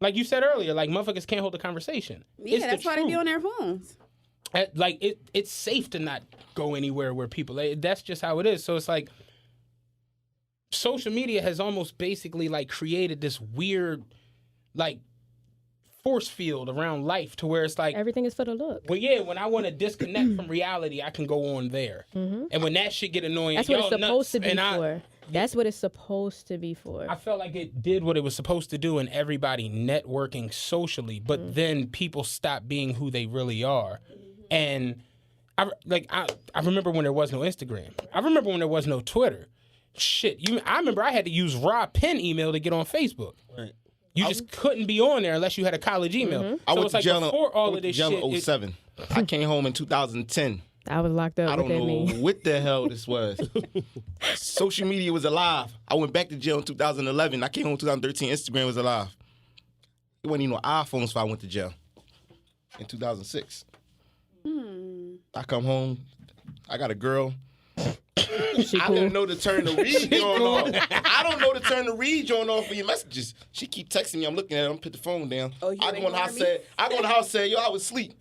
Like you said earlier, like motherfuckers can't hold a conversation. Yeah, It's the that's why they be truth. on their phones. Like it's safe to not go anywhere where people. That's just how it is. So it's like social media has almost basically like created this weird, like force field around life to where it's like. Everything is for the look. Well, yeah, when I want to disconnect from reality, I can go on there. And when that shit get annoying, That's what it's y'all supposed to nuts, be and for. That's what it's supposed to be for. I felt like it did what it was supposed to do, and everybody networking socially. But then people stopped being who they really are, and I remember when there was no Instagram. I remember when there was no Twitter. Shit, I remember I had to use raw pen email to get on Facebook. Right. You just couldn't be on there unless you had a college email. I So went it's to like jail before all in of this jail shit. in 07. I came home in 2010. I was locked up. I What don't that know mean? what the hell this was. Social media was alive. I went back to jail in 2011. I came home in 2013. Instagram was alive. It wasn't even no iPhones before I went to jail in 2006. I come home. I got a girl. She I cool. didn't know to turn the read joint off. I don't know to turn the read joint off for your messages. She keep texting me. I'm looking at her. I'm put the phone down. Oh, you I go in the house. ignore me? I go in the house. Say, yo, I was asleep.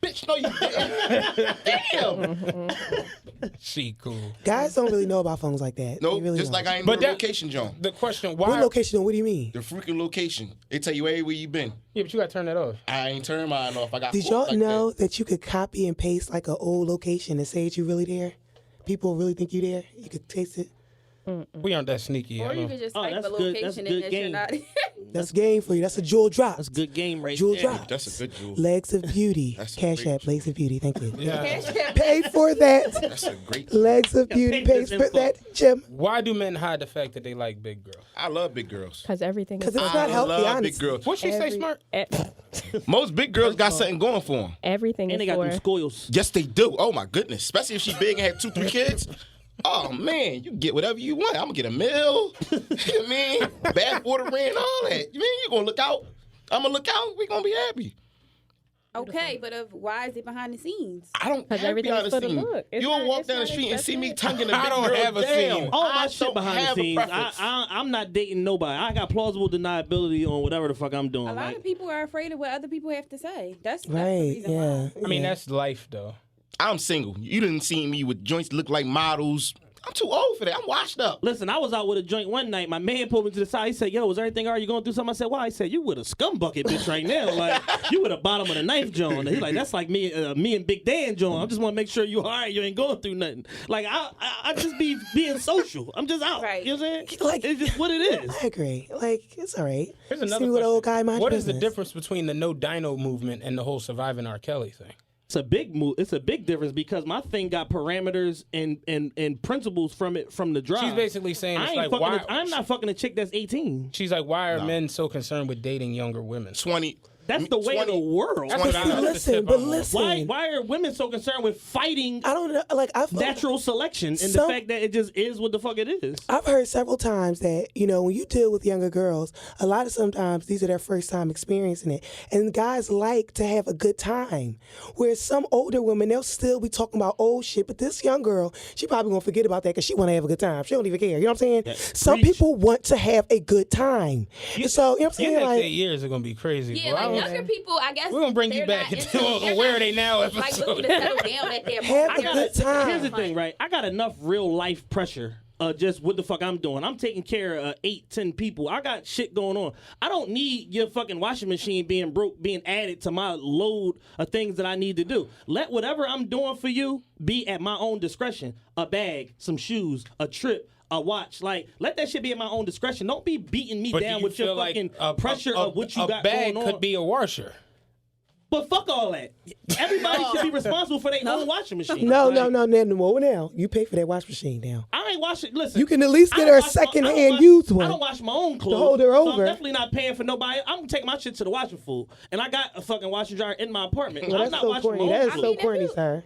Bitch, no, you didn't. Damn. She cool. Guys don't really know about phones like that. No, They really just don't. like I ain't But know the that- location joint. The question, What why? location? What do you mean? The freaking location. They tell you everywhere you been. Yeah, but you got to turn that off. I ain't turned mine off. I got. Did caught y'all like know that. that you could copy and paste like an old location and say that you really there? People really think you there. You could taste it. We aren't that sneaky. Or I you know. could just Oh, type that's a good. That's location good in that you're game. not. That's game for you. That's a jewel drop. That's a good game right Jewel there. drop. That's a good jewel. Legs of Beauty. That's a Cash great App, Legs of Beauty. Thank you. Yeah. Pay for that. That's a great. Legs of Beauty pay pays this for info. that, Jim. Why do men hide the fact that they like big girls? I love big girls. Because everything is Because it's I not healthy, love honestly. big girls. What she say, smart? Most big girls got something going for them. Everything And they is got for them scoils. Yes, they do. Oh my goodness, especially if she big and had 2-3 kids. Oh man, you get whatever you want. I'm gonna get a meal. You know what I mean? Bath water rent, all that. You mean you gonna look out? I'm gonna look out. We gonna be happy. Okay, but why is it behind the scenes? I don't 'Cause have everything behind is the for the scene. look. It's You'll not- walk it's down the not street and see me accepted. tonguing a I big don't girl have a down. scene. All my I shit don't behind have the a scenes. preference. I'm not dating nobody. I got plausible deniability on whatever the fuck I'm doing. A lot Like, of people are afraid of what other people have to say. That's the Right, reason yeah. why. I mean, yeah. that's life, though. I'm single. You didn't see me with joints look like models. I'm too old for that. I'm washed up. listen, I was out with a joint one night. My man pulled me to the side. He said, "Yo, is everything all right? You going through something?" I said, "Why?" He said, "You with a scum bucket bitch right now. Like you with the bottom of the knife, John." He's like, "That's like me and Big Dan, John. I just want to make sure you all right. You ain't going through nothing. Like I just be being social. I'm just out. Right. You know what I'm saying? Like- It's just what it is. I agree. Like, it's all right. Here's See another me with an question. old guy, mind What your is the business. difference between the no dino movement and the whole surviving R. Kelly thing? It's a big move. It's a big difference because my thing got parameters and principles from the drive. She's basically saying I it's ain't like, fucking. why? I'm not fucking a chick that's 18. She's like, why are men so concerned with dating younger women? 20. That's the way of the world. That's what I- that's the Listen, tip but I'm on. listen. Why are women so concerned with fighting I don't know. Like, natural selection and the Some- fact that it just is what the fuck it is? I've heard several times that, when you deal with younger girls, a lot of sometimes these are their first time experiencing it. And guys like to have a good time. Whereas some older women, they'll still be talking about old shit. But this young girl, she probably going to forget about that because she want to have a good time. She don't even care. You know what I'm saying? Some Preach. people want to have a good time. So, you know what I'm Your saying? next 8 Like, years are gonna be crazy. Yeah, bro. I like don't- younger people, I guess We're gonna bring you they're back not into into- a Where Are They Now like episode. looking to settle down at their Have a partner. good time. Here's the thing, right? I got enough real life pressure. Just what the fuck I'm doing. I'm taking care of 8-10 people. I got shit going on. I don't need your fucking washing machine being broke, being added to my load of things that I need to do. Let whatever I'm doing for you be at my own discretion. A bag, some shoes, a trip, a watch. Like, let that shit be at my own discretion. Don't be beating me But do down you with your feel like fucking a- pressure of what you a got bag going on. could be a washer. But fuck all that. Everybody should be responsible for their own washing machine. no, Like, now. You pay for that wash machine now. I ain't washing. Listen, You can at least I get don't her a wash my- second I don't hand wash- used I one. don't wash my own clothes. hold her So over. I'm definitely not paying for nobody. I'm gonna take my shit to the washing fool, and I got a fucking washing dryer in my apartment. Well, I'm that's not so washing corny. my That own is so clothes. corny, sir.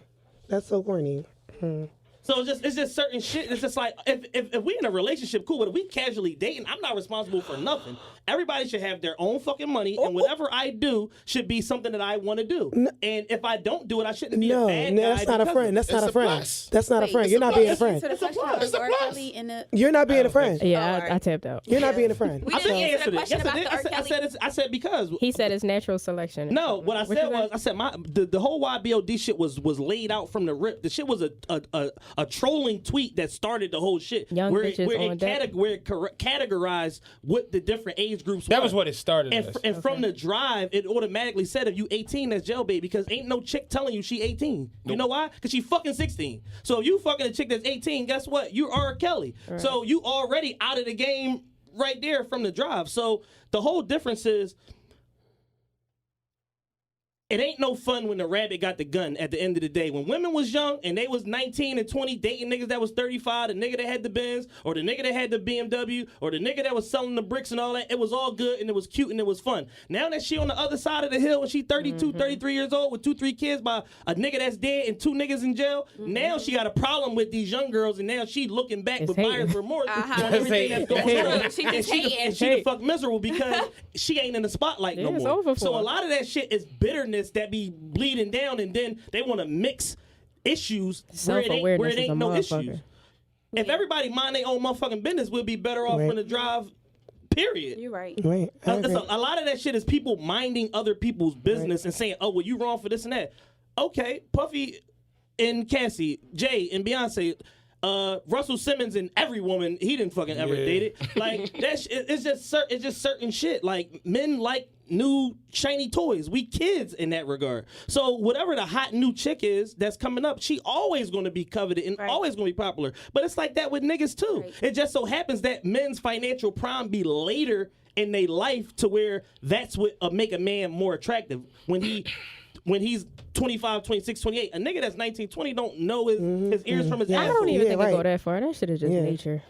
That's so corny. So it's just certain shit. It's just like if we in a relationship, cool. But if we casually dating, I'm not responsible for nothing. Everybody should have their own fucking money, and whatever I do should be something that I want to do. And if I don't do it, I shouldn't be a bad guy. that's not a because friend. of That's it. not It's a a friend. plus. That's not a Wait, friend. it's You're a not plus. being a friend. To the question about It's a R. plus. Kelly and the You're not being a friend. Yeah, Oh, I tapped out. You're not being a friend. We I didn't just answer the answered it. question Yes, I about did. the R. Kelly. I said because. He said it's natural selection. No, what I What said you was, I said the whole YBOD shit was laid out from the rip. The shit was a trolling tweet that started the whole shit. Young where bitches it on deck. categorized what the different age groups That were. was what it started And, as. and from the drive, it automatically said if you 18, that's jailbait because ain't no chick telling you she 18. You know why? Because she fucking 16. So if you fucking a chick that's 18, guess what? You are Kelly. So you already out of the game right there from the drive. So the whole difference is it ain't no fun when the rabbit got the gun at the end of the day. When women was young and they was 19 and 20 dating niggas that was 35, the nigga that had the Benz or the nigga that had the BMW or the nigga that was selling the bricks and all that, it was all good and it was cute and it was fun. Now that she on the other side of the hill and she 32, 33 years old with 2-3 kids by a nigga that's dead and 2 niggas in jail, now she got a problem with these young girls and now she looking back It's with hating. buyer's remorse Uh-huh. on everything that's going Hating. on. She And just she hating. the fuck miserable because she ain't in the spotlight no Yeah, it's more. over for So a her. lot of that shit is bitterness that be bleeding down, and then they want to mix issues where it Self-awareness ain't is a no motherfucker. issues. If everybody mind their own motherfucking business, we'll be better off Right. from the drive. Period. You're right. Right. I That's agree. a lot of that shit is people minding other people's business and saying, "Oh, well, you wrong for this and that." Okay, Puffy and Cassie, Jay and Beyonce. Russell Simmons and every woman he didn't fucking ever dated. Like it's just certain shit. Like men like new shiny toys. We kids in that regard. So whatever the hot new chick is that's coming up, she always going to be coveted and always going to be popular. But it's like that with niggas too. Right. It just so happens that men's financial prime be later in their life to where that's what make a man more attractive when he's 25, 26, 28. A nigga that's 19, 20 don't know his ears from his ass. I don't even think it go that far. That shit is just nature.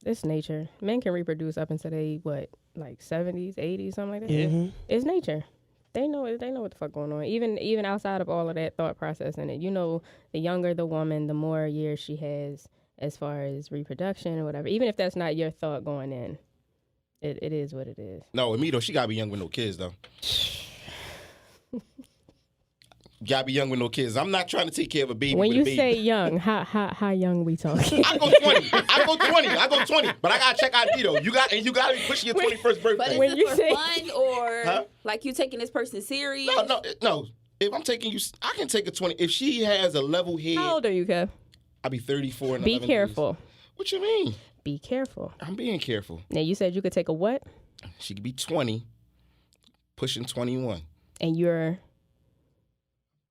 It's nature. Men can reproduce up until they, like 70s, 80s, something like that? Yeah. It's nature. They know what the fuck going on. Even outside of all of that thought process in it. You know, the younger the woman, the more years she has as far as reproduction or whatever. Even if that's not your thought going in, it is what it is. No, with me, though, she got to be young with no kids, though. Gotta be young with no kids. I'm not trying to take care of a baby. When with you a baby. say young, how young we talking? I go 20. But I gotta check ID though. You gotta be pushing your 21st birthday. But is When it you for say- fun or like you taking this person serious? No. If I'm taking you, I can take a 20. If she has a level head, How old are you, Kev? I'll be 34 in Be 11 careful. Days. What you mean? Be careful. I'm being careful. Now, you said you could take a what? She could be 20, pushing 21. And you're...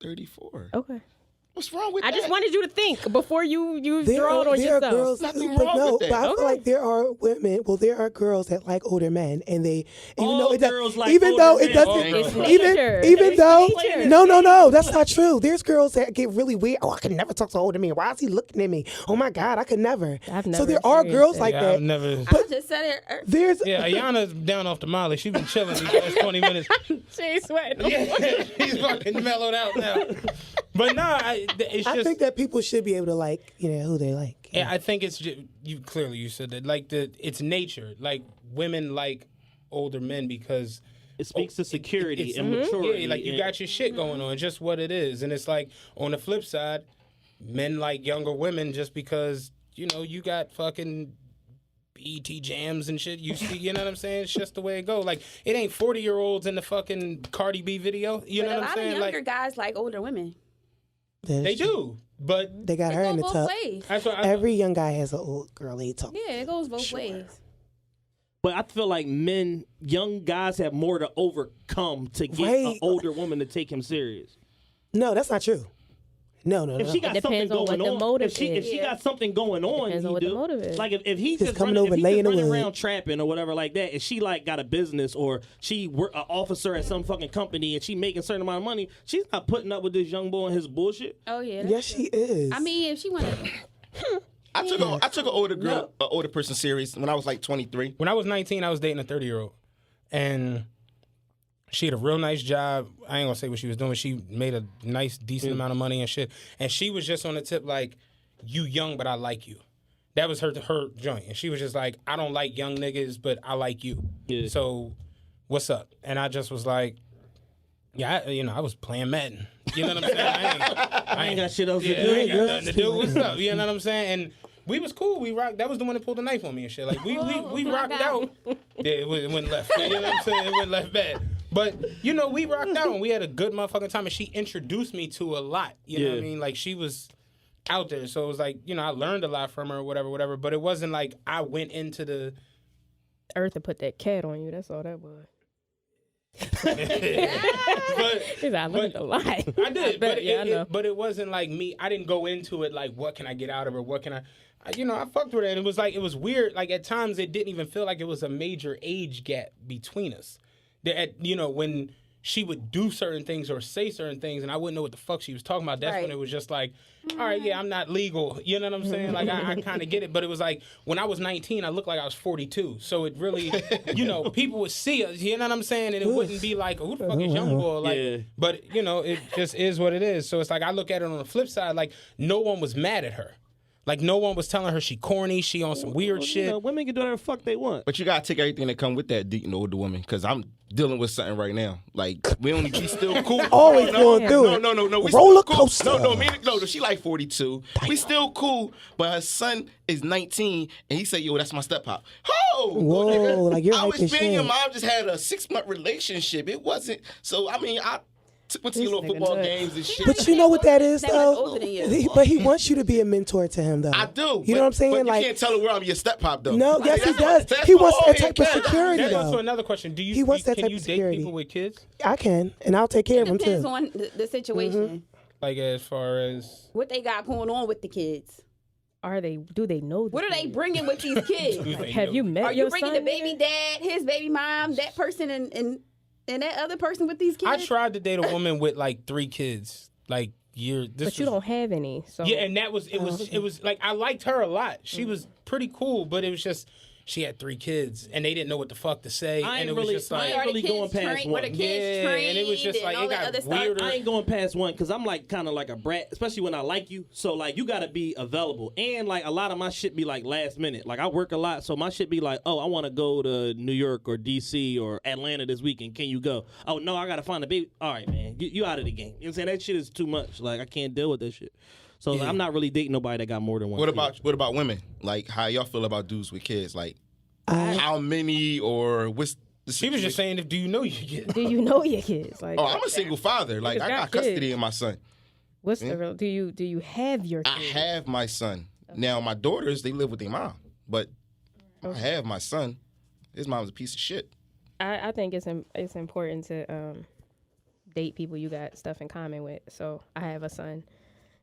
34. Okay. What's wrong with that? I just wanted you to think before you There draw it are on yourself. girls, Nothing but wrong no, with that. but I feel like there are women. Well, there are girls that like older men, and they even All though it girls like even older though it men. doesn't It's even nature. even It's though nature. no, that's not true. There's girls that get really weird. Oh, I could never talk to older men. Why is he looking at me? Oh my God, I could never. I've So never there are experienced girls it. like Yeah, that. I've never. I just said it. There's Yeah, Ayana's down off the Molly. She's been chilling these last 20 minutes. She ain't sweating. Yeah, he's fucking mellowed out now. But nah, it's I just. think that people should be able to like who they like. Yeah, I think it's just, you said that like it's nature. Like women like older men because It speaks to security it's- and maturity. yeah, like you got your shit going on, just what it is. And it's like on the flip side, men like younger women just because you got fucking BET jams and shit. You know what I'm saying? It's just the way it go. Like it ain't 40-year-olds in the fucking Cardi B video. You But know a what I'm lot saying? of younger Like guys like older women. they do, but They got It her goes in the both tub. ways. that's what Every young guy has an old girl they talk. Yeah, it goes both ways. But I feel like young guys have more to overcome to get an Right. older woman to take him serious. No, that's not true. No. If she got It something depends on going what the on, motive if she is. got something going on, Depends on he what the do. motive is. Like if he's Just just coming running, over, if he's laying just in the running wood. around trapping or whatever like that, and she like got a business or she an officer at some fucking company and she making a certain amount of money, she's not putting up with this young boy and his bullshit. Oh yeah. Yes, she is. I mean, if she wanted, I took an older girl, an older person serious when I was like 23. when I was 19, I was dating a 30-year-old, and she had a real nice job. I ain't gonna say what she was doing. She made a nice, decent amount of money and shit. And she was just on the tip like, "You young, but I like you." That was her joint. And she was just like, "I don't like young niggas, but I like you." Yeah. So, what's up? And I just was like, "Yeah, I was playing Madden." You know what I'm saying? I ain't got shit else to yeah, do. I ain't got nothing to do. What's up? You know what I'm saying? And we was cool. We rocked. That was the one that pulled the knife on me and shit. Like we rocked out. Yeah, it went left. You know what I'm saying? It went left bad. But we rocked out and we had a good motherfucking time. And she introduced me to a lot. You know what I mean? Like she was out there, so it was like I learned a lot from her, whatever. But it wasn't like I went into the Earth to put that cat on you. That's all that was. but I learned a lot. I did, bet, but yeah, I know. but it wasn't like me. I didn't go into it like, what can I get out of her? What can I fucked with her, and it was weird. Like at times, it didn't even feel like it was a major age gap between us. When she would do certain things or say certain things, and I wouldn't know what the fuck she was talking about. That's when it was just like, all right, yeah, I'm not legal. You know what I'm saying? Like I kind of get it, but it was like when I was 19, I looked like I was 42. So it really, people would see us. You know what I'm saying? And it wouldn't be like, who the fuck is young boy? Like, Yeah. but it just is what it is. So it's like I look at it on the flip side, like no one was mad at her. Like no one was telling her she corny, she on some weird shit. Women can do whatever the fuck they want. But you gotta take everything that come with that dating older woman, because I'm dealing with something right now. Like we still cool. Always going through it. No. We Roller still cool. coaster. No, she like 42. We still cool, but her son is 19, and he said, "Yo, that's my step pop." Oh, Whoa, like you're I was hyping being your shit. mom just had a 6-month relationship. It wasn't. So I mean, went to your little nigga football nuts. games and shit. But you know what that is, They much though? older than you. But he wants you to be a mentor to him, though. I do. You know what I'm saying? But you Like, can't tell her where I'm your step pop though. no, Like, yes, he that's does. that's He what wants all that he type of can. security, That goes to though. another question. Do you He wants that can type you of date security. people with kids? I can, and I'll take care of him, Depends too. on the situation. Like as far as What they got going on with the kids. Do they know? What are they bringing with these kids? Have you met Are your you bringing son the baby yet? dad, his baby mom, that person, and that other person with these kids? I tried to date a woman with like 3 kids, like years. But you don't have any. So Yeah, and that was it was like I liked her a lot. She was pretty cool, but it was just she had 3 kids and they didn't know what the fuck to say, I and ain't it was really- just I like ain't really going past Were one. the kids Yeah, trained and it was just like, all it that got other stuff? weirder. I ain't going past one because I'm like kind of like a brat, especially when I like you. So like you gotta be available, and like a lot of my shit be like last minute. Like I work a lot, so my shit be like, oh, I want to go to New York or DC or Atlanta this weekend. Can you go? Oh no, I gotta find a baby. All right, man, you out of the game. You know what I'm saying? That shit is too much. Like I can't deal with that shit. So Yeah. I'm not really dating nobody that got more than one. What kid. about women? Like how y'all feel about dudes with kids? Like how many or what's the she was just situation? saying, do you know your kids? do you know your kids? Like, Oh, I'm a single father. Like I got got custody kids. of my son. what's the real? Do you have your I kids? have my son. Now my daughters, they live with their mom, but I have my son. His mom's a piece of shit. I think it's important to date people you got stuff in common with. So I have a son.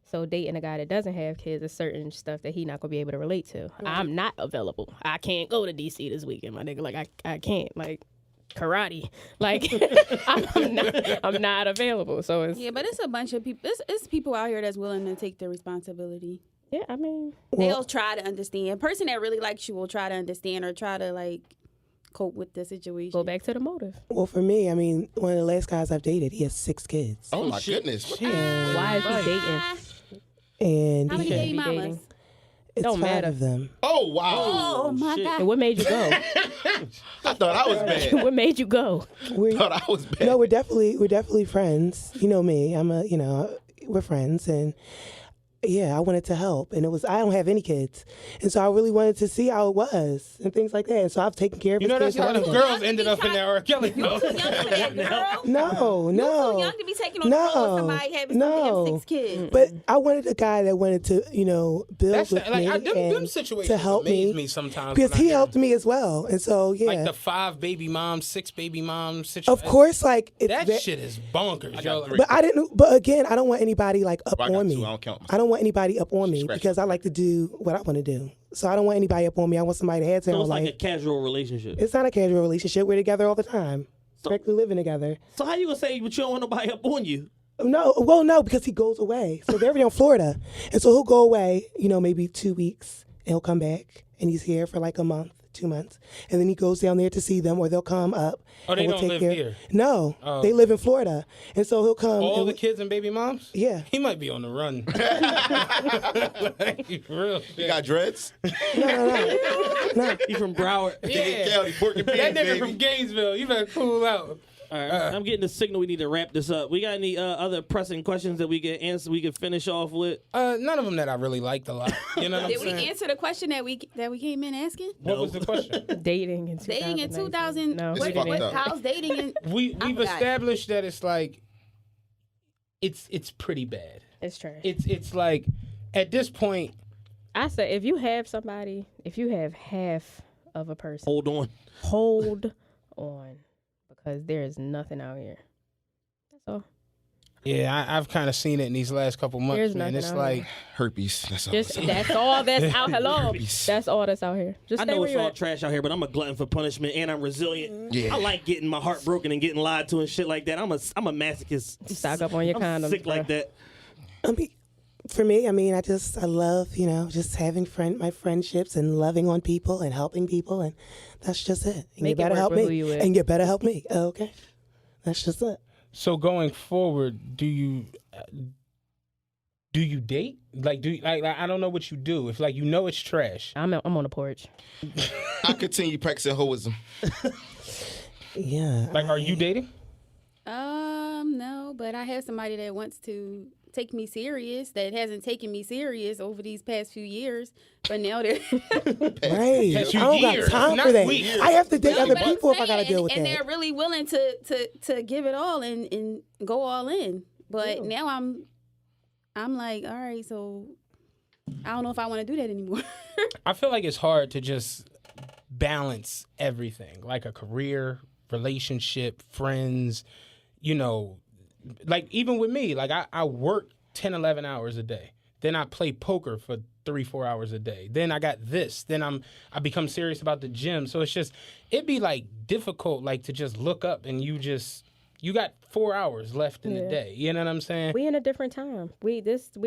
So dating a guy that doesn't have kids is certain stuff that he not gonna be able to relate to. I'm not available. I can't go to DC this weekend, my nigga. Like I can't. Like karate. Like I'm not available. So it's Yeah, but it's a bunch of people. It's people out here that's willing to take the responsibility. yeah. I mean, They'll try to understand. A person that really likes you will try to understand or try to like cope with the situation. go back to the motive. Well, for me, I mean, one of the last guys I've dated, he has 6 kids. Oh my goodness. Why is he dating? And How many shouldn't baby be mamas? dating. it's Don't 5 matter. of them. Oh wow. Oh my shit. god! And what made you go? I thought I was bad. What made you go? We're, thought I was bad. no, we're definitely friends. You know me. We're friends, and yeah, I wanted to help, and I don't have any kids, and so I really wanted to see how it was and things like that. And so I've taken care of You his know kids. that's how them wonderfully. girls ended up in that R. Kelly. Too young for that girl. No, Too no. young to be taking on the role of somebody having somebody have 6 kids. But I wanted a guy that wanted to, build That's with like me them and situations to help amaze me, me sometimes because when I he hear helped them. me as well. And so yeah, Like the 5 baby moms, 6 baby moms situation. of course, like it's That ve- shit is bonkers, got yo. 3. But I didn't. But again, I don't want anybody like up I got on 2. me. I don't count myself. I don't want anybody up on me Scratch because I like to do what I want to do. So I don't want anybody up on me. I want somebody to have their So own it's like a life. casual relationship. It's not a casual relationship. We're together all the time. Practically living together. So how you gonna say but you don't want nobody up on you? No, because he goes away. So they're already in Florida, and so he'll go away. Maybe 2 weeks, and he'll come back, and he's here for like a month, 2 months, and then he goes down there to see them, or they'll come up. Oh, they and we'll don't take live care. here? No, Oh. they live in Florida, and so he'll come. All and the kids and baby moms? Yeah. He might be on the run. Like, real You shit. got dreads? No. You from Broward? Yeah. County, pork and That beans, nigga baby. from Gainesville, you better cool out. All right, I'm getting the signal. We need to wrap this up. We got any other pressing questions that we can answer? We can finish off with. None of them that I really liked a lot. You know what Did I'm we saying? answer the question that we came in asking? What was the question? Dating in 2000. Dating in 2000. No, It's we fucked didn't. up. How's dating in? We've forgot. established that it's like it's pretty bad. It's trash. It's like at this point, I say if you have somebody, if you have half of a person, Hold on. hold on, because there is nothing out here. That's all. yeah, I've kind of seen it in these last couple months, There's man. nothing It's out like Herpes. That's all. Just that's all that's out. Hello, that's all that's out here. Just I stay know where it's you all at. trash out here, but I'm a glutton for punishment and I'm resilient. Yeah. I like getting my heart broken and getting lied to and shit like that. I'm a masochist. Stock up on your I'm condoms, sick like bruh. that. For me, I love, just having my friendships and loving on people and helping people, and that's just it. And Make you it better work help with me. who you with. And you better help me. Okay. That's just it. so going forward. Do you date? Like I don't know what you do. If like it's trash. I'm on the porch. I continue practicing hoism. Yeah. Like, are you dating? No, but I have somebody that wants to take me serious, that hasn't taken me serious over these past few years. But now they're Right. I That's you don't years, got time not for that. weeks. I have to date No, other but I'm people if I gotta saying, deal with and that. they're really willing to give it all and go all in. But now I'm like, all right, so I don't know if I want to do that anymore. I feel like it's hard to just balance everything, like a career, relationship, friends, you know, like even with me, like I work 10, 11 hours a day. Then I play poker for 3-4 hours a day. Then I got this. Then I become serious about the gym. So it's just, it'd be like difficult, like to just look up and you got 4 hours left in the day. You know what I'm saying? We in a different time. We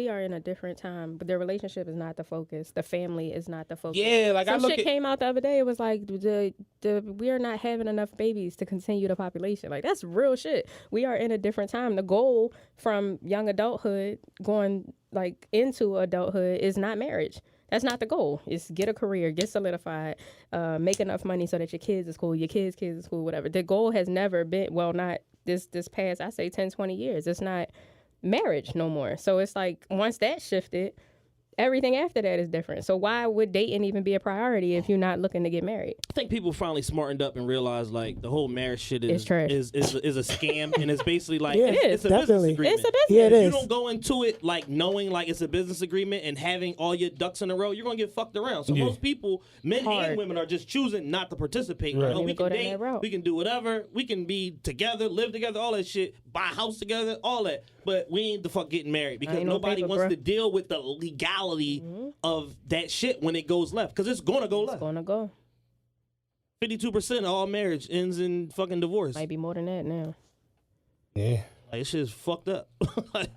are in a different time. But the relationship is not the focus. The family is not the focus. Yeah, like Some I look shit at came out the other day. It was like we are not having enough babies to continue the population. Like that's real shit. We are in a different time. The goal from young adulthood going like into adulthood is not marriage. That's not the goal. It's get a career, get solidified, make enough money so that your kids is cool, your kids is cool, whatever. The goal has never been, well, not this past, I say 10, 20 years. It's not marriage no more. So it's like once that shifted, everything after that is different. So why would dating even be a priority if you're not looking to get married? I think people finally smartened up and realized like the whole marriage shit is trash. is a scam, and it's basically like Yeah, it's a definitely. business agreement. It's a business. Yeah, it If is. you don't go into it like knowing like it's a business agreement and having all your ducks in a row, you're gonna get fucked around. So most people, men and women, are just choosing not to participate. Right. Like, oh, we Go can down date, that route. we can do whatever, we can be together, live together, all that shit, buy a house together, all that. But we ain't the fuck getting married because Ain't no nobody paper, wants bruh. to deal with the legality of that shit when it goes left. Because it's gonna go It's left. gonna go. 52% of all marriage ends in fucking divorce. Might be more than that now. yeah. Like, this shit is fucked up. Like,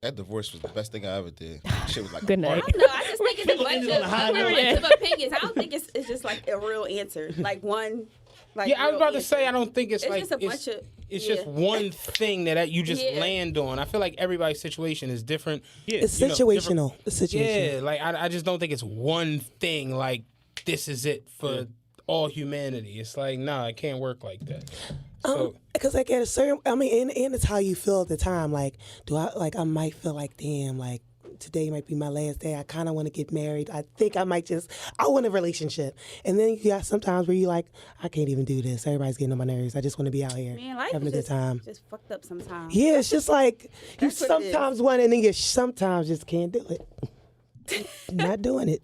That divorce was the best thing I ever did. Shit was like Good night. No, I just think it's a bunch ended on a high of, note. opinions. I don't think it's just like a real answer. Like one. Like Yeah, I was real about to answer. say I don't think it's like just a bunch of. it's yeah. just one thing that you just Yeah. land on. I feel like everybody's situation is different. yeah. It's you know, situational. It's situational. Yeah, like I just don't think it's one thing. Like this is it for all humanity. It's like nah, it can't work like that. So Because like at a certain, I mean, and it's how you feel at the time. Like, I might feel like, damn, like today might be my last day. I kind of want to get married. I think I want a relationship. And then you got sometimes where you're like, I can't even do this. Everybody's getting on my nerves. I just want to be out here Man, life having a is good time. just fucked up sometimes. Yeah, it's just like you That's what it is. sometimes want it and then you sometimes just can't do it. Not doing it.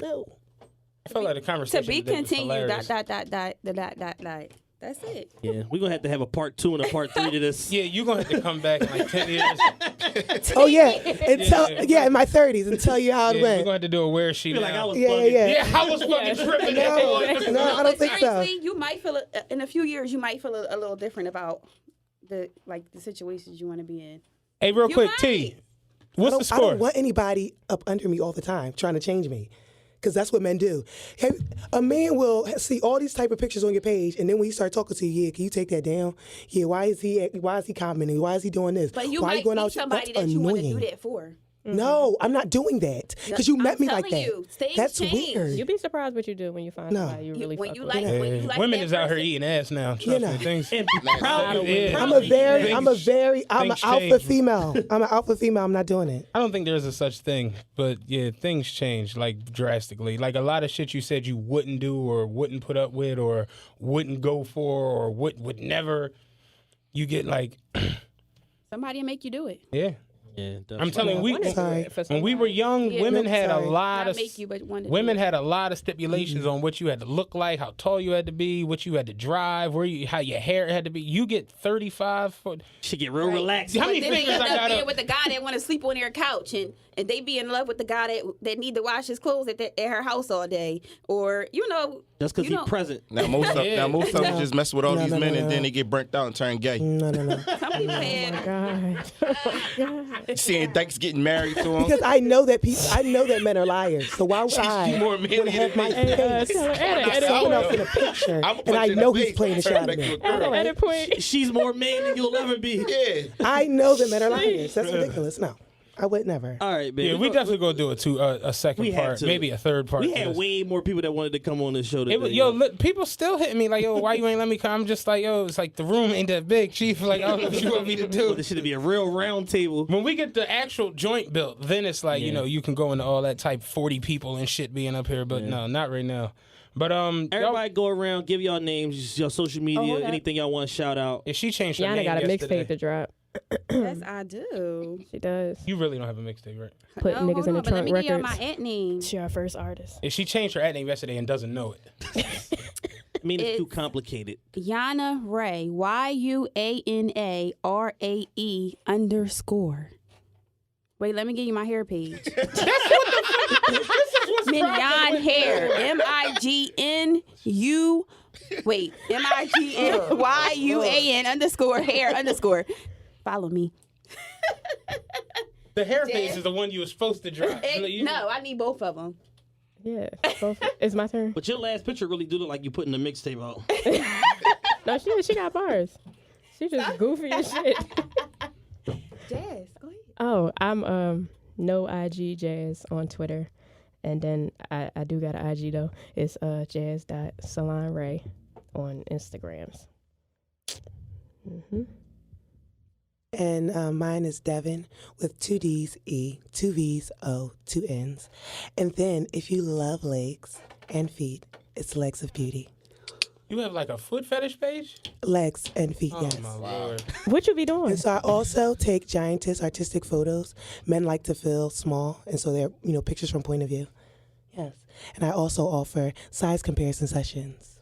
No. I feel like the To conversation be today was continued. hilarious. Dot. That's it. Yeah, we're going to have a part 2 and a part 3 to this. Yeah, you're gonna have to come back in like 10 years. Oh yeah, in my 30s and tell you how it Yeah, we're went. gonna have to do a where she I feel like now. I was Yeah, bugging. yeah. Yeah, I was fucking tripping. No, I don't think so. Seriously, you might feel in a few years. You might feel a little different about the situations you want to be in. Hey, real You quick, might. T, what's the I score? don't want anybody up under me all the time trying to change me. Because that's what men do. Hey, a man will see all these type of pictures on your page, and then when you start talking to you, yeah, can you take that down? Yeah, why is he commenting? Why is he doing this? But you why might you going meet out? somebody That's that you want to annoying. do that for. No, I'm not doing that. Because you I'm met me like telling that. you, things That's change. weird. You'd be surprised what you do when you find No. somebody you really When fuck you with. like, when you like Women that is out here person. eating ass now. Trust You me. know. Things. And proudly, Yeah. I'm proudly, an Things alpha change. female. I'm an alpha female. I'm not doing it. I don't think there's a such thing, but yeah, things change like drastically. Like a lot of shit you said you wouldn't do or wouldn't put up with or wouldn't go for or would never. You get like, Somebody will make you do it. yeah. Yeah, I'm telling you, Sorry. when we were young, Yeah. women had a Sorry. lot Not of make you, but want to women do it. had a lot of stipulations on what you had to look like, how tall you had to be, what you had to drive, how your hair had to be. You get 35 for She get real relaxed. How many Then they fingers end I up got being up? with the guy that want to sleep on their couch, and they be in love with the guy that need to wash his clothes at her house all day, or Just because you he's know, present. Now most of Yeah. them just mess with all No, these no, men no, and no. then they get burnt out and turn gay. No. Some people had. God. Seeing dykes getting married to them. Because I know that men are liars. So why would I more manly want to have than my me. face tell her, edit taken point. off in a picture, I'm and I punching know the he's face, playing a turn shot back at to me? a girl. Edit point. She's more man than you'll ever be. Yeah. I know that men are liars. That's ridiculous. No. I would never. All right, man. Yeah, we definitely gonna do a second We had part, to. maybe a third part. We to had this. way more people that wanted to come on this show today. Look, people still hitting me like, yo, why you ain't let me come? I'm just like, yo, it's like the room ain't that big, Chief. Like, I don't know what you want me to do. This should be a real round table. When we get the actual joint built, then it's like, you can go into all that type 40 people and shit being up here, but no, not right now. But everybody go around, give y'all names, your social media, anything y'all want to shout out. If she changed her Yana name got a yesterday. mixtape to drop. Yes, I do. She does. You really don't have a mixtape, right? Put niggas hold in the on, but let trunk me give y'all records. my ad name. She our first artist. If she changed her ad name yesterday and doesn't know it. I mean, it's too It's- complicated. Yana Ray. YUANARAE_. Wait, let me give you my hair page. Mignon Hair. MIGNU. Wait, MIGNYUAN_hair_. Follow me. The hair face is the one you were supposed to drop. No, I need both of them. Yeah. Both. It's my turn. But your last picture really do look like you putting the mixtape out. No, she got bars. She just goofy as shit. Jazz, go ahead. Oh, I'm no IG Jazz on Twitter. And then I do got an IG though. It's jazz.salonray on Instagrams. And mine is Devin with 2 D's E, 2 V's O, 2 N's. And then if you love legs and feet, it's Legs of Beauty. You have like a foot fetish page? Legs and feet, Oh yes. my Lord. What you be doing? And so I also take giantess artistic photos. Men like to feel small, and so they're, pictures from point of view. Yes. And I also offer size comparison sessions.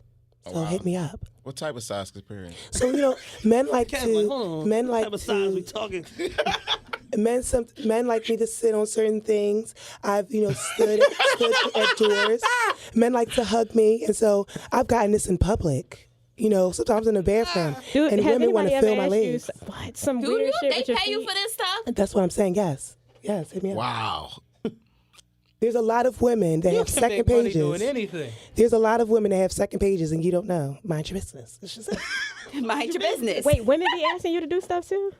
So hit me up. What type of size comparison? So, men like Hold to, on. men What like type of size we to, talking? men like me to sit on certain things. I've, stood at doors. Men like to hug me. And so I've gotten this in public. Sometimes in the bathroom. Dude, and has women want anybody to ever feel my asked you legs. what some Do weird you? shit They with your pay you feet? for this stuff? That's what I'm saying, yes. Yes, hit me up. Wow. There's a lot of women that have can second make money pages. doing anything. There's a lot of women that have second pages and you don't know. Mind your business. It's just, Mind your business. Wait, women be asking you to do stuff too?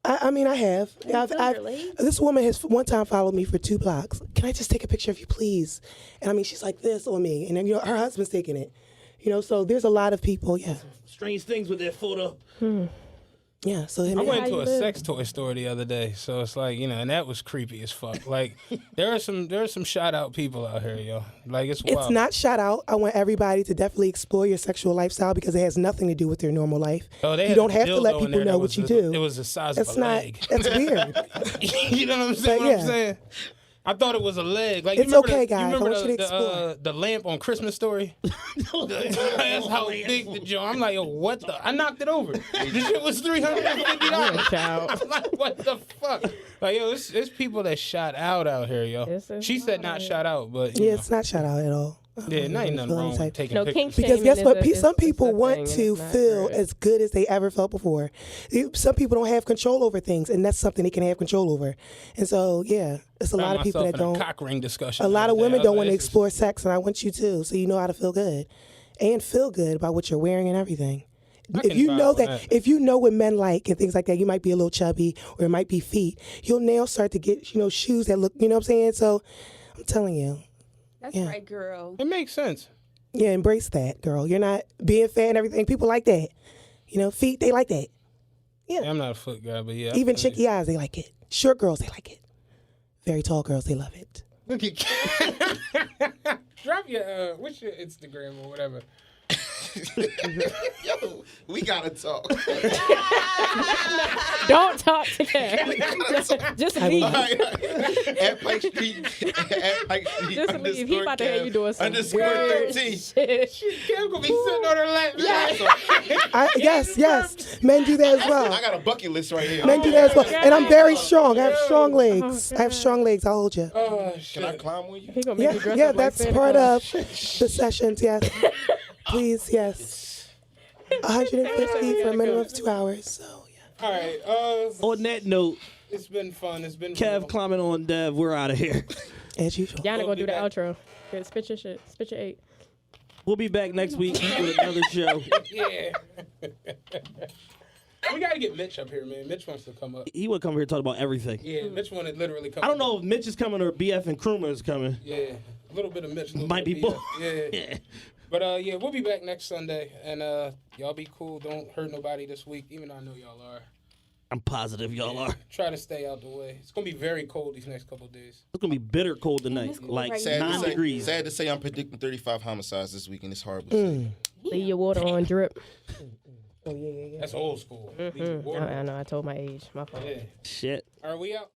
I mean, I have. This woman has one time followed me for 2 blocks. Can I just take a picture of you, please? And I mean, she's like this on me. And then, her husband's taking it. So there's a lot of people, yeah. Strange things with that photo. Yeah, so hit I me went up. to a sex toy store the other day, so it's like, and that was creepy as fuck. Like, there are some shout out people out here, yo. Like, it's wild. It's not shout out. I want everybody to definitely explore your sexual lifestyle because it has nothing to do with their normal life. Oh, they You had don't a have to let dildo in people there know that what was you a- do. It was the size That's of a not. leg. That's weird. You know what I'm saying? But What yeah. I'm saying? I thought it was a leg. Like, It's you remember okay, the, guys. You I remember want you to explore. the lamp on Christmas Story? That's how big the joint. I'm like, yo, what the? I knocked it over. This shit was $350. Child. I'm like, what the fuck? Like, yo, it's people that shot out here, yo. Yes, it's She said not shot out, but Yeah, it's not shout out at all. yeah, not ain't nothing wrong with taking No, pictures. kink Because shaming guess is what? a- is- Some is people a want thing, and to it's not feel good. as good as they ever felt before. Some people don't have control over things, and that's something they can have control over. And so, yeah, it's a lot of people that Myself in don't. a cock ring discussion. A lot the of other day. women I was don't like, want to this is- explore sex, and I want you to, so you know how to feel good and feel good about what you're wearing and everything. I If can you vibe know with that, that. if you know what men like and things like that, you might be a little chubby or it might be feet. You'll now start to get, shoes that look, you know what I'm saying? So I'm telling you, That's Yeah. right, girl. It makes sense. yeah, embrace that, girl. You're not being fat and everything. People like that. Feet, they like that. Yeah, I'm not a foot guy, but yeah. I Even feel you. chicky eyes, they like it. Short girls, they like it. Very tall girls, they love it. Look at Drop your what's your Instagram or whatever. Yo, we gotta talk. Don't talk to Karen. Just leave. At Pike Street. At Pike Street. Just leave. He about to have you doing some _Kev weird 13. shit. Kim gonna be sitting on her lap. Yes. Men do that as well. I got a bucket list right here. Men do that as well. And I'm very strong. I have strong legs. I have strong legs. I'll hold you. Oh Can shit. I climb with you? He gonna make you dress Yeah, up like that's Santa part Claus. of the sessions, yes. Please, yes. 150 for a minimum of 2 hours. So, yeah. All right. On that note, It's been fun. It's been Kev real. climbing on Dev. We're out of here. As usual. Yana We'll gonna be do the back. outro. Good, spit your shit. Spit your 8. We'll be back next week with another show. Yeah. We gotta get Mitch up here, man. Mitch wants to come up. He would come here and talk about everything. Yeah, Mitch wanted literally come. I don't know if Mitch is coming or BF and Krumah is coming. Yeah, a little bit of Mitch. Might be both. Yeah. But yeah, we'll be back next Sunday, and y'all be cool. Don't hurt nobody this week, even though I know y'all are. I'm positive y'all are. Try to stay out the way. It's gonna be very cold these next couple of days. It's gonna be bitter cold tonight, cold like right 9 degrees. Sad to say, I'm predicting 35 homicides this week, and it's horrible. to say. Leave your water on drip. Oh yeah. That's old school. I know. I told my age. My fault. Yeah. Shit. Are we out?